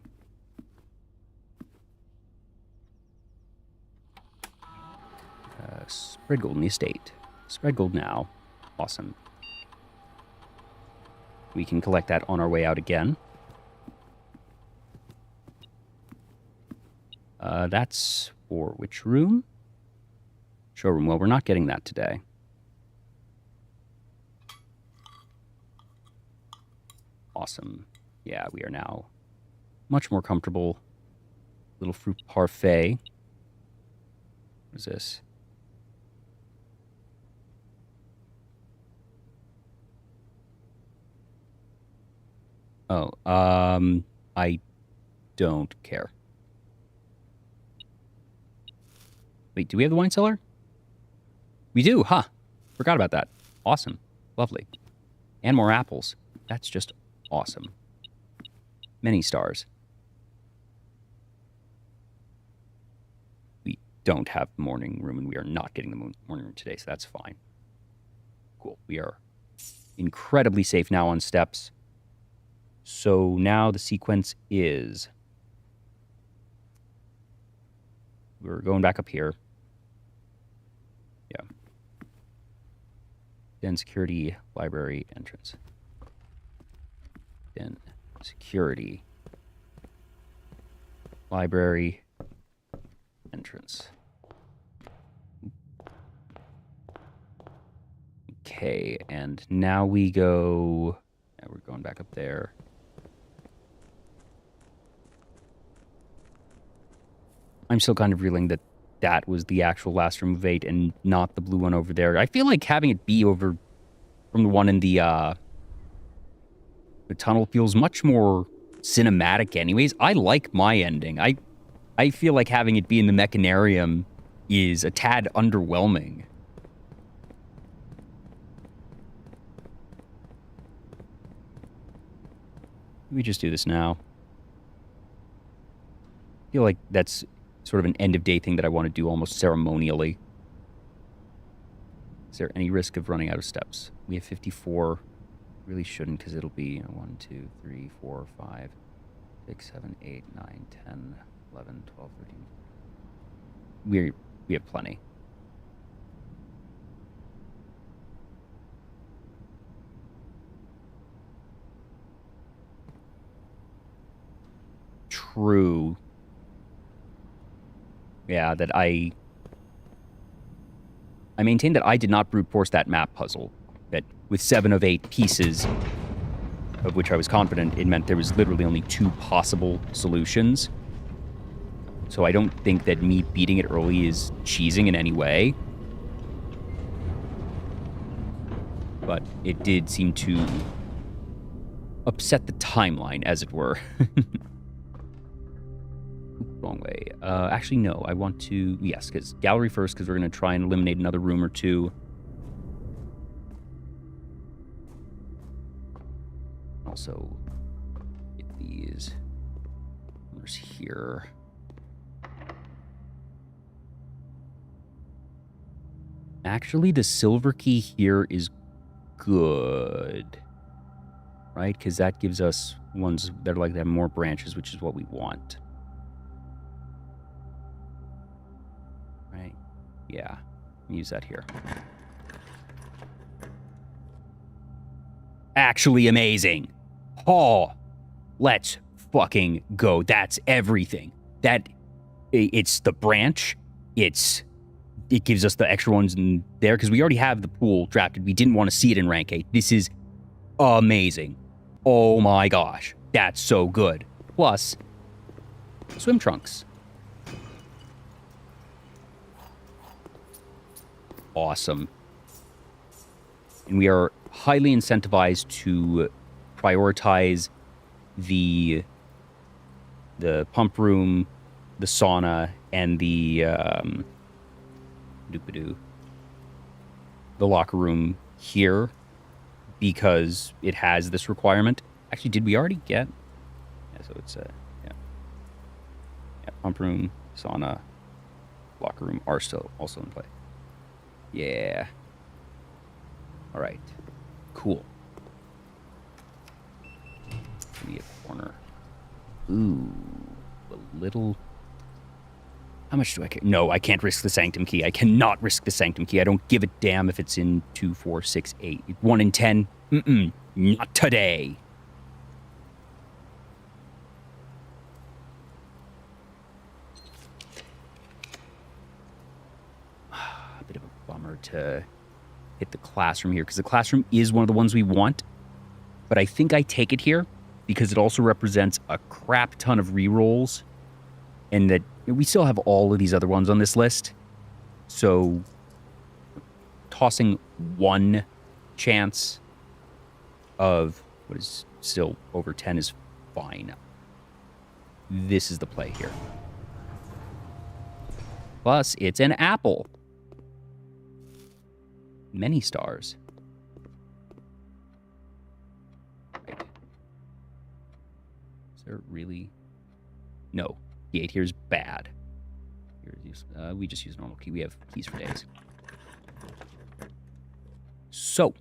Spread gold in the estate. Spread gold now. Awesome. We can collect that on our way out again. That's for which room? Showroom. Well, we're not getting that today. Awesome. Yeah, we are now much more comfortable. Little fruit parfait. What is this? Oh, I don't care. Wait, do we have the wine cellar? We do, huh? Forgot about that. Awesome. Lovely. And more apples. That's just awesome. Many stars. We don't have the morning room, and we are not getting the morning room today, so that's fine. Cool. We are incredibly safe now on steps. So now the sequence is... We're going back up here. Yeah. Then security, library, entrance. Then security, library, entrance. Okay, and now we go... Yeah, we're going back up there. I'm still kind of reeling that that was the actual last room of 8 and not the blue one over there. I feel like having it be over from the one in the tunnel feels much more cinematic anyways. I like my ending. I feel like having it be in the mechanarium is a tad underwhelming. We just do this now. I feel like that's sort of an end-of-day thing that I want to do almost ceremonially. Is there any risk of running out of steps? We have 54. Really shouldn't, because it'll be 1, 2, 3, 4, 5, 6, 7, 8, 9, 10, 11, 12, 13. We have plenty. True. Yeah, that I maintain that I did not brute force that map puzzle. That with 7 of 8 pieces, of which I was confident, it meant there was literally only 2 possible solutions. So I don't think that me beating it early is cheesing in any way. But it did seem to upset the timeline, as it were. Wrong way. Actually, no. I want to... Yes, because gallery first, because we're going to try and eliminate another room or 2. Also, get these numbers here. Actually, the silver key here is good. Right? Because that gives us ones that are like that have more branches, which is what we want. Right? Yeah. Use that here. Actually amazing. Oh, let's fucking go. That's everything. It's the branch. It gives us the extra ones in there because we already have the pool drafted. We didn't want to see it in rank 8. This is amazing. Oh my gosh. That's so good. Plus, swim trunks. Awesome. And we are highly incentivized to prioritize the pump room, the sauna, and the locker room here because it has this requirement. Actually, did we already get? Yeah, so it's yeah, pump room, sauna, locker room are still also in play. Yeah. All right. Cool. Give me a corner. Ooh, a little... How much do I care? No, I can't risk the Sanctum Key. I cannot risk the Sanctum Key. I don't give a damn if it's in 2, 4, 6, 8. 1 in 10. Not today. A bit of a bummer to hit the classroom here, because the classroom is one of the ones we want. But I think I take it here because it also represents a crap ton of rerolls, and that we still have all of these other ones on this list. So tossing one chance of what is still over 10 is fine. This is the play here. Plus, it's an apple. Many stars. Right. Is there really... No. The 8 here is bad. We just use normal key. We have keys for days. So,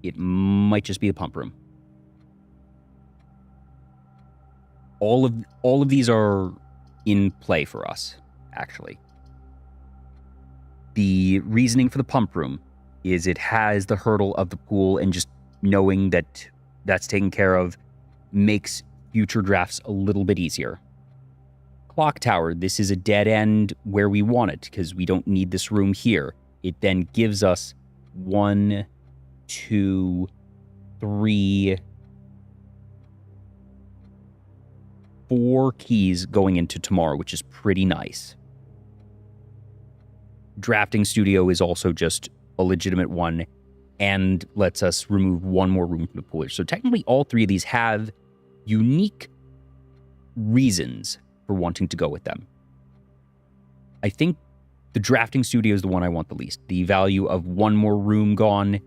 it might just be a pump room. All of these are in play for us, actually. The reasoning for the pump room is it has the hurdle of the pool, and just knowing that that's taken care of makes future drafts a little bit easier. Clock tower, this is a dead end where we want it because we don't need this room here. It then gives us 1, 2, 3, 4 keys going into tomorrow, which is pretty nice. Drafting studio is also just a legitimate one and lets us remove one more room from the pool. So technically all 3 of these have unique reasons for wanting to go with them. I think the drafting studio is the one I want the least. The value of one more room gone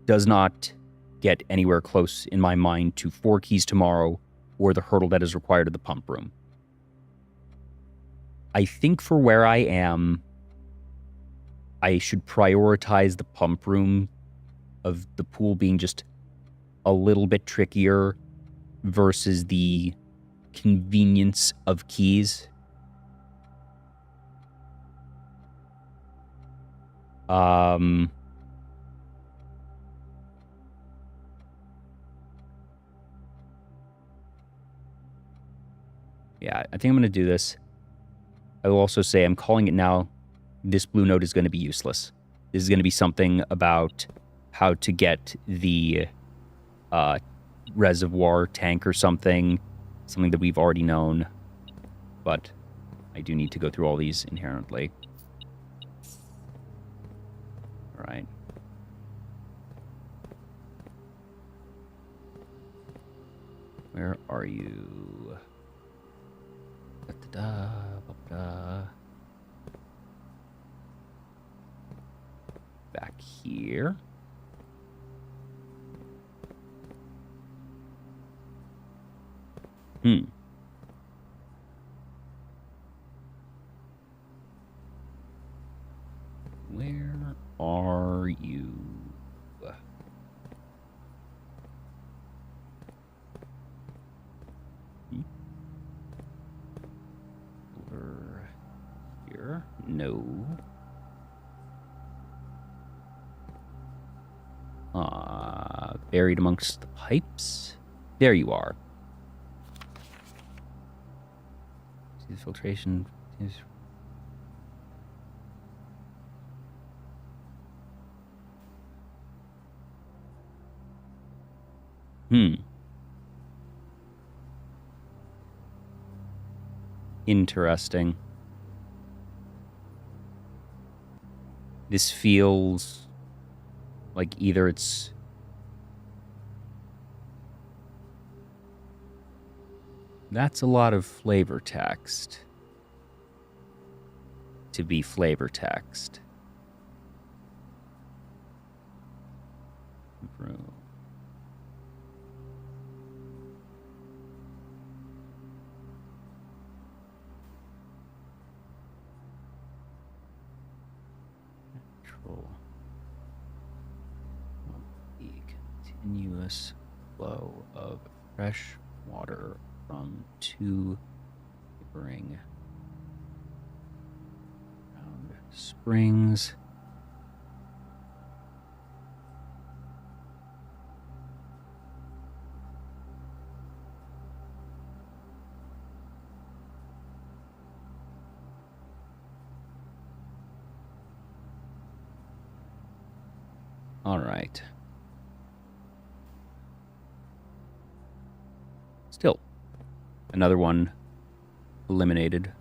does not get anywhere close in my mind to 4 keys tomorrow or the hurdle that is required of the pump room. I think for where I am, I should prioritize the pump room of the pool being just a little bit trickier versus the convenience of keys. Yeah, I think I'm going to do this. I will also say I'm calling it now. This blue note is going to be useless. This is going to be something about how to get the reservoir tank or something that we've already known. But I do need to go through all these inherently. All right. Where are you? Da-da-da-da-da. Back here. Where are you? Over here? No. Buried amongst the pipes. There you are. See the filtration. Interesting. This feels like either it's... That's a lot of flavor text. To be flavor text. Bro. Natural. The continuous flow of fresh water from 2 neighboring springs. All right. Still, another one eliminated.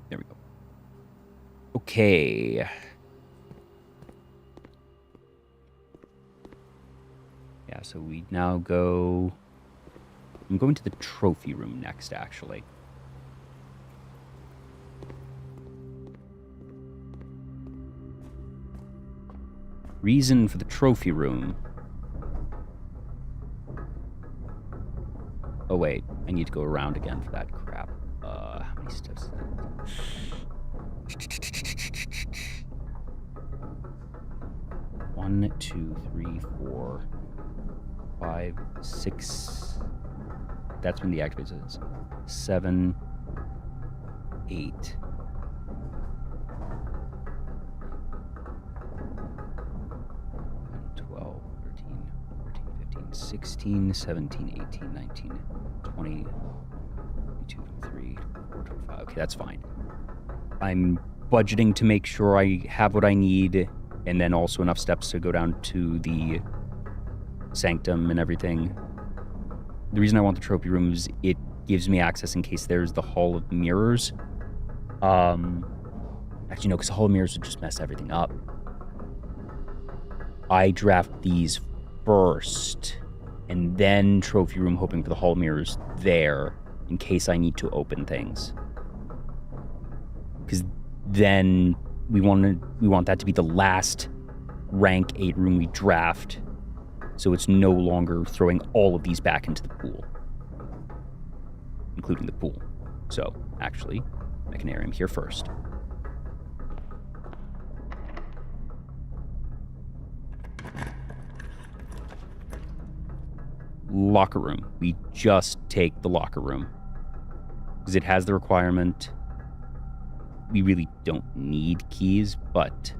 There we go. Okay. Yeah, so we now go... I'm going to the trophy room next, actually. Reason for the trophy room... Oh, wait. I need to go around again for that crap. How many steps is that? 1, 2, 3, 4, 5, 6. That's when the activation is. 7, 8. 12, 13, 14, 15, 16, 17, 18, 19, 20, 22, 23, 24, 25. Okay, that's fine. I'm budgeting to make sure I have what I need, and then also enough steps to go down to the sanctum and everything. The reason I want the trophy room is it gives me access in case there's the Hall of Mirrors. Actually, no, because the Hall of Mirrors would just mess everything up. I draft these first, and then trophy room, hoping for the Hall of Mirrors there, in case I need to open things. Because then we want that to be the last rank 8 room we draft, so it's no longer throwing all of these back into the pool, including the pool. So, actually, Mechanarium here first. Locker room. We just take the locker room, because it has the requirement. We really don't need keys, but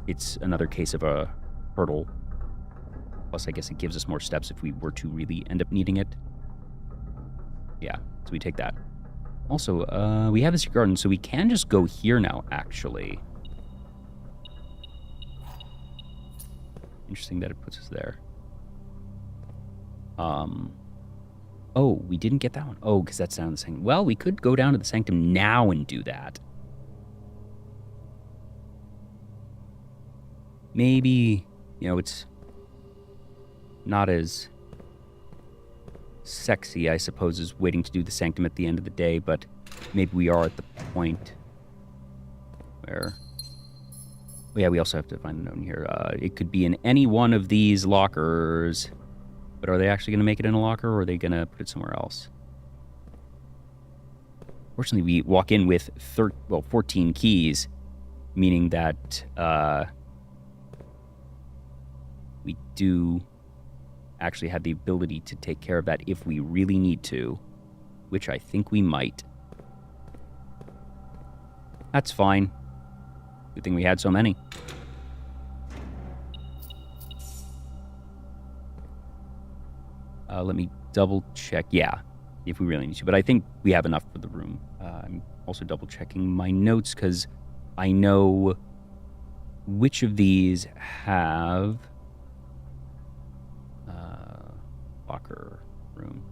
it's another case of a hurdle. Plus, I guess it gives us more steps if we were to really end up needing it. Yeah, so we take that. Also, we have this garden, so we can just go here now, actually. Interesting that it puts us there. Oh, we didn't get that one. Oh, because that's down in the sanctum. Well, we could go down to the sanctum now and do that. Maybe, it's not as sexy, I suppose, as waiting to do the sanctum at the end of the day, but maybe we are at the point where... Oh, yeah, we also have to find a note in here. It could be in any one of these lockers... But are they actually going to make it in a locker, or are they going to put it somewhere else? Fortunately, we walk in with 14 keys, meaning that we do actually have the ability to take care of that if we really need to, which I think we might. That's fine. Good thing we had so many. Let me double check. Yeah, if we really need to. But I think we have enough for the room. I'm also double checking my notes because I know which of these have locker room.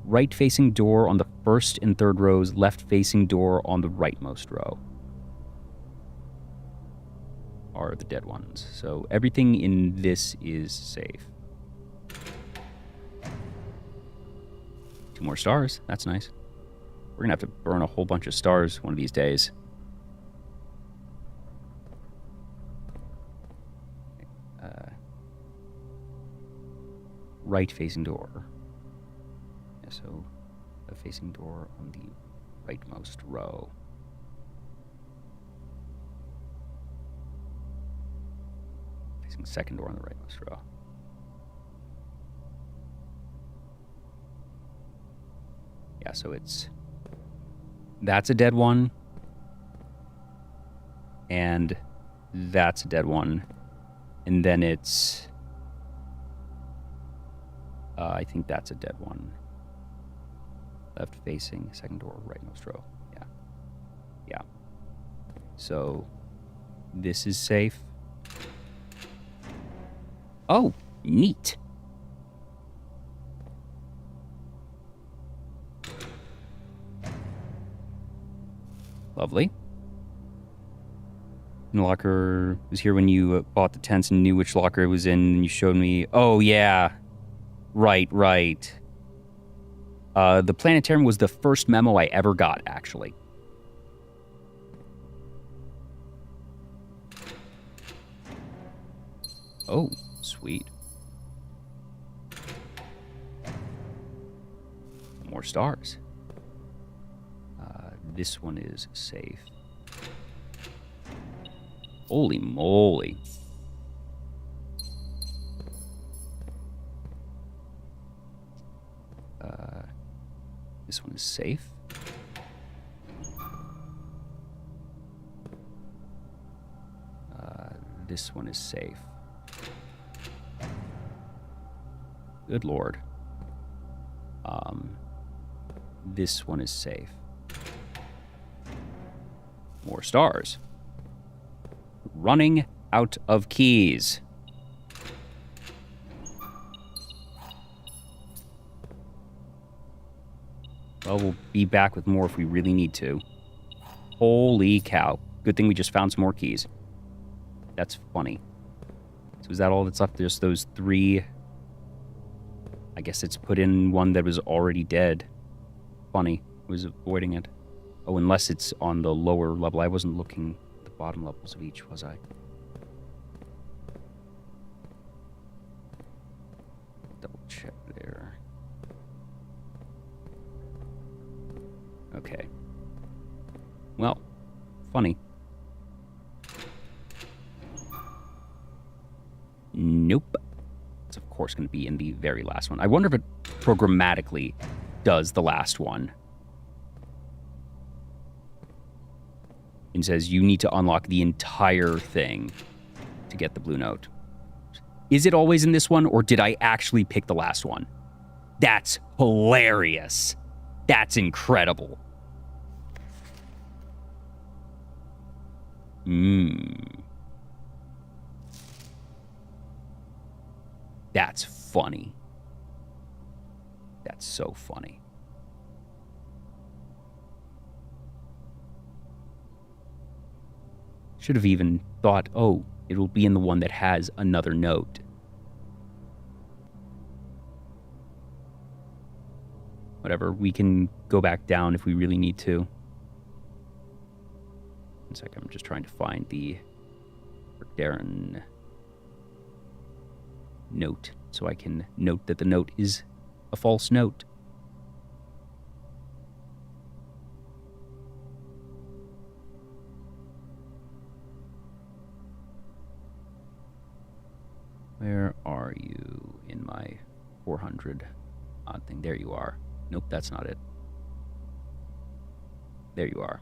Right-facing door on the first and third rows, left-facing door on the rightmost row are the dead ones. So everything in this is safe. 2 more stars. That's nice. We're going to have to burn a whole bunch of stars one of these days. Right-facing door. Yeah, so the facing door on the rightmost row. Facing second door on the rightmost row. Yeah, so that's a dead one. And that's a dead one. And then it's... I think that's a dead one. Left facing, second door, rightmost row. Yeah. Yeah. So, this is safe. Oh, neat. Lovely. And the locker was here when you bought the tents and knew which locker it was in, and you showed me... Oh, yeah. Right. The planetarium was the first memo I ever got, actually. Oh, sweet. More stars. This one is safe. Holy moly. This one is safe. This one is safe. Good lord. This one is safe. More stars. Running out of keys. Well, we'll be back with more if we really need to. Holy cow. Good thing we just found some more keys. That's funny. So is that all that's left? Just those 3. I guess it's put in one that was already dead. Funny. I was avoiding it. Oh, unless it's on the lower level. I wasn't looking at the bottom levels of each, was I? Double check there. Okay. Well, funny. Nope. It's of course going to be in the very last one. I wonder if it programmatically does the last one. And says you need to unlock the entire thing to get the blue note. Is it always in this one, or did I actually pick the last one? That's hilarious. That's incredible. That's funny. That's so funny. Should have even thought, oh, it will be in the one that has another note. Whatever, we can go back down if we really need to. 1 second, I'm just trying to find the Darren note so I can note that the note is a false note. Where are you in my 400 odd thing? There you are. Nope, that's not it. There you are.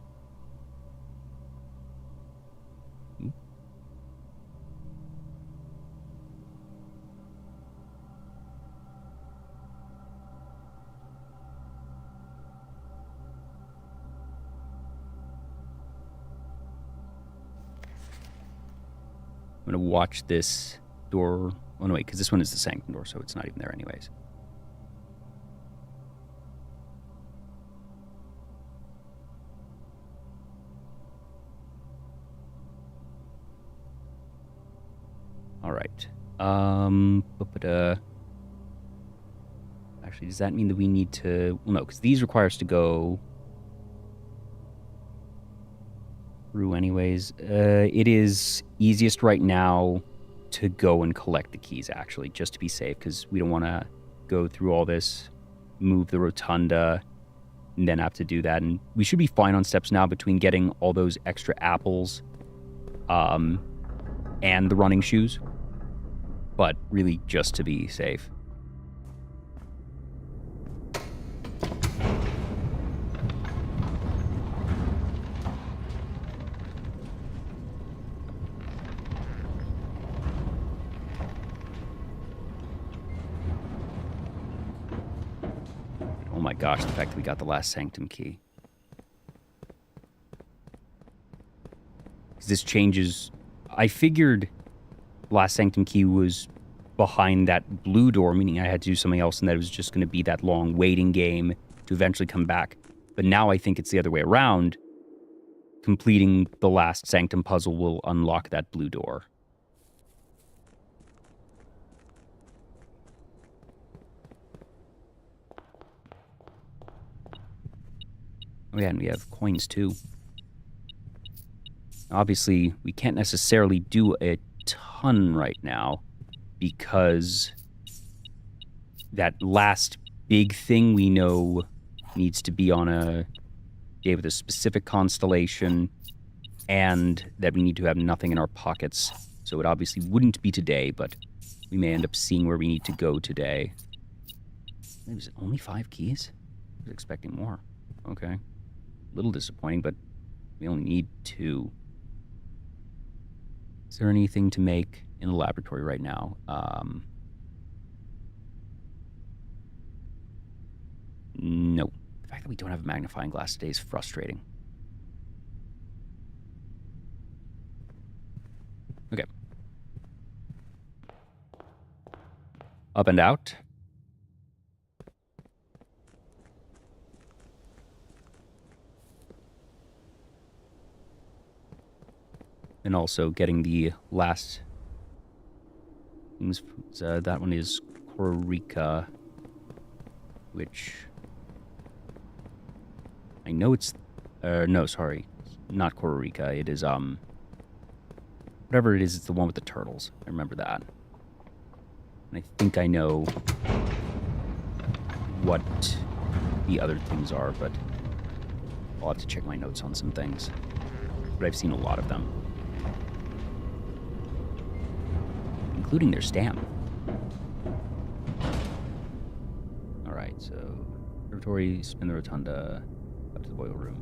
I'm going to watch this door. Oh, no, wait, because this one is the sanctum door, so it's not even there anyways. All right. Actually, does that mean that we need to... Well, no, because these require us to go through anyways. It is easiest right now to go and collect the keys, actually, just to be safe, because we don't want to go through all this, move the rotunda, and then have to do that. And we should be fine on steps now between getting all those extra apples and the running shoes. But really just to be safe. Oh my gosh, the fact that we got the last sanctum key. This changes. I figured last sanctum key was behind that blue door, meaning I had to do something else, and that it was just going to be that long waiting game to eventually come back. But now I think it's the other way around. Completing the last sanctum puzzle will unlock that blue door. Oh yeah, and we have coins too. Obviously, we can't necessarily do a ton right now because that last big thing we know needs to be on a day with a specific constellation, and that we need to have nothing in our pockets. So it obviously wouldn't be today, but we may end up seeing where we need to go today. Was it only 5 keys? I was expecting more. Okay. A little disappointing, but we only need 2. Is there anything to make in the laboratory right now? No. The fact that we don't have a magnifying glass today is frustrating. Okay. Up and out. And also getting the last things. That one is Kororika, which I know it's. No, sorry, not Kororika. It is whatever it is. It's the one with the turtles. I remember that. And I think I know what the other things are, but I'll have to check my notes on some things. But I've seen a lot of them. Including their stamp. Alright, so laboratory, spin the rotunda, up to the boiler room.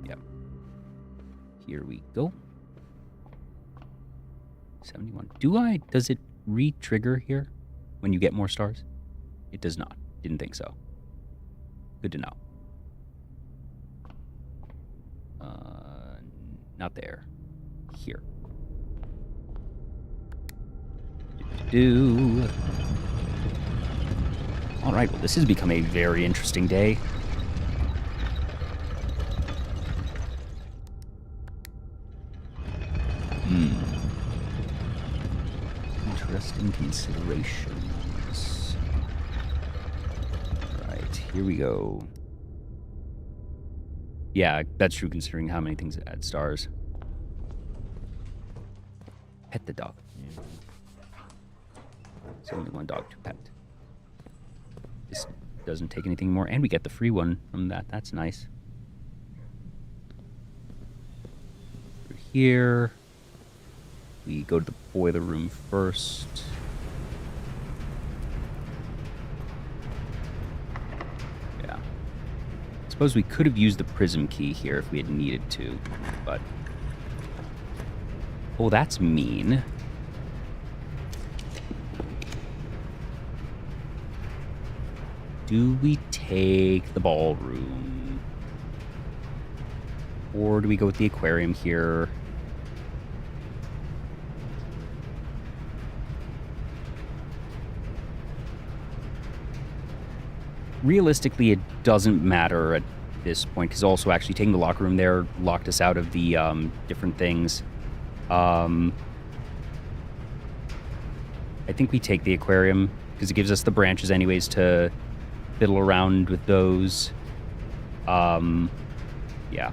Yep. Here we go. 71. Does it re-trigger here when you get more stars? It does not. Didn't think so. Good to know. Not there. Here. Alright, well, this has become a very interesting day. Interesting considerations. Alright, here we go. Yeah, that's true considering how many things add stars. Pet the dog. It's only one dog to pet. This doesn't take anything more, and we get the free one from that. That's nice. We're here. We go to the boiler room first. Yeah. I suppose we could have used the prism key here if we had needed to, but... Oh, that's mean. Do we take the ballroom? Or do we go with the aquarium here? Realistically, it doesn't matter at this point, because also actually taking the locker room there locked us out of the different things. I think we take the aquarium, because it gives us the branches anyways to fiddle around with those. Yeah.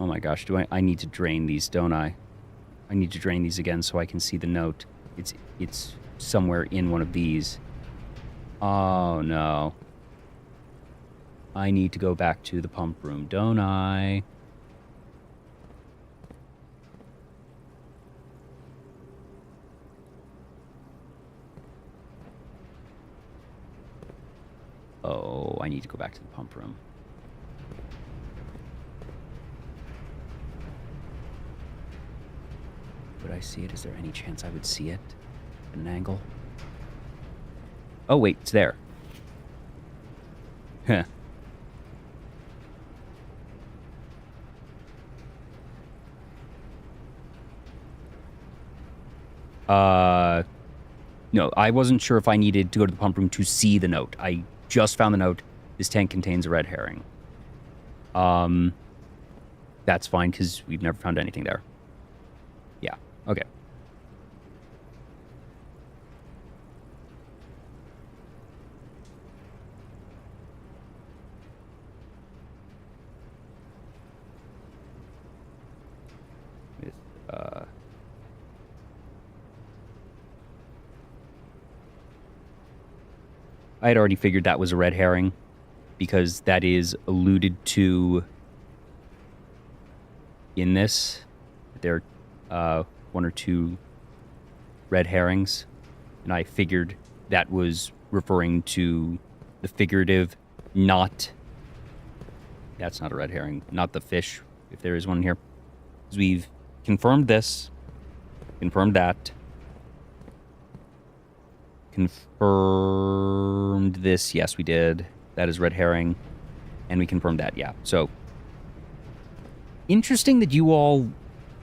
my gosh, I need to drain these, don't I? I need to drain these again so I can see the note. It's somewhere in one of these. Oh, no. I need to go back to the pump room, don't I? Oh, I need to go back to the pump room. Would I see it? Is there any chance I would see it at an angle? Oh, wait, it's there. Huh. No, I wasn't sure if I needed to go to the pump room to see the note. I just found the note. This tank contains a red herring. That's fine, because we've never found anything there. Yeah, okay. I had already figured that was a red herring because that is alluded to in this. There are one or two red herrings, and I figured that was referring to the figurative, not... That's not a red herring, not the fish, if there is one here. Because we've confirmed this, confirmed that, confirmed this. Yes, we did. That is red herring. And we confirmed that, yeah. So, interesting that you all,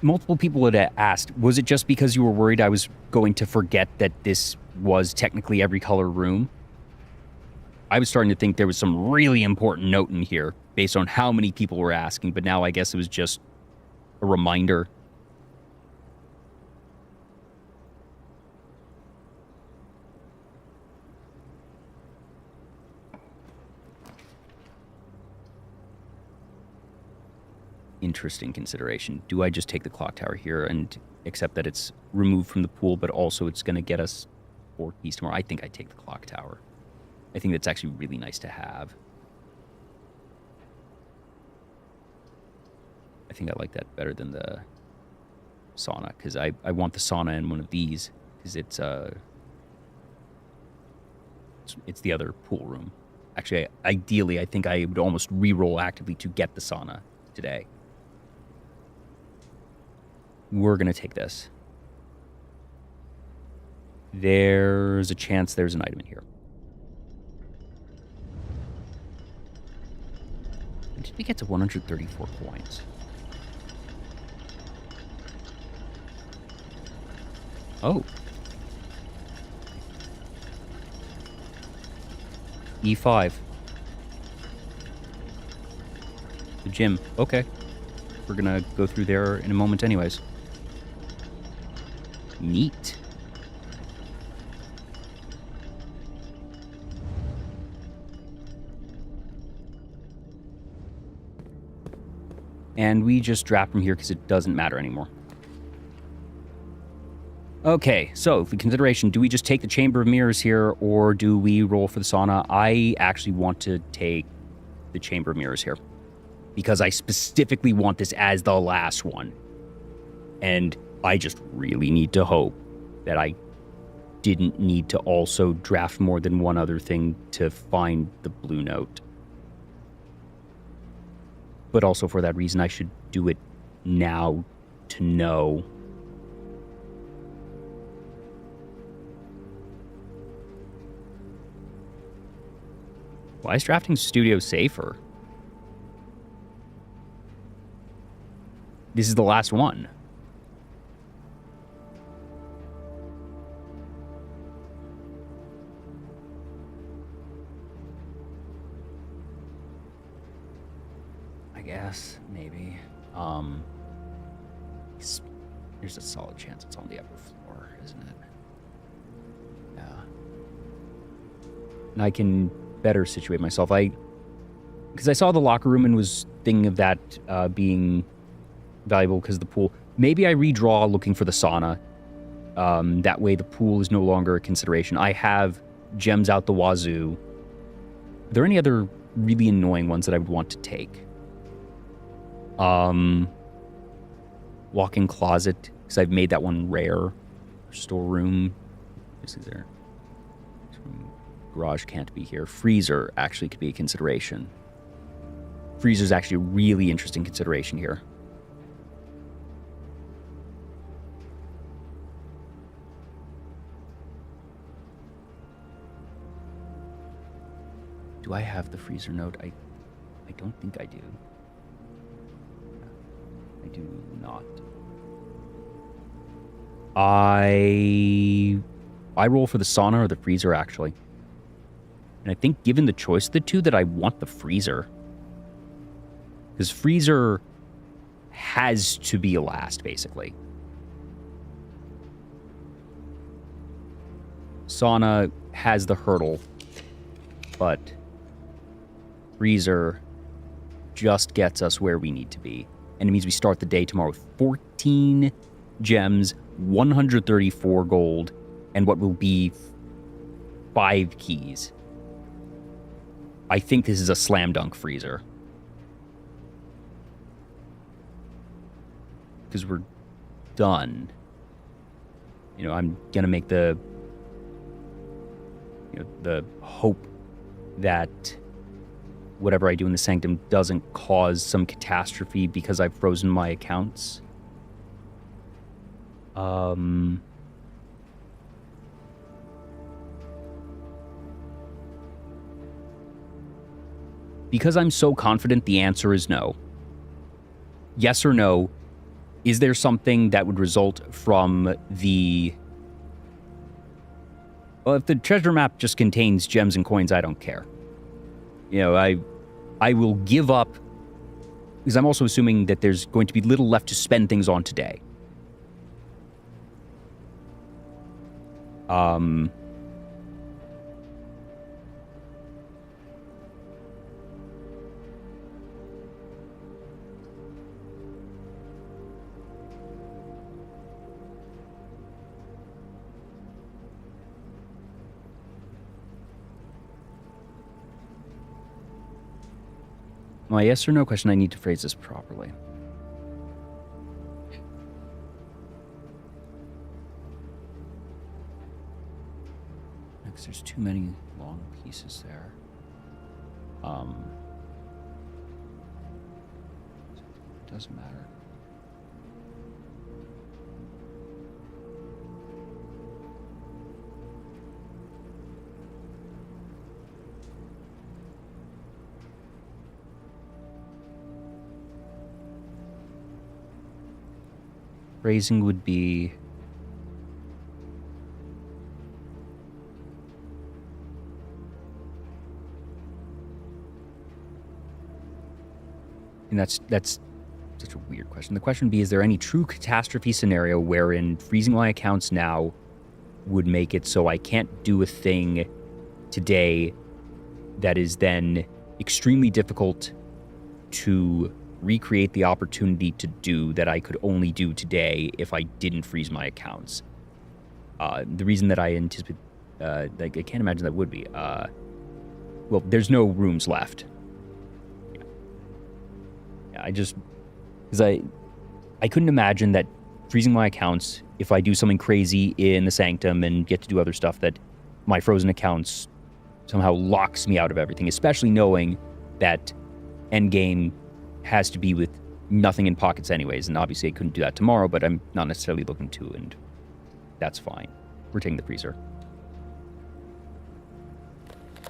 multiple people had asked, was it just because you were worried I was going to forget that this was technically every color room? I was starting to think there was some really important note in here based on how many people were asking, but now I guess it was just a reminder. Interesting consideration. Do I just take the clock tower here and accept that it's removed from the pool, but also it's going to get us 4 keys tomorrow? I think I take the clock tower. I think that's actually really nice to have. I think I like that better than the sauna, because I want the sauna in one of these, because it's the other pool room. Actually, ideally, I think I would almost re-roll actively to get the sauna today. We're going to take this. There's a chance there's an item in here. When did we get to 134 coins? Oh. E5. The gym. Okay. We're gonna go through there in a moment anyways. Neat. And we just drop from here because it doesn't matter anymore. Okay, so for consideration, do we just take the Chamber of Mirrors here, or do we roll for the sauna? I actually want to take the Chamber of Mirrors here, because I specifically want this as the last one. And I just really need to hope that I didn't need to also draft more than one other thing to find the blue note. But also for that reason, I should do it now to know. Why is drafting studio safer? This is the last one. I guess, maybe. There's a solid chance it's on the upper floor, isn't it? Yeah. And I can better situate myself. Because I saw the locker room and was thinking of that being valuable because of the pool. Maybe I redraw looking for the sauna. That way the pool is no longer a consideration. I have gems out the wazoo. Are there any other really annoying ones that I would want to take? Walk-in closet, because I've made that one rare. Storeroom. This is there. Garage can't be here. Freezer actually could be a consideration. Freezer's actually a really interesting consideration here. Do I have the freezer node? I don't think I do. I do not. I roll for the sauna or the freezer, actually. And I think given the choice of the two that I want the freezer. Because freezer has to be a last, basically. Sauna has the hurdle, but freezer just gets us where we need to be. And it means we start the day tomorrow with 14 gems, 134 gold, and what will be 5 keys. I think this is a slam dunk freezer. Because we're done. You know, I'm going to make the hope that whatever I do in the Sanctum doesn't cause some catastrophe because I've frozen my accounts. Because I'm so confident the answer is no. Yes or no, is there something that would result from the... Well, if the treasure map just contains gems and coins, I don't care. You know, I will give up, because I'm also assuming that there's going to be little left to spend things on today. My yes or no question, I need to phrase this properly. Because there's too many long pieces there. It doesn't matter. Phrasing would be and that's such a weird question. The question would be, is there any true catastrophe scenario wherein freezing my accounts now would make it so I can't do a thing today that is then extremely difficult to recreate the opportunity to do that I could only do today if I didn't freeze my accounts. The reason that I anticipate, I can't imagine that would be, well, there's no rooms left. Yeah, because I couldn't imagine that freezing my accounts, if I do something crazy in the Sanctum and get to do other stuff, that my frozen accounts somehow locks me out of everything, especially knowing that endgame has to be with nothing in pockets anyways, and obviously I couldn't do that tomorrow, but I'm not necessarily looking to, and that's fine. We're taking the freezer.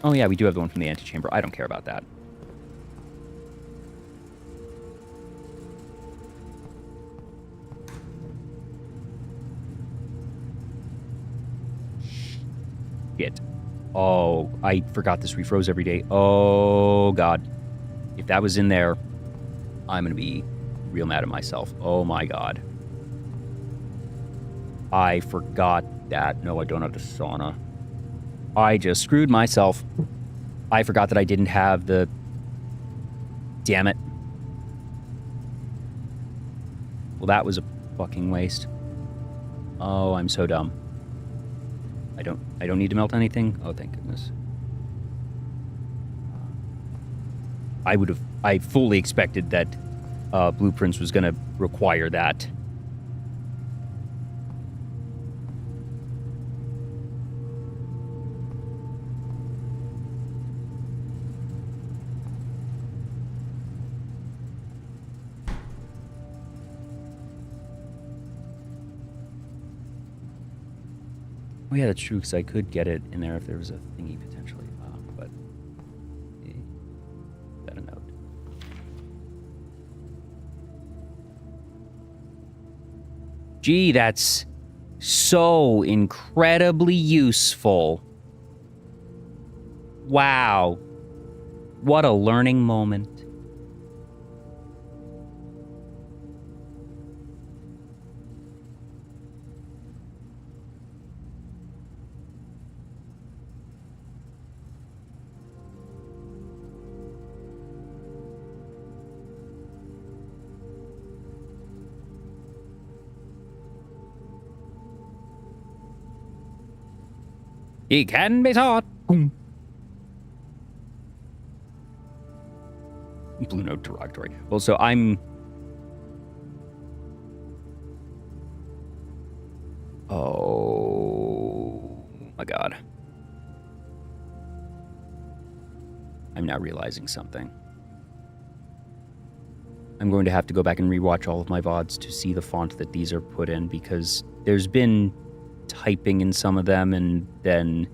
Oh yeah, we do have the one from the antechamber. I don't care about that. Shit. Oh, I forgot this refroze every day. Oh god. If that was in there, I'm going to be real mad at myself. Oh my god. I forgot that. No, I don't have the sauna. I just screwed myself. I forgot that I didn't have the... Damn it. Well, that was a fucking waste. Oh, I'm so dumb. I don't need to melt anything? Oh, thank goodness. I fully expected that Blueprints was going to require that. Oh yeah, that's true, because I could get it in there if there was a thingy potentially. But that a note. Gee, that's so incredibly useful. Wow. What a learning moment. He can be taught. Boom. Blue note derogatory. Well, so I'm... Oh my god. I'm now realizing something. I'm going to have to go back and rewatch all of my VODs to see the font that these are put in, because there's been typing in some of them and then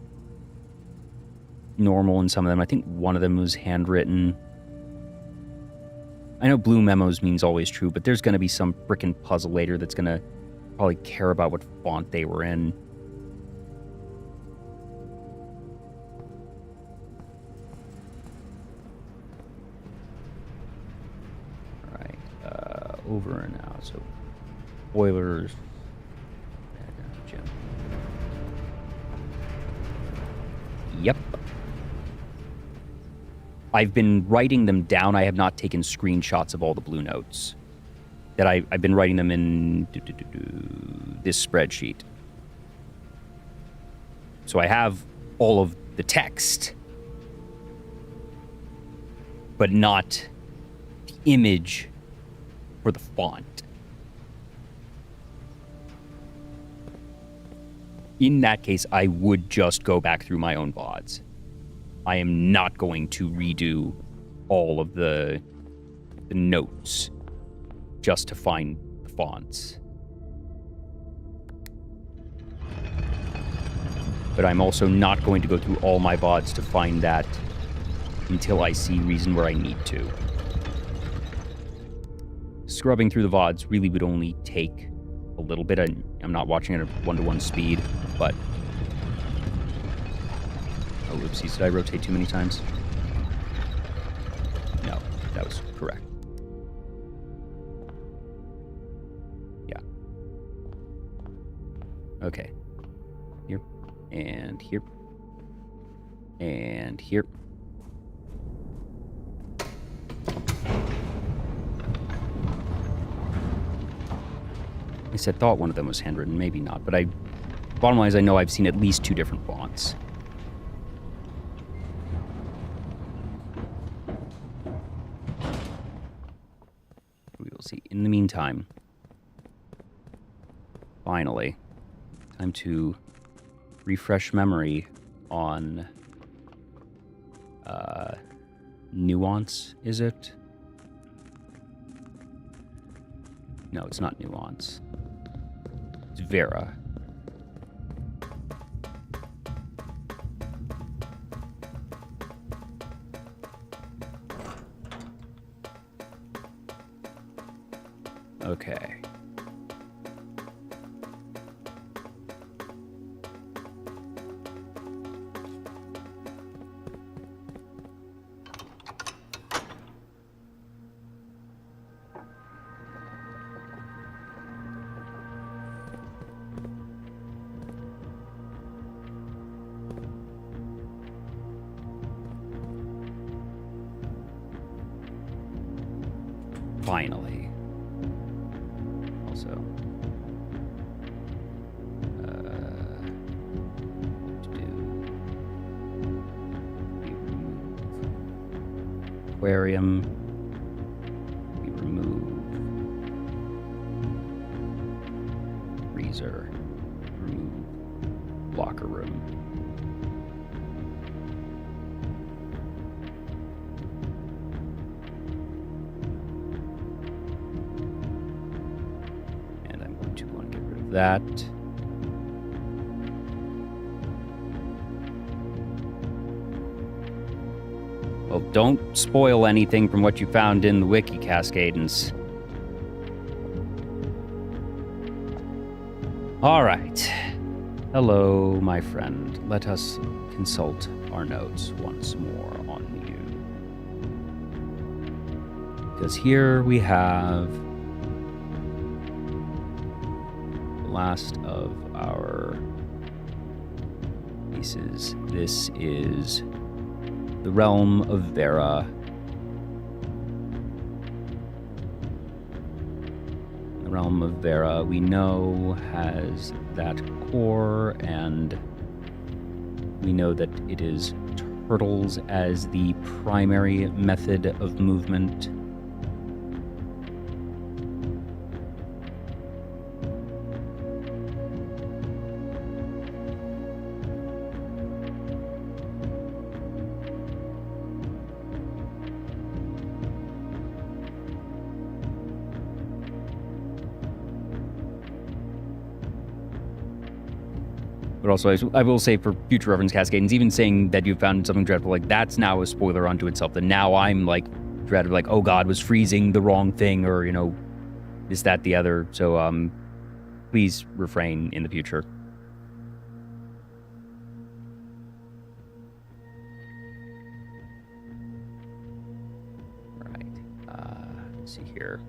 normal in some of them. I think one of them was handwritten. I know blue memos means always true, but there's going to be some frickin' puzzle later that's going to probably care about what font they were in. Alright, over and out. So, boilers. Yep. I've been writing them down. I have not taken screenshots of all the blue notes. That I've been writing them in this spreadsheet. So I have all of the text, but not the image for the font. In that case, I would just go back through my own VODs. I am not going to redo all of the notes just to find the fonts. But I'm also not going to go through all my VODs to find that until I see reason where I need to. Scrubbing through the VODs really would only take a little bit. I'm not watching at a 1-to-1 speed, but... Oh, oopsies, did I rotate too many times? No, that was correct. Yeah. Okay. Here. And here. And here. I said thought one of them was handwritten, maybe not, but bottom line is I know I've seen at least 2 different fonts. We will see. In the meantime, finally, time to refresh memory on nuance, is it? No, it's not nuance. It's Vera. Okay. Finally. aquarium. We remove freezer. Remove locker room. And I'm going to want to get rid of that. Well, don't spoil anything from what you found in the wiki, Cascadens. All right. Hello, my friend. Let us consult our notes once more on you. Because here we have the last of our pieces. This is the realm of Vera. The realm of Vera, we know, has that core, and we know that it is turtles as the primary method of movement. But also, I will say for future reference, Cascadens, even saying that you found something dreadful, like, that's now a spoiler unto itself. That now I'm, like, dreaded, like, oh god, was freezing the wrong thing, or, you know, this, that, the other. So, please refrain in the future. All right. Let's see here.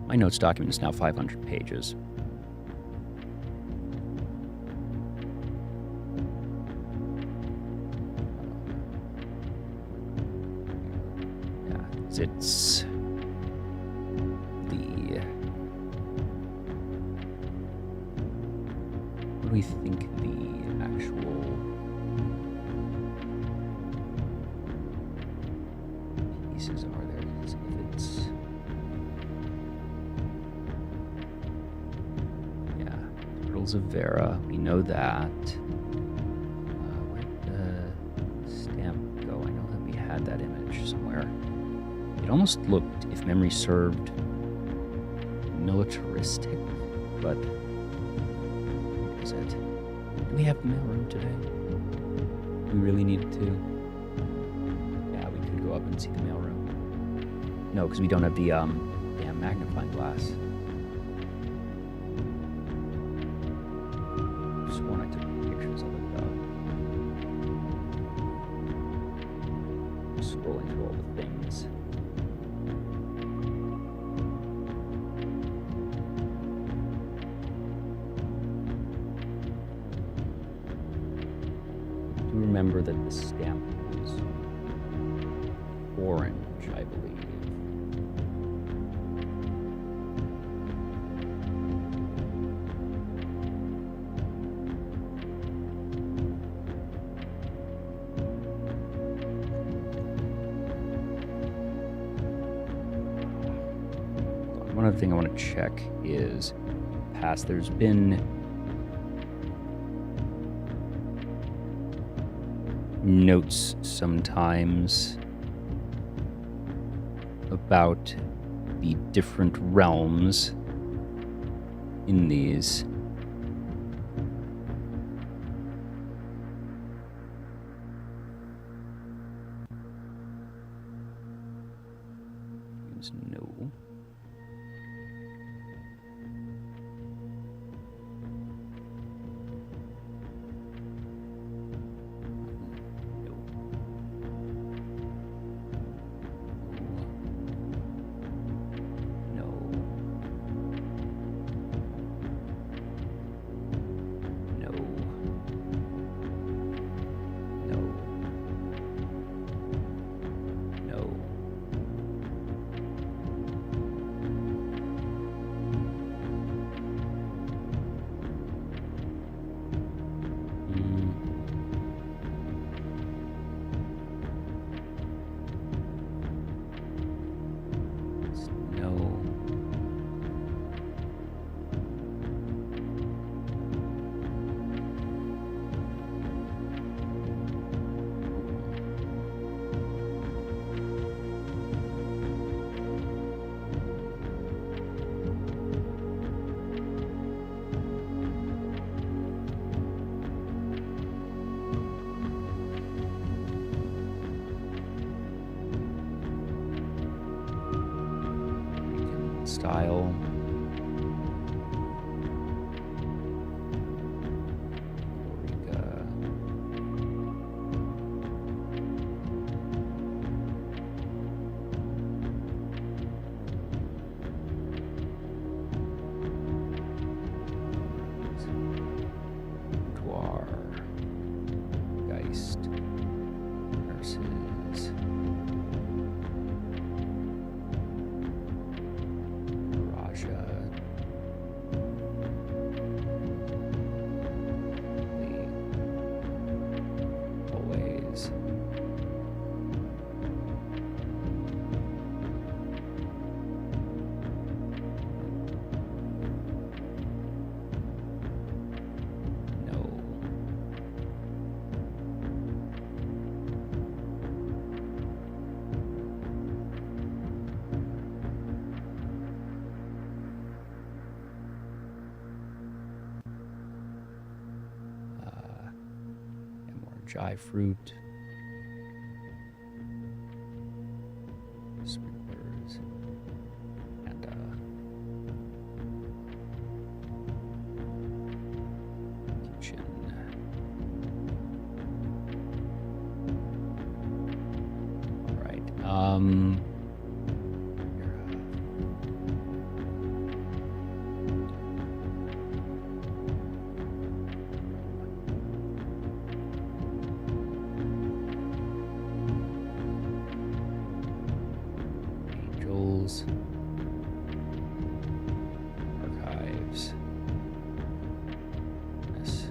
My notes document is now 500 pages. It's the... What do we think the actual pieces are there? If it's... Yeah, Turtles of Vera, we know that. Where did the stamp go? I know that we had that image somewhere. It almost looked, if memory served, militaristic, but what is it? Do we have the mailroom today? We really needed to. Yeah, we could go up and see the mailroom. No, because we don't have the damn magnifying glass. Just sworn I took pictures of it though. Scrolling through all the things. Remember that the stamp was orange, I believe. One other thing I want to check is past. There's been notes sometimes about the different realms in these. No. style. Jai fruit, sprinklers, and kitchen. All right. Archives. Yes.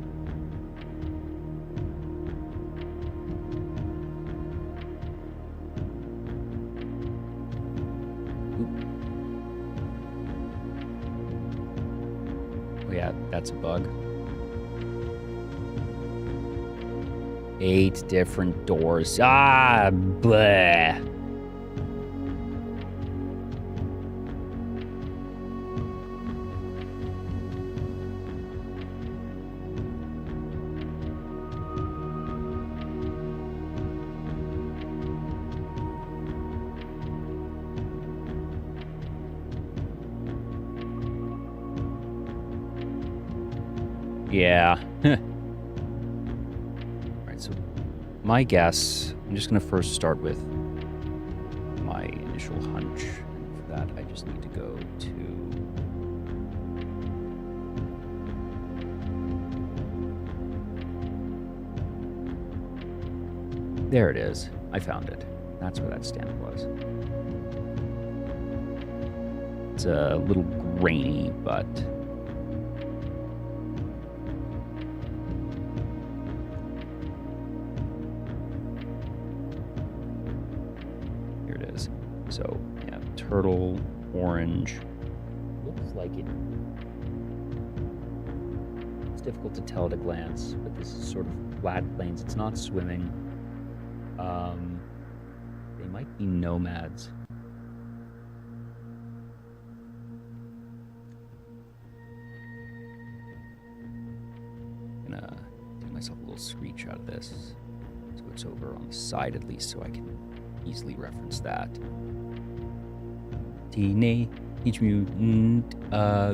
Oh yeah, that's a bug. 8 different doors. Ah, bleh. Yeah. Alright, so my guess, I'm just going to first start with my initial hunch. And for that, I just need to go to... There it is. I found it. That's where that stamp was. It's a little grainy, but... So, yeah, turtle, orange. Looks like it. It's difficult to tell at a glance, but this is sort of flat plains. It's not swimming. They might be nomads. I'm gonna do myself a little screenshot of this. So it's over on the side at least, so I can easily reference that. Teenage Mutant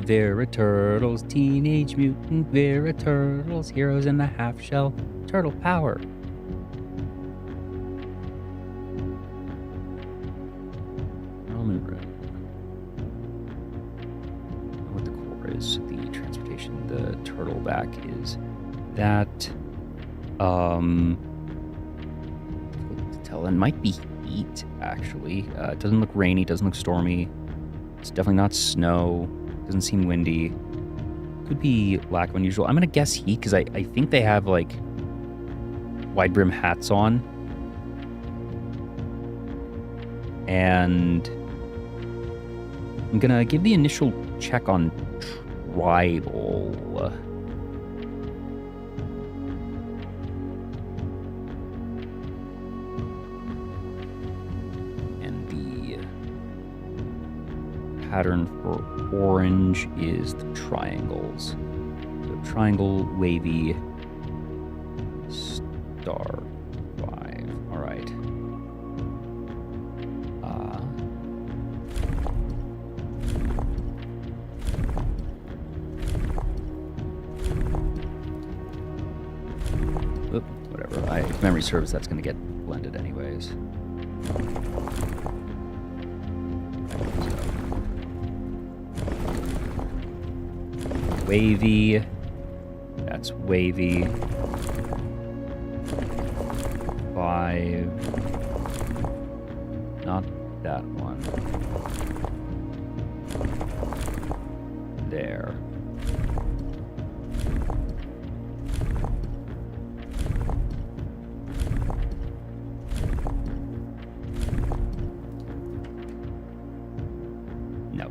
Vera Turtles, Teenage Mutant Vera Turtles, heroes in the half-shell, turtle power. Roman room. What the core is, the transportation, the turtle back is that. Difficult to tell, and might be heat, actually. It doesn't look rainy, doesn't look stormy. It's definitely not snow. Doesn't seem windy. Could be lack of unusual. I'm gonna guess heat, because I think they have, like, wide brim hats on. And I'm gonna give the initial check on tribal. Pattern for orange is the triangles. So triangle, wavy, star, 5. All right. if memory serves, that's going to get blended anyways. Wavy. That's wavy. 5. Not that one. There. No.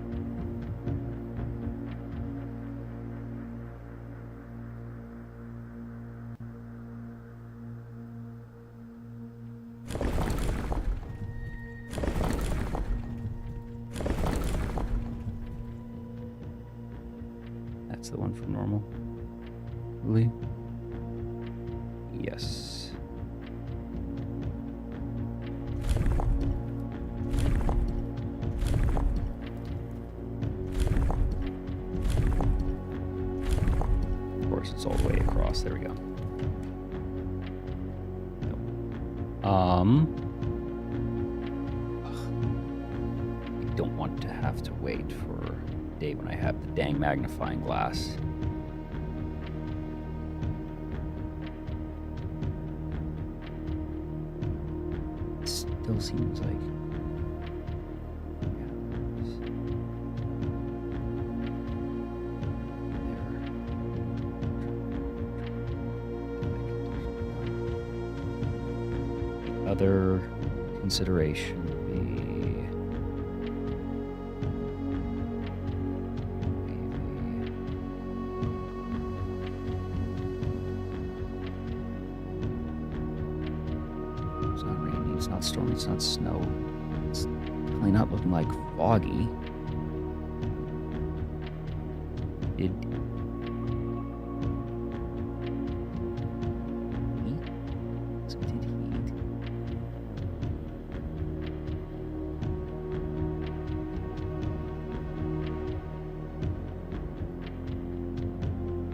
That's the one for normal. Really? Yes. Of course, it's all the way across. There we go. Nope. I don't want to have to wait for a day when I have the dang magnifying glass. It still seems like... Other consideration would be it's not rainy, it's not stormy, it's not snow. It's definitely not looking like foggy.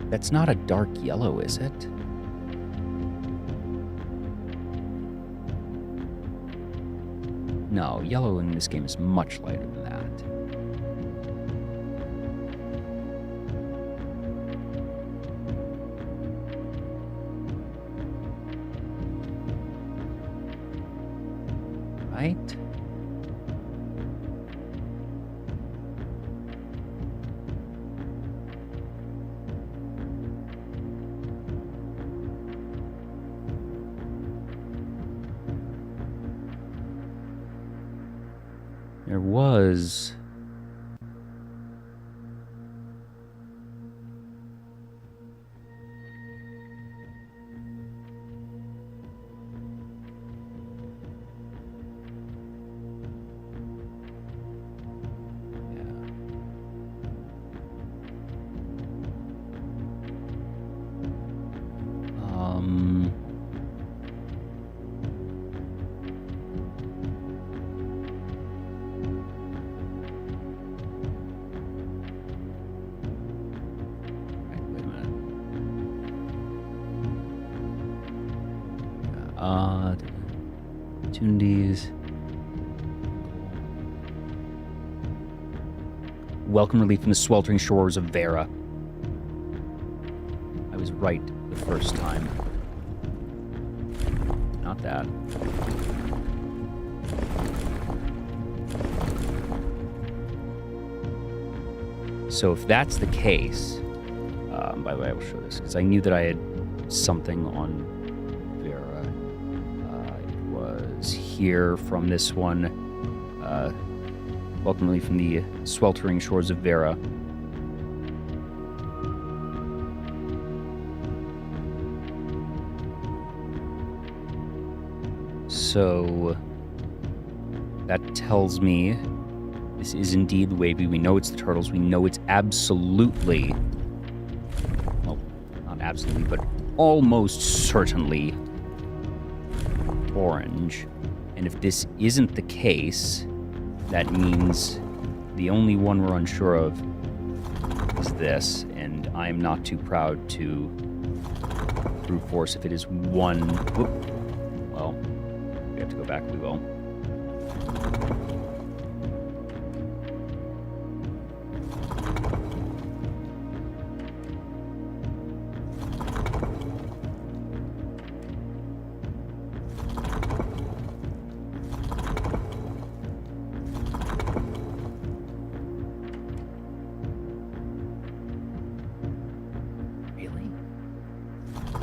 That's not a dark yellow, is it? No, yellow in this game is much lighter than that. Right? There was... opportunities. Welcome relief from the sweltering shores of Vera. I was right the first time. Not that. So if that's the case, by the way, I will show this because I knew that I had something on Vera. It was here from this one. Welcome relief from the sweltering shores of Vera. So that tells me this is indeed wavy. We know it's the turtles. We know it's absolutely, well, not absolutely, but almost certainly orange. And if this isn't the case, that means the only one we're unsure of is this. And I'm not too proud to brute force if it is one. Whoop. Well, we have to go back. We will.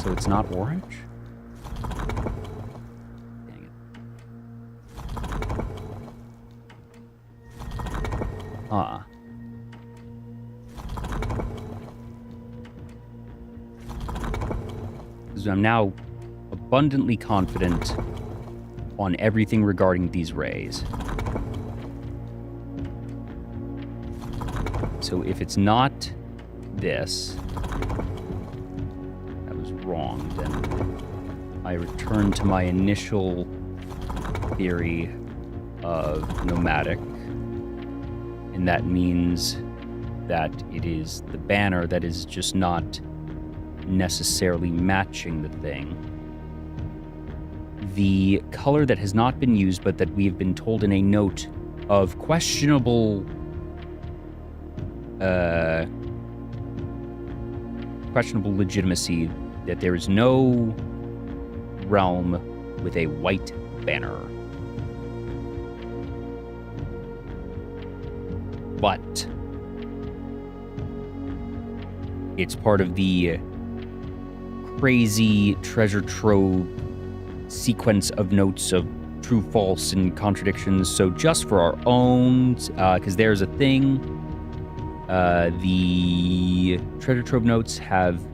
So it's not orange? Dang it. Ah. So I'm now abundantly confident on everything regarding these rays. So if it's not this, wrong, then I return to my initial theory of nomadic, and that means that it is the banner that is just not necessarily matching the thing. The color that has not been used, but that we have been told in a note of questionable legitimacy, that there is no realm with a white banner. But it's part of the crazy treasure trove sequence of notes of true, false, and contradictions. So just for our own, because there's a thing, the treasure trove notes have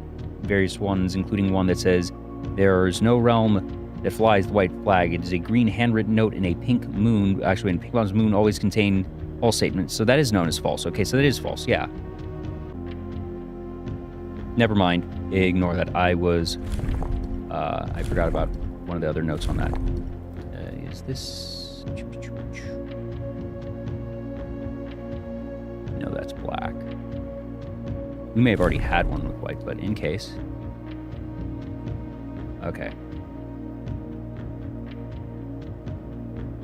various ones, including one that says, "There is no realm that flies the white flag. It is a green handwritten note in a pink moon." Actually, in pink moon always contain false statements. So that is known as false. Okay, so that is false, yeah. Never mind. Ignore that. I forgot about one of the other notes on that. Is this... No, that's black. We may have already had one with white, but in case. Okay.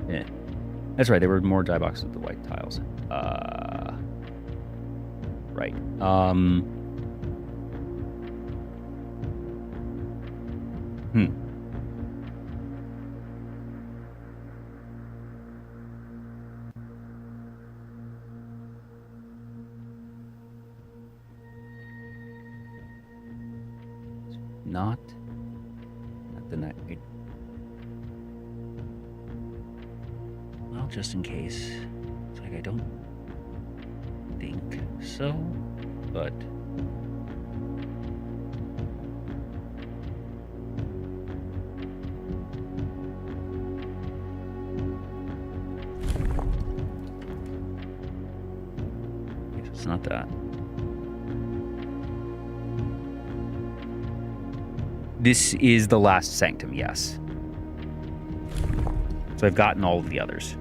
Yeah. That's right, there were more die boxes with the white tiles. Right. Not the night. Well, just in case. It's like I don't think so, but it's not that. This is the last sanctum, yes. So I've gotten all of the others.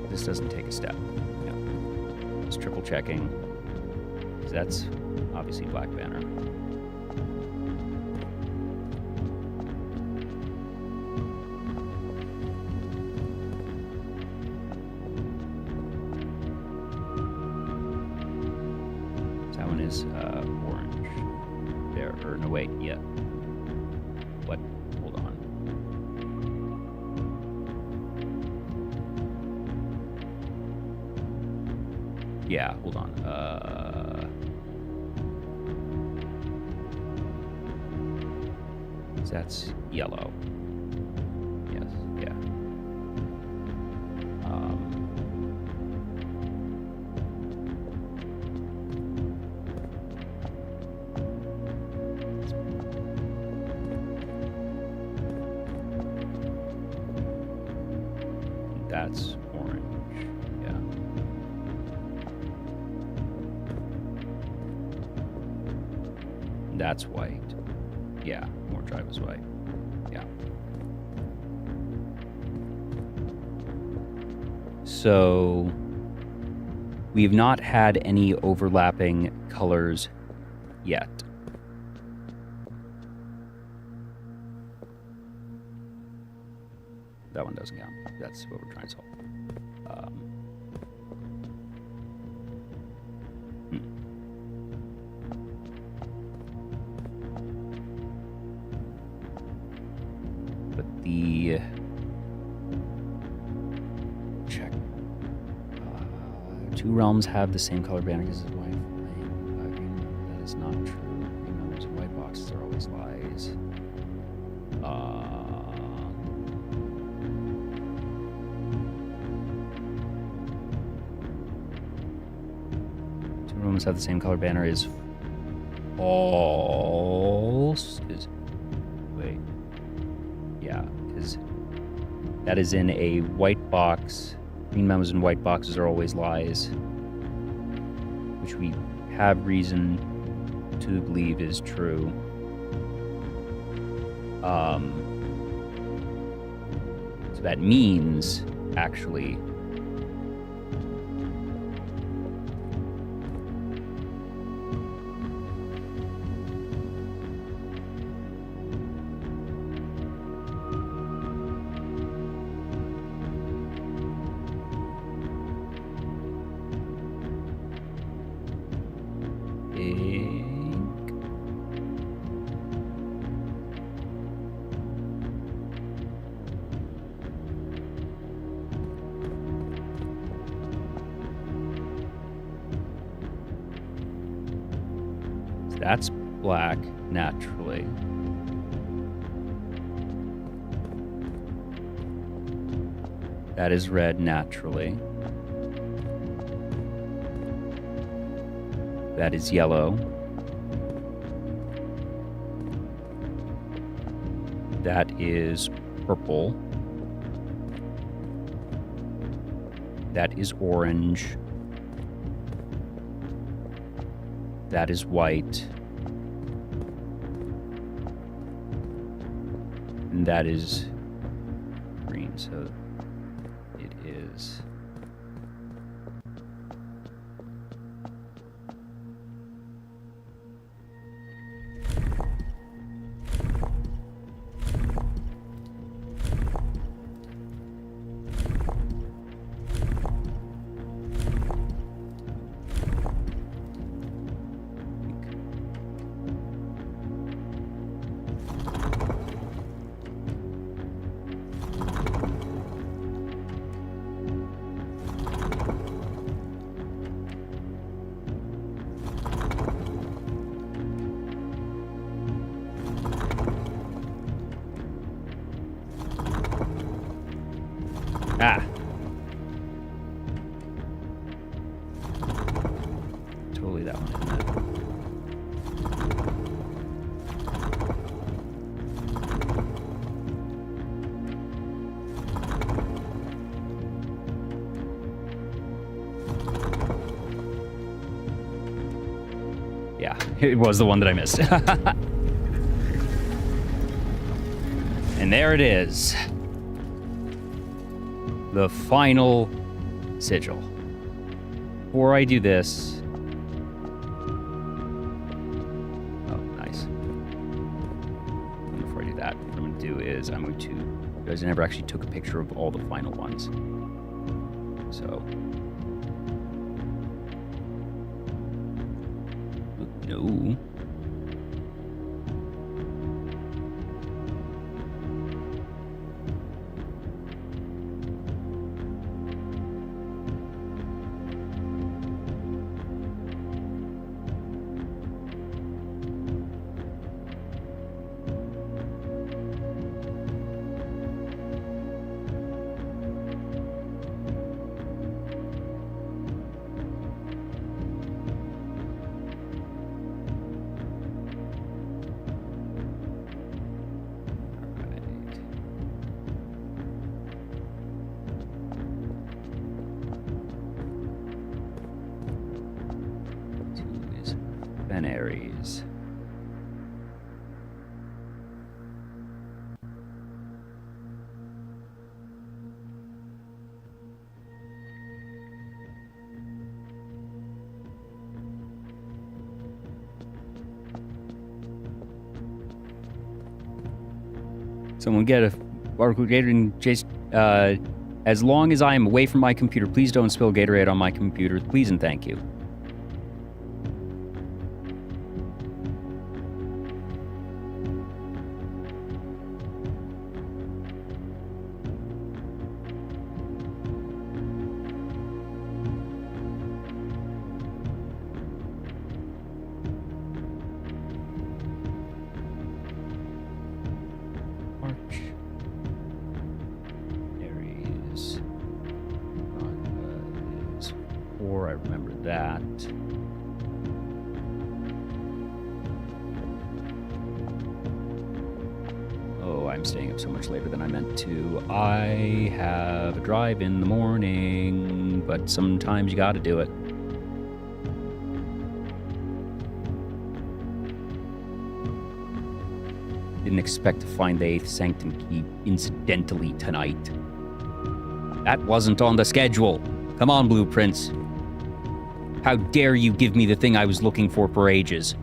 This doesn't take a step. Yeah. Just triple checking. That's obviously black banner. Orange there, or no, wait, yeah. What? Hold on. Yeah, hold on. That's yellow. Yes, yeah. That's orange, yeah. That's white. Yeah, more drive is white. Yeah. So we've not had any overlapping colors yet. That one doesn't count. That's what we're trying to solve. But the check. Two realms have the same color banner as his wife. That is not true. Green realms and white boxes are always lies. Rooms have the same color banner is false. Wait. Yeah, because that is in a white box. Green members and white boxes are always lies, which we have reason to believe is true. So that means, actually, that's black naturally. That is red naturally. That is yellow. That is purple. That is orange. That is white. And that is green. So it is. Ah. Totally that one, isn't it? Yeah, it was the one that I missed. And there it is. The final sigil. Before I do this... Oh, nice. And before I do that, what I'm going to do is I'm going to... You guys never actually took a picture of all the final ones. So... No. Aries. Someone get a article Gatorade and just, as long as I am away from my computer, please don't spill Gatorade on my computer. Please and thank you. I remember that. Oh, I'm staying up so much later than I meant to. I have a drive in the morning, but sometimes you gotta do it. Didn't expect to find the 8th Sanctum key incidentally tonight. That wasn't on the schedule. Come on, Blueprints. How dare you give me the thing I was looking for ages?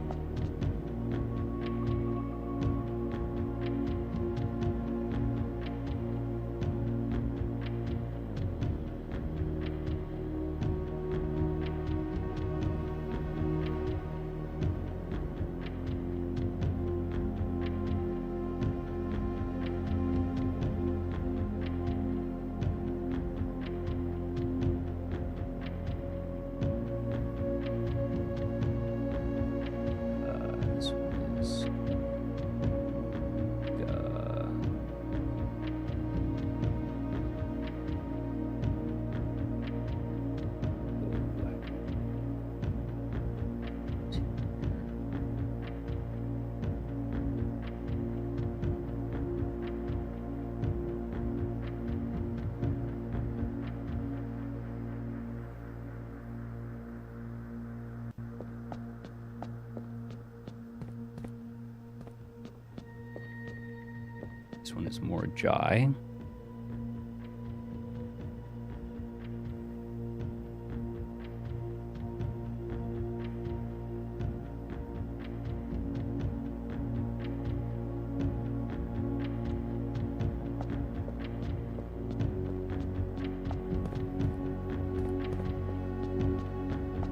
This one is more Jai.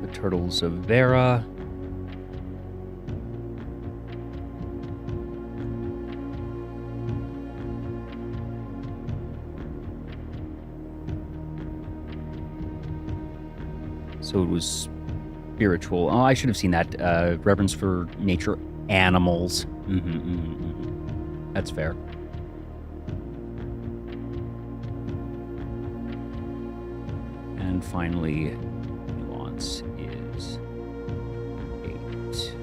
The Turtles of Vera. So it was spiritual. Oh, I should have seen that. Reverence for nature, animals. That's fair. And finally, nuance is 8.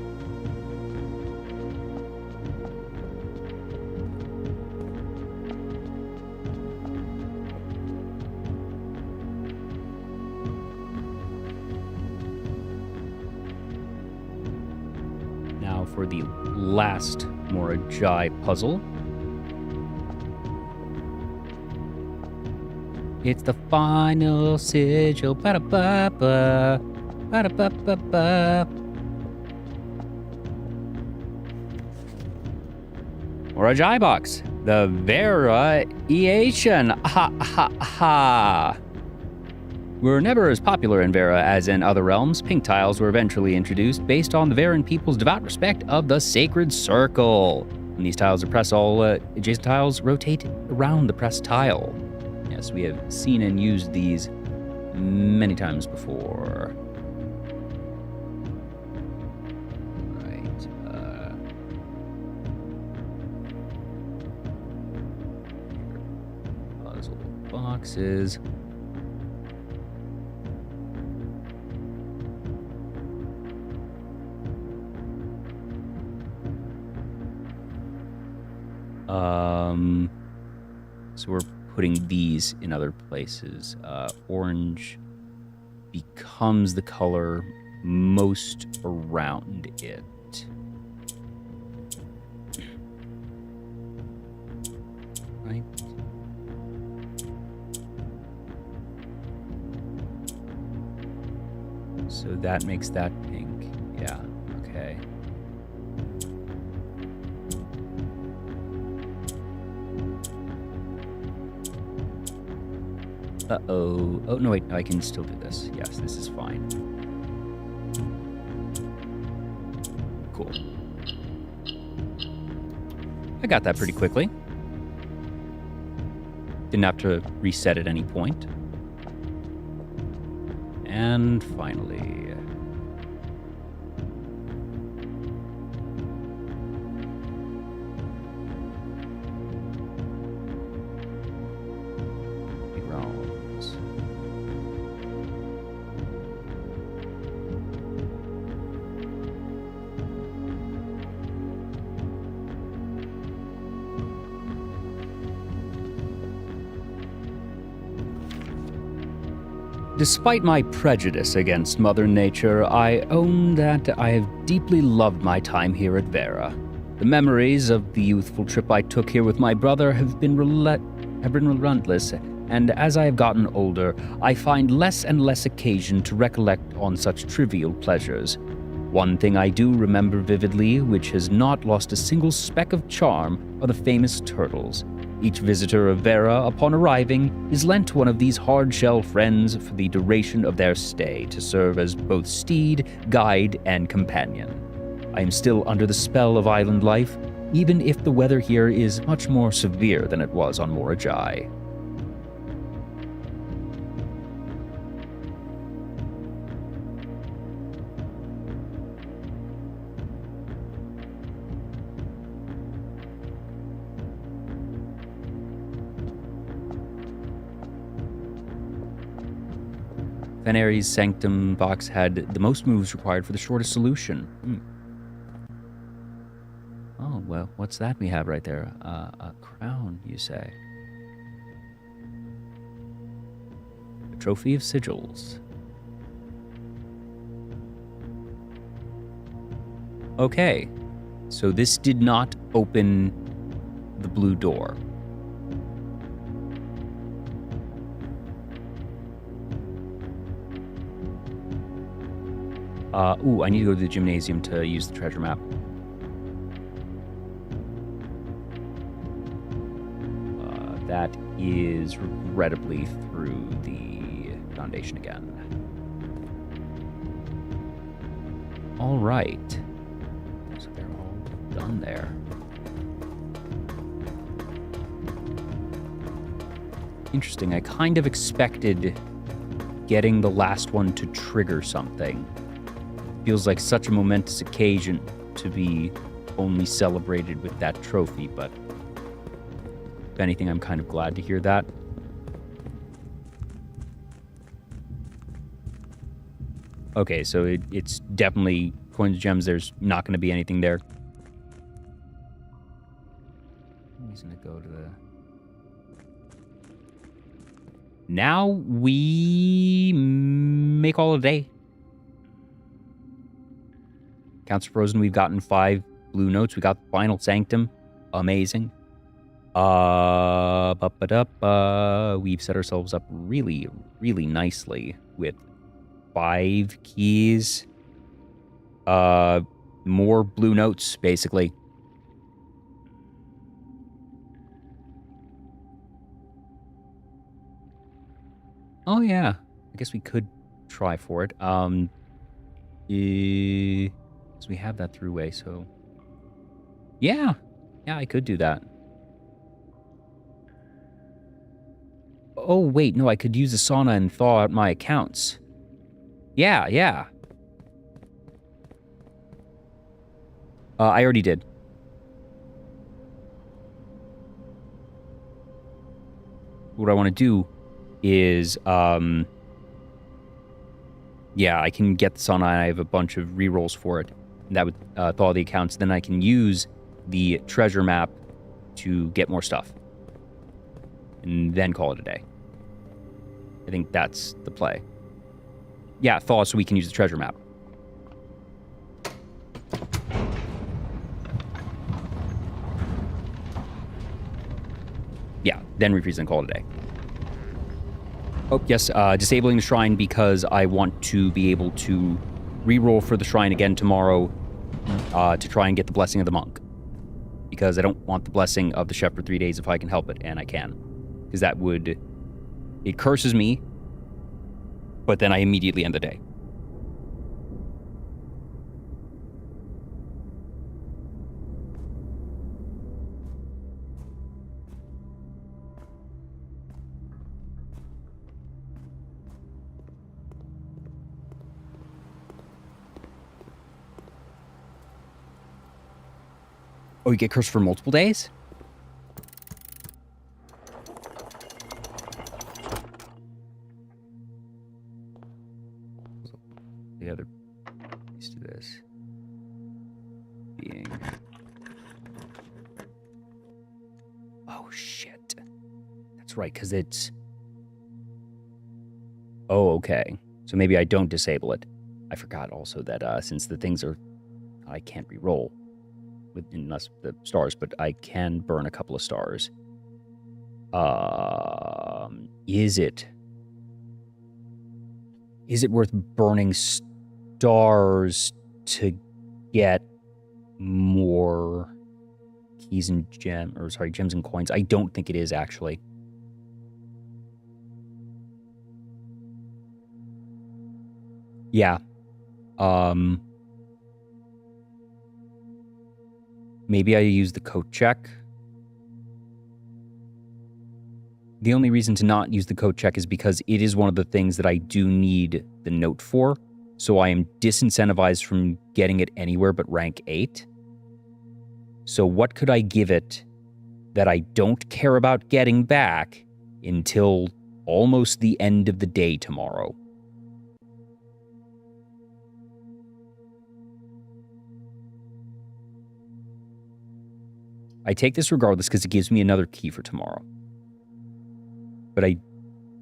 Now for the last Morajai puzzle. It's the final sigil. Ba-da-ba-ba. Ba-da-ba-ba-ba. Morajai box. The variation. Ha ha ha. Were never as popular in Vera as in other realms, pink tiles were eventually introduced based on the Veran people's devout respect of the sacred circle. When these tiles are pressed, all adjacent tiles rotate around the pressed tile. Yes, we have seen and used these many times before. Right. Puzzle boxes. So we're putting these in other places. Orange becomes the color most around it. Right. So that makes that pink. Yeah, okay. Uh-oh. Oh, no, wait. I can still do this. Yes, this is fine. Cool. I got that pretty quickly. Didn't have to reset at any point. And finally... Despite my prejudice against Mother Nature, I own that I have deeply loved my time here at Vera. The memories of the youthful trip I took here with my brother have been relentless, and as I have gotten older, I find less and less occasion to recollect on such trivial pleasures. One thing I do remember vividly, which has not lost a single speck of charm, are the famous turtles. Each visitor of Vera, upon arriving, is lent one of these hard-shell friends for the duration of their stay to serve as both steed, guide, and companion. I am still under the spell of island life, even if the weather here is much more severe than it was on Morajai. Venere's Sanctum box had the most moves required for the shortest solution. Oh, well, what's that we have right there? A crown, you say? A trophy of sigils. Okay, so this did not open the blue door. I need to go to the gymnasium to use the treasure map. That is regrettably through the foundation again. All right. So they're all done there. Interesting. I kind of expected getting the last one to trigger something. Feels like such a momentous occasion to be only celebrated with that trophy, but if anything, I'm kind of glad to hear that. Okay, so it's definitely coins and gems. There's not going to be anything there. He's going to go to the... Now we make all a day. Counts frozen. We've gotten 5 blue notes. We got final sanctum. Amazing. We've set ourselves up really, really nicely with 5 keys. More blue notes, basically. Oh, yeah. I guess we could try for it. So we have that throughway, so... Yeah, I could do that. Oh, wait, no, I could use the sauna and thaw out my accounts. Yeah. I already did. What I want to do is, yeah, I can get the sauna, and I have a bunch of rerolls for it. And that would thaw the accounts. Then I can use the treasure map to get more stuff. And then call it a day. I think that's the play. Yeah, thaw so we can use the treasure map. Yeah, then refreeze and call it a day. Oh, yes, disabling the shrine because I want to be able to reroll for the shrine again tomorrow to try and get the blessing of the monk. Because I don't want the blessing of the chef for 3 days if I can help it, and I can. Because that would It curses me, but then I immediately end the day. Oh, you get cursed for multiple days? The other piece to this being... Oh, shit. That's right, because it's... Oh, okay. So maybe I don't disable it. I forgot also that since the things are... I can't re-roll. Unless the stars, but I can burn a couple of stars. Is it worth burning stars to get more keys and gems and coins? I don't think it is, actually. Yeah. Maybe I use the coat check. The only reason to not use the coat check is because it is one of the things that I do need the note for. So I am disincentivized from getting it anywhere but rank 8. So what could I give it that I don't care about getting back until almost the end of the day tomorrow? I take this regardless because it gives me another key for tomorrow. But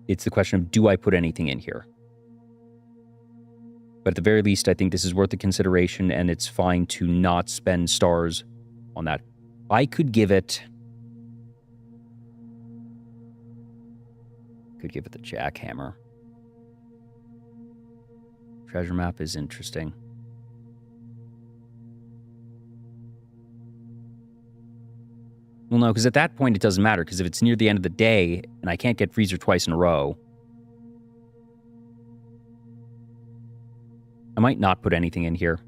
it's the question of, do I put anything in here? But at the very least, I think this is worth the consideration, and it's fine to not spend stars on that. I could give it... Could give it the jackhammer. Treasure map is interesting. Well, no, because at that point it doesn't matter, because if it's near the end of the day and I can't get freezer twice in a row, I might not put anything in here.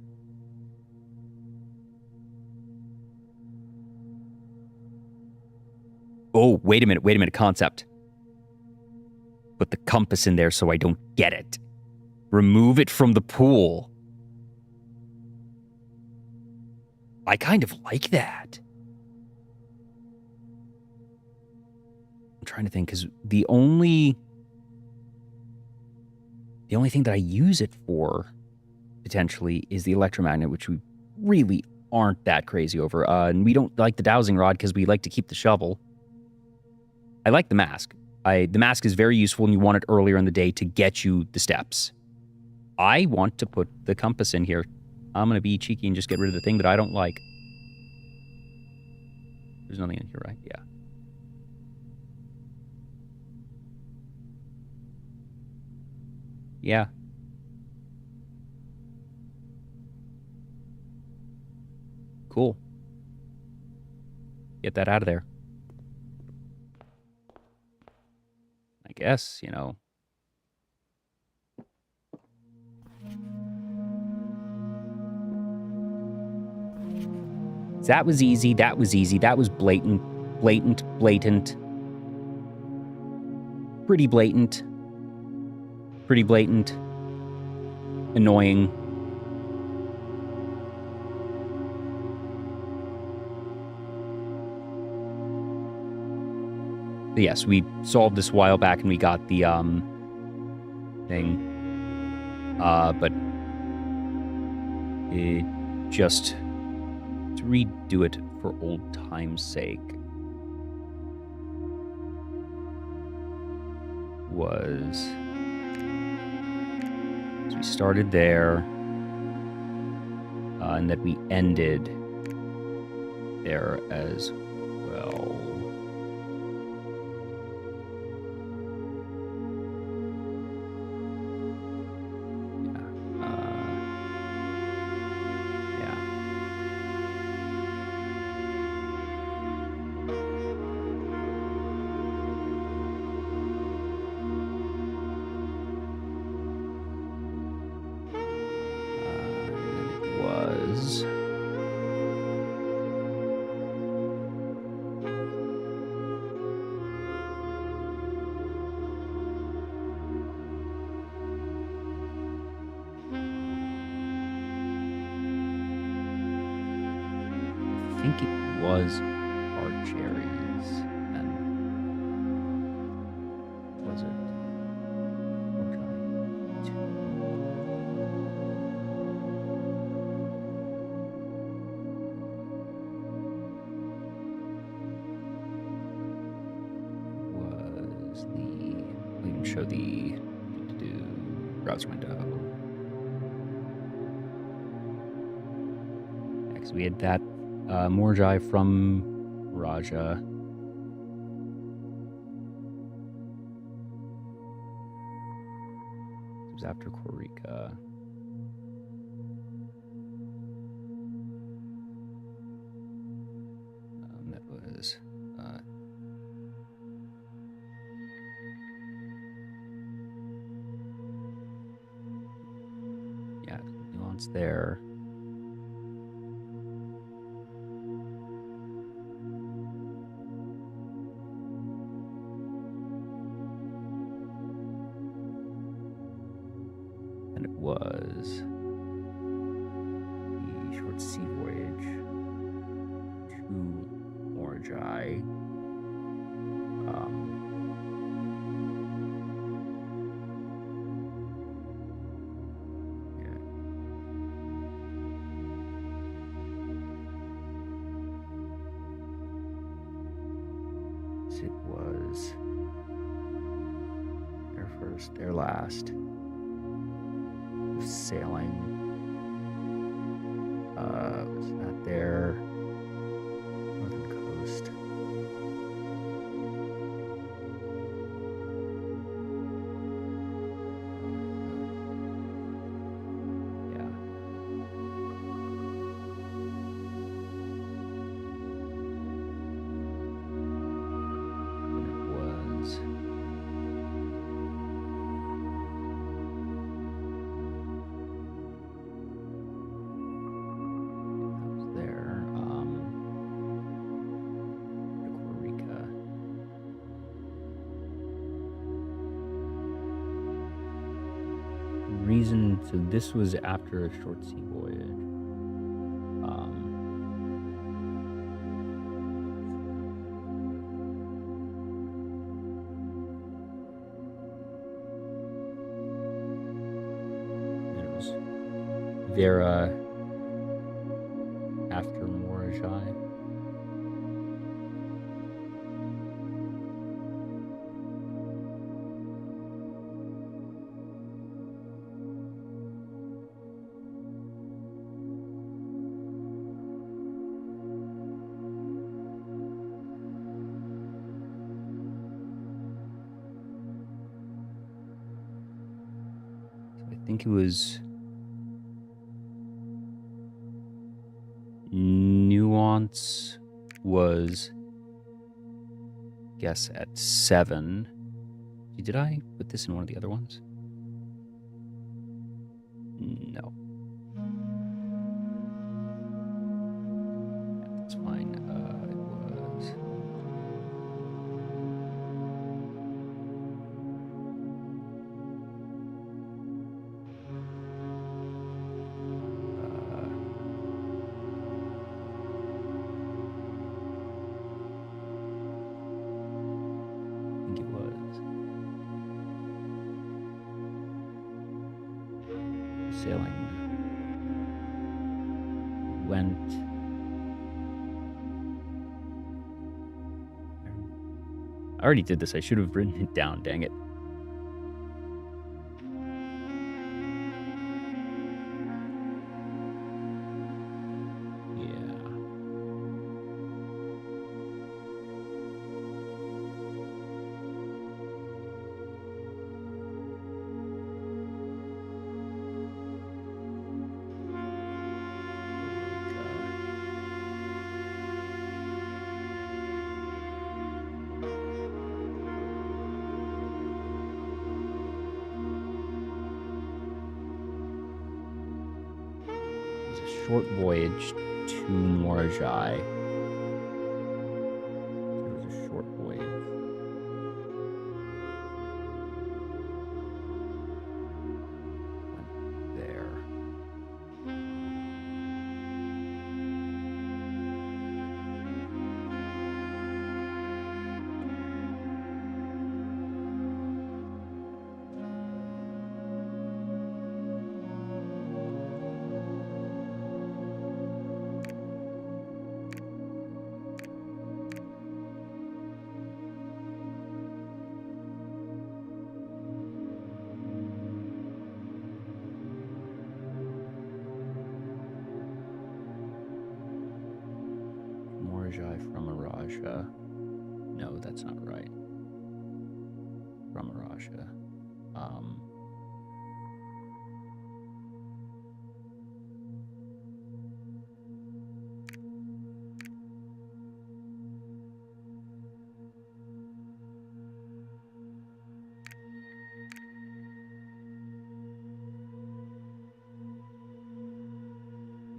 Oh, wait a minute, concept. Put the compass in there so I don't get it. Remove it from the pool. I kind of like that. I'm trying to think, because the only thing that I use it for, potentially, is the electromagnet, which we really aren't that crazy over. And we don't like the dowsing rod because we like to keep the shovel. I like the mask. The mask is very useful and you want it earlier in the day to get you the steps. I want to put the compass in here. I'm going to be cheeky and just get rid of the thing that I don't like. There's nothing in here, right? Yeah. Yeah. Cool. Get that out of there. I guess, you know. That was easy. That was easy. That was blatant. Blatant. Pretty blatant. Pretty blatant. Annoying. But yes, we solved this a while back and we got the thing. But it just to redo it for old time's sake was, so we started there and then we ended there as well. think it was Archeries. And was it? We can show the browser window. Next, we had that Morjai from Raja. It was after Korika. That was yeah, nuance there. And it was the short sea voyage to Morjai. It was their first, their last sailing. Was that their northern coast? Reason, so this was after a short sea voyage. And it was Vera after Morjai. I think it was Nuance was, guess, at 7. Did I put this in one of the other ones? No. That's fine. It was... sailing went. I already did this. I should have written it down. Dang it. Short voyage to Morjai. It was a short voyage. Went there. Morajai from Araja. No, that's not right. From Araja.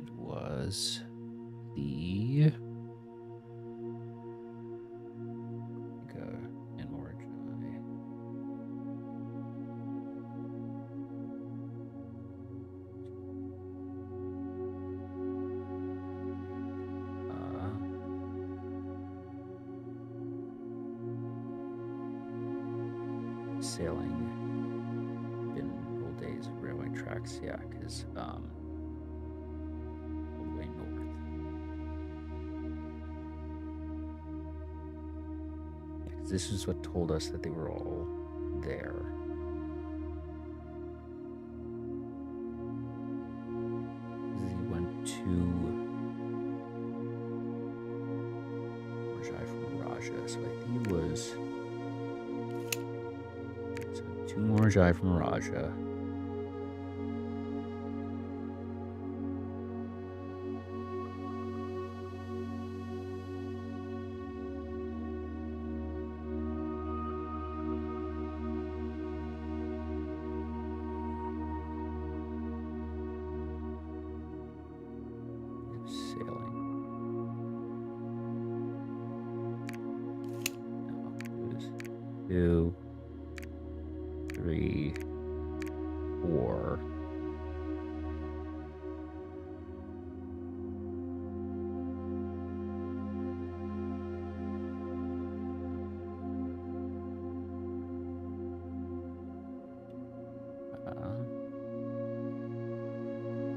It was the and Morajai. Sailing in old days of railway tracks, yeah, because all the way north. Yeah, because this is what told us that they were all there. He went to Morajai from Raja, so I think it was. Two Morajai from Raja. Sailing. No, it was 2, 3, 4.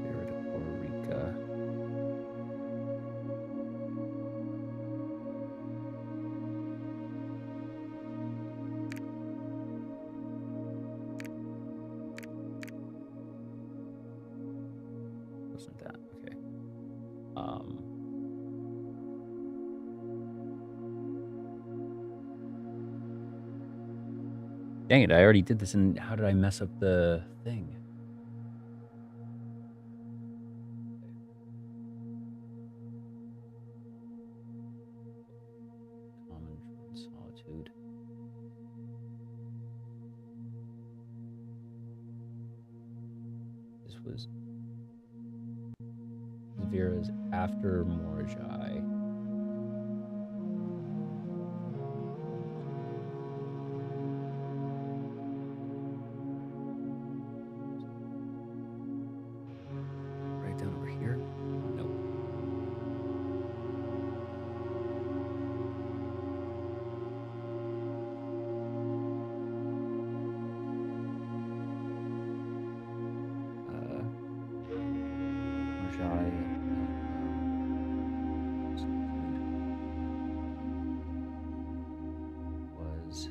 Here to Puerto Rico. Wasn't that okay? Dang it! I already did this, and how did I mess up the thing? Common solitude. This was Vera's after Morajai. Right down over here? Nope. Morajai. Was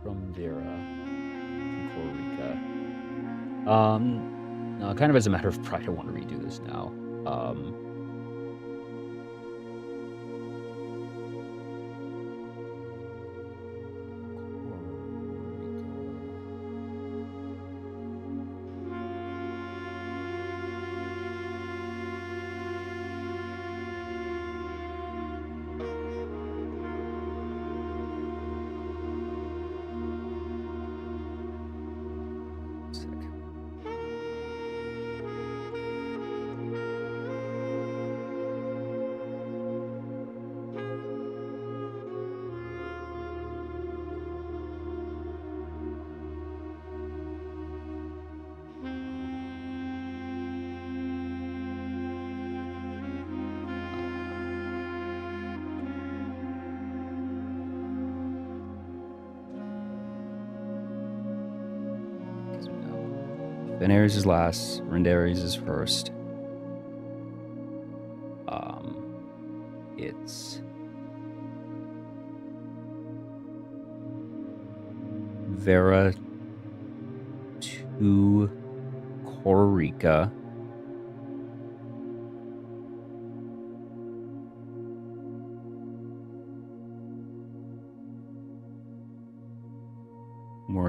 from Vera to Puerto Rico. No, kind of as a matter of pride, I want to redo this now. Veneris is last, Rendaris is first. It's Vera to Costa Rica.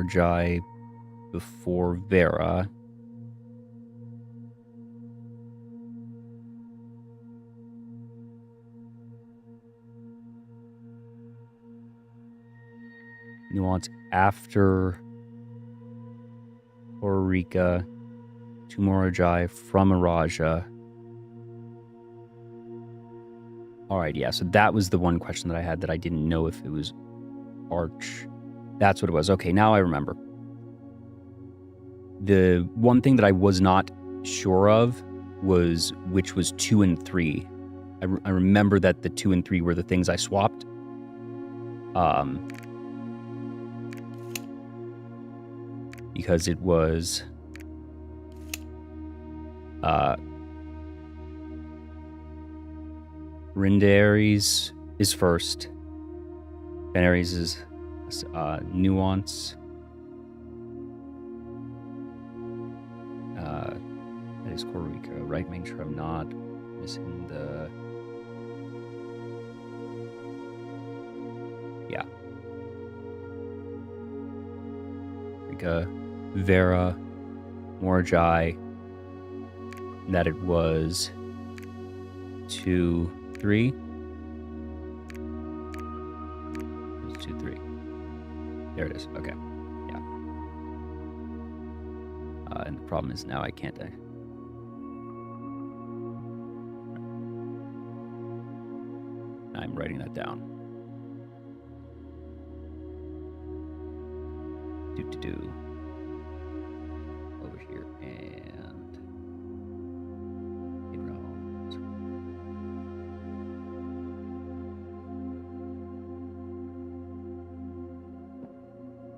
Morajai before Vera. Nuance after Horika to Morajai from Araja. Alright, yeah, so that was the one question that I had that I didn't know if it was Arch. That's what it was. Okay, now I remember. The one thing that I was not sure of was which was 2 and 3. I remember that the 2 and 3 were the things I swapped. Because it was Rindaries is first. Benaries is Nuance. That is Korika, right? Make sure I'm not missing the... Yeah. Korika, Vera, Morajai, that it was 2, 3. It was 2, 3. There it is. Okay. Yeah. And the problem is now I can't. I'm writing that down. Do. Over here and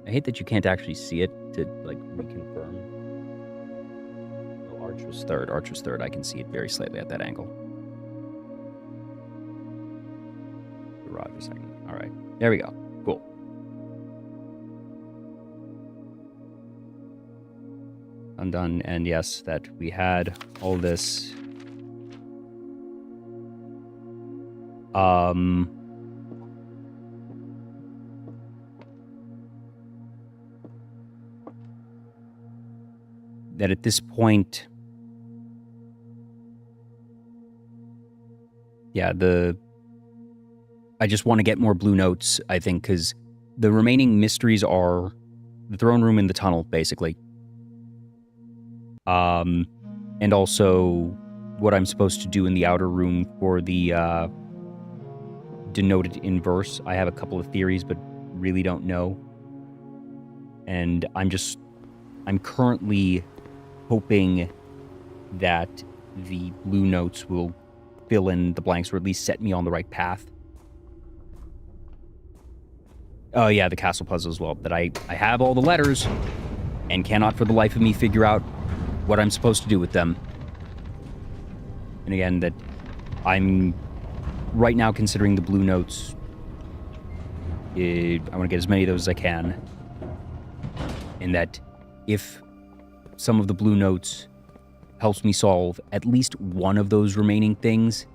I hate that you can't actually see it to like reconfirm. Oh, Arch was third. Arch was third. I can see it very slightly at that angle. Roger second. All right. There we go. Cool. Undone, and yes, that we had all this. That at this point, yeah, I just want to get more blue notes, I think, because the remaining mysteries are the throne room and the tunnel, basically. And also what I'm supposed to do in the outer room for the denoted inverse. I have a couple of theories, but really don't know. And I'm currently hoping that the blue notes will fill in the blanks or at least set me on the right path. Oh yeah, the castle puzzle as well. That I have all the letters and cannot for the life of me figure out what I'm supposed to do with them. And again, that I'm right now considering the blue notes. I want to get as many of those as I can. And that if some of the blue notes helps me solve at least one of those remaining things,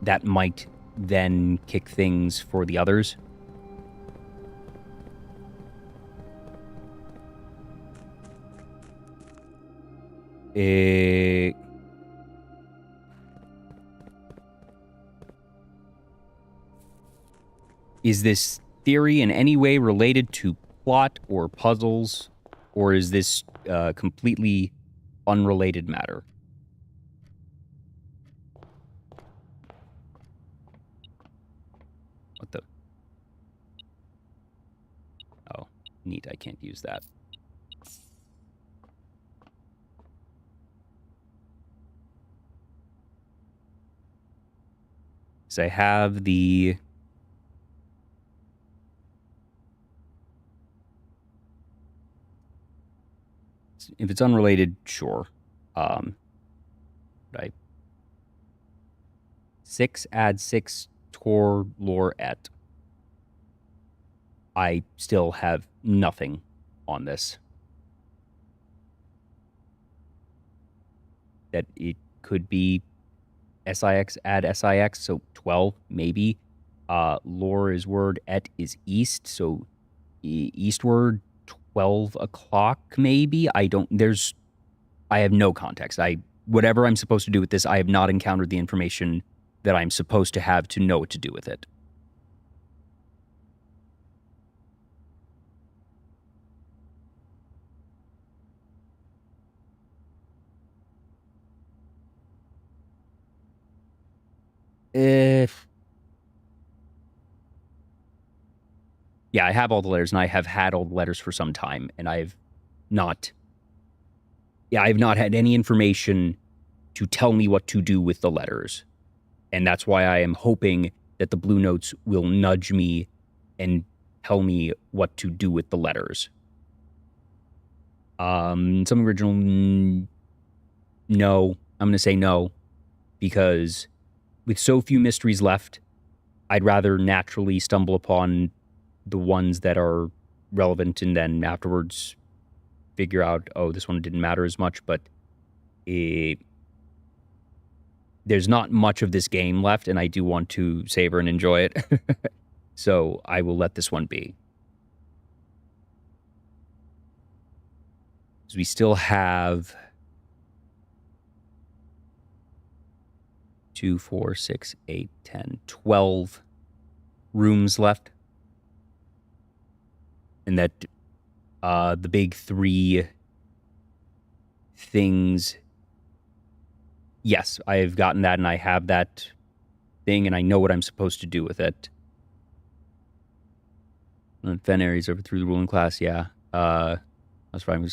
that might then kick things for the others. Is this theory in any way related to plot or puzzles, or is this completely unrelated matter? What the? Oh, neat. I can't use that. So I have the... If it's unrelated, sure. Right. 6 add 6 tor lore et. I still have nothing on this. That it could be SIX add SIX, so 12 maybe. Lore is word, et is east, so eastward 12 o'clock, maybe. I have no context. Whatever I'm supposed to do with this, I have not encountered the information that I'm supposed to have to know what to do with it. Yeah, I have all the letters, and I have had all the letters for some time, and I've not had any information to tell me what to do with the letters. And that's why I am hoping that the Blue Notes will nudge me and tell me what to do with the letters. Some original, no. I'm going to say no, because with so few mysteries left, I'd rather naturally stumble upon the ones that are relevant and then afterwards figure out, oh, this one didn't matter as much, but there's not much of this game left, and I do want to savor and enjoy it. So I will let this one be. So we still have 2, 4, 6, 8, 10, 12 rooms left. And that the big 3 things, yes, I've gotten that, and I have that thing, and I know what I'm supposed to do with it. And Fen Aries overthrew the ruling class, yeah. That's fine.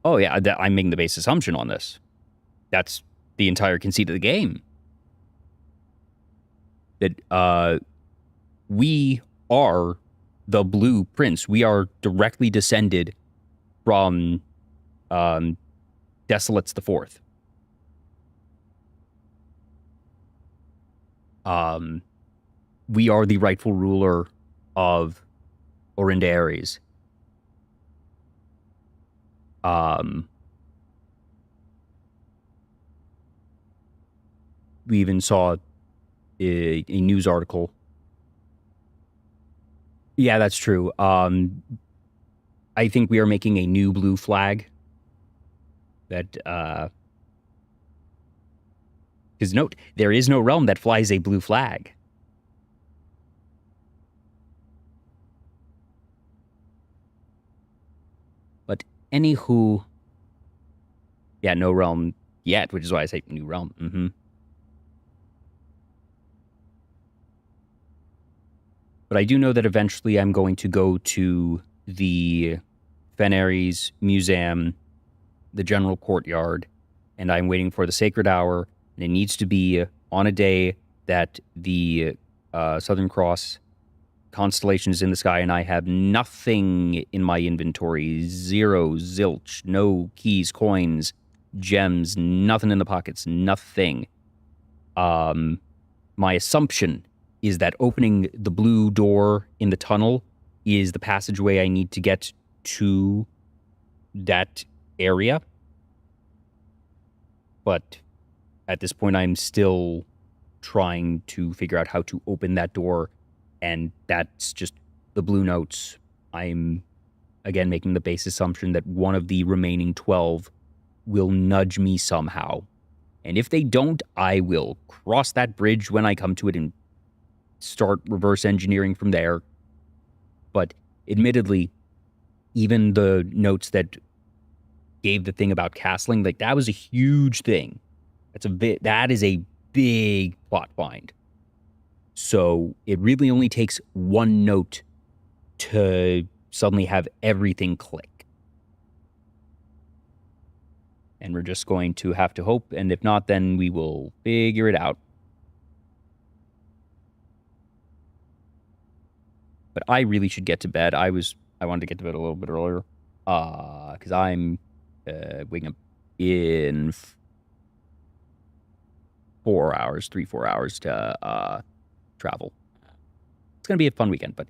Oh, yeah, I'm making the base assumption on this. That's the entire conceit of the game. That we are the Blue Prince. We are directly descended from Desolates the Fourth. We are the rightful ruler of Orinda Aries. We even saw a news article. Yeah, that's true. I think we are making a new blue flag that, because note, there is no realm that flies a blue flag. But anywho, yeah, no realm yet, which is why I say new realm. But I do know that eventually I'm going to go to the Fen Aries Museum, the General Courtyard, and I'm waiting for the Sacred Hour, and it needs to be on a day that the Southern Cross constellation is in the sky, and I have nothing in my inventory. Zero, zilch, no keys, coins, gems, nothing in the pockets, nothing. My assumption is that opening the blue door in the tunnel is the passageway I need to get to that area. But at this point, I'm still trying to figure out how to open that door, and that's just the Blue Notes. I'm, again, making the base assumption that one of the remaining 12 will nudge me somehow. And if they don't, I will cross that bridge when I come to it and start reverse engineering from there. But admittedly, even the notes that gave the thing about castling, like, that was a huge thing. That is a big plot find. So it really only takes one note to suddenly have everything click. And we're just going to have to hope, and if not, then we will figure it out. But I really should get to bed. I wanted to get to bed a little bit earlier, because I'm waking up in 4 hours, 3-4 hours to travel. It's going to be a fun weekend, but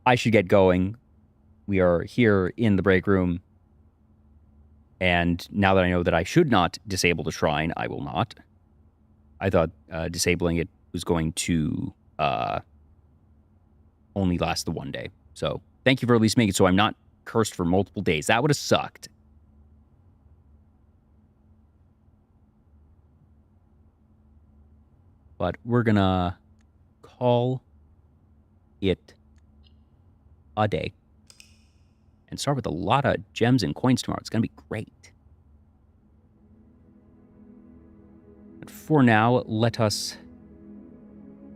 I should get going. We are here in the break room, and now that I know that I should not disable the shrine, I will not. I thought disabling it was going to only last the one day. So thank you for at least making it so I'm not cursed for multiple days. That would have sucked. But we're gonna call it a day and start with a lot of gems and coins tomorrow. It's gonna be great. But for now, let us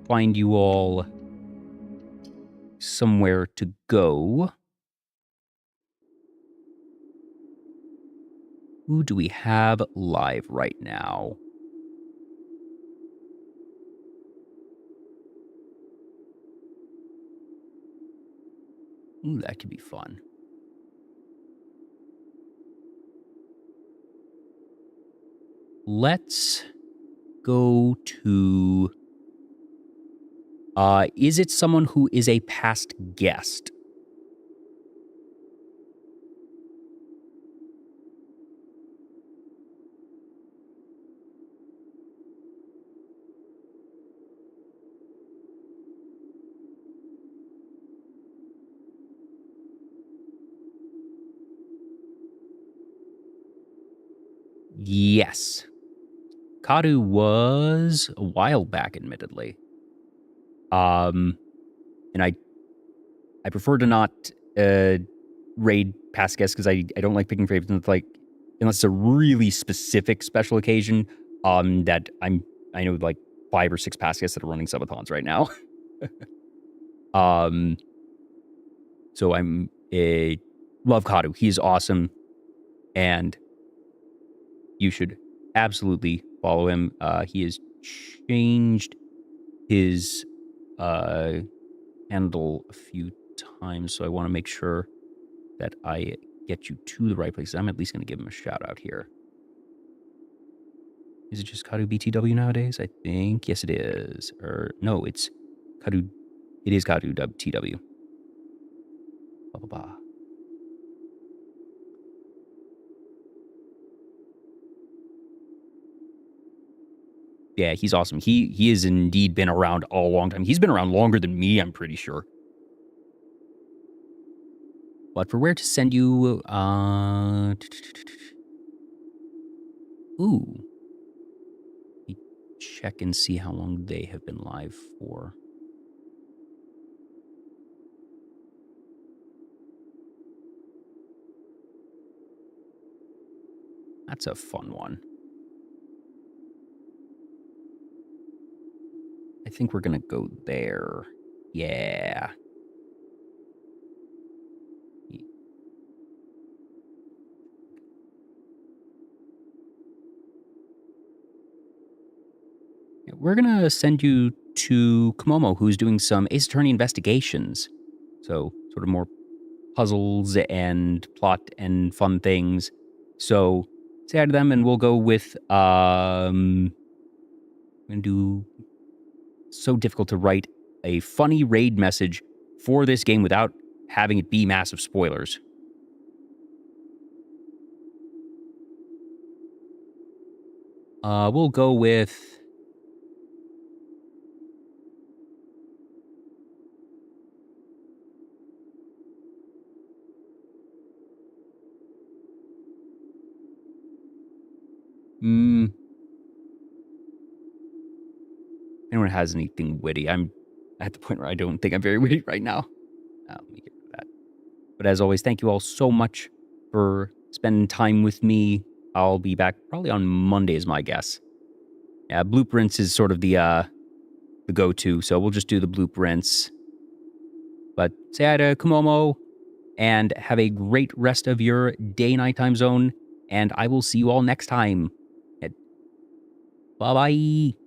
find you all somewhere to go. Who do we have live right now? Ooh, that could be fun. Let's go to... is it someone who is a past guest? Yes. Kadu was a while back, admittedly. And I prefer to not raid past guests because I don't like picking favorites unless it's a really specific special occasion. That I know like 5 or 6 past guests that are running subathons right now. So I'm love Kadu. He's awesome, and you should absolutely follow him. He has changed his handle a few times, so I want to make sure that I get you to the right place. I'm at least going to give him a shout out here. Is it just Kadu BTW nowadays? I think. Yes, it is. Or no, it's Kadu. It is Kadu TW. Blah, blah, blah. Yeah, he's awesome. He has indeed been around a long time. He's been around longer than me, I'm pretty sure. But for where to send you, ooh. Let me check and see how long they have been live for. That's a fun one. I think we're gonna go there. Yeah. We're gonna send you to Komomo, who's doing some Ace Attorney investigations. So sort of more puzzles and plot and fun things. So say hi to them, and we'll go with I'm gonna do so difficult to write a funny raid message for this game without having it be massive spoilers. We'll go with anyone has anything witty. I'm at the point where I don't think I'm very witty right now. Let me get rid of that. But as always, thank you all so much for spending time with me. I'll be back probably on Monday is my guess. Yeah, blueprints is sort of the go-to, so we'll just do the blueprints. But say hi to Komomo, and have a great rest of your day-night time zone, and I will see you all next time. Bye-bye.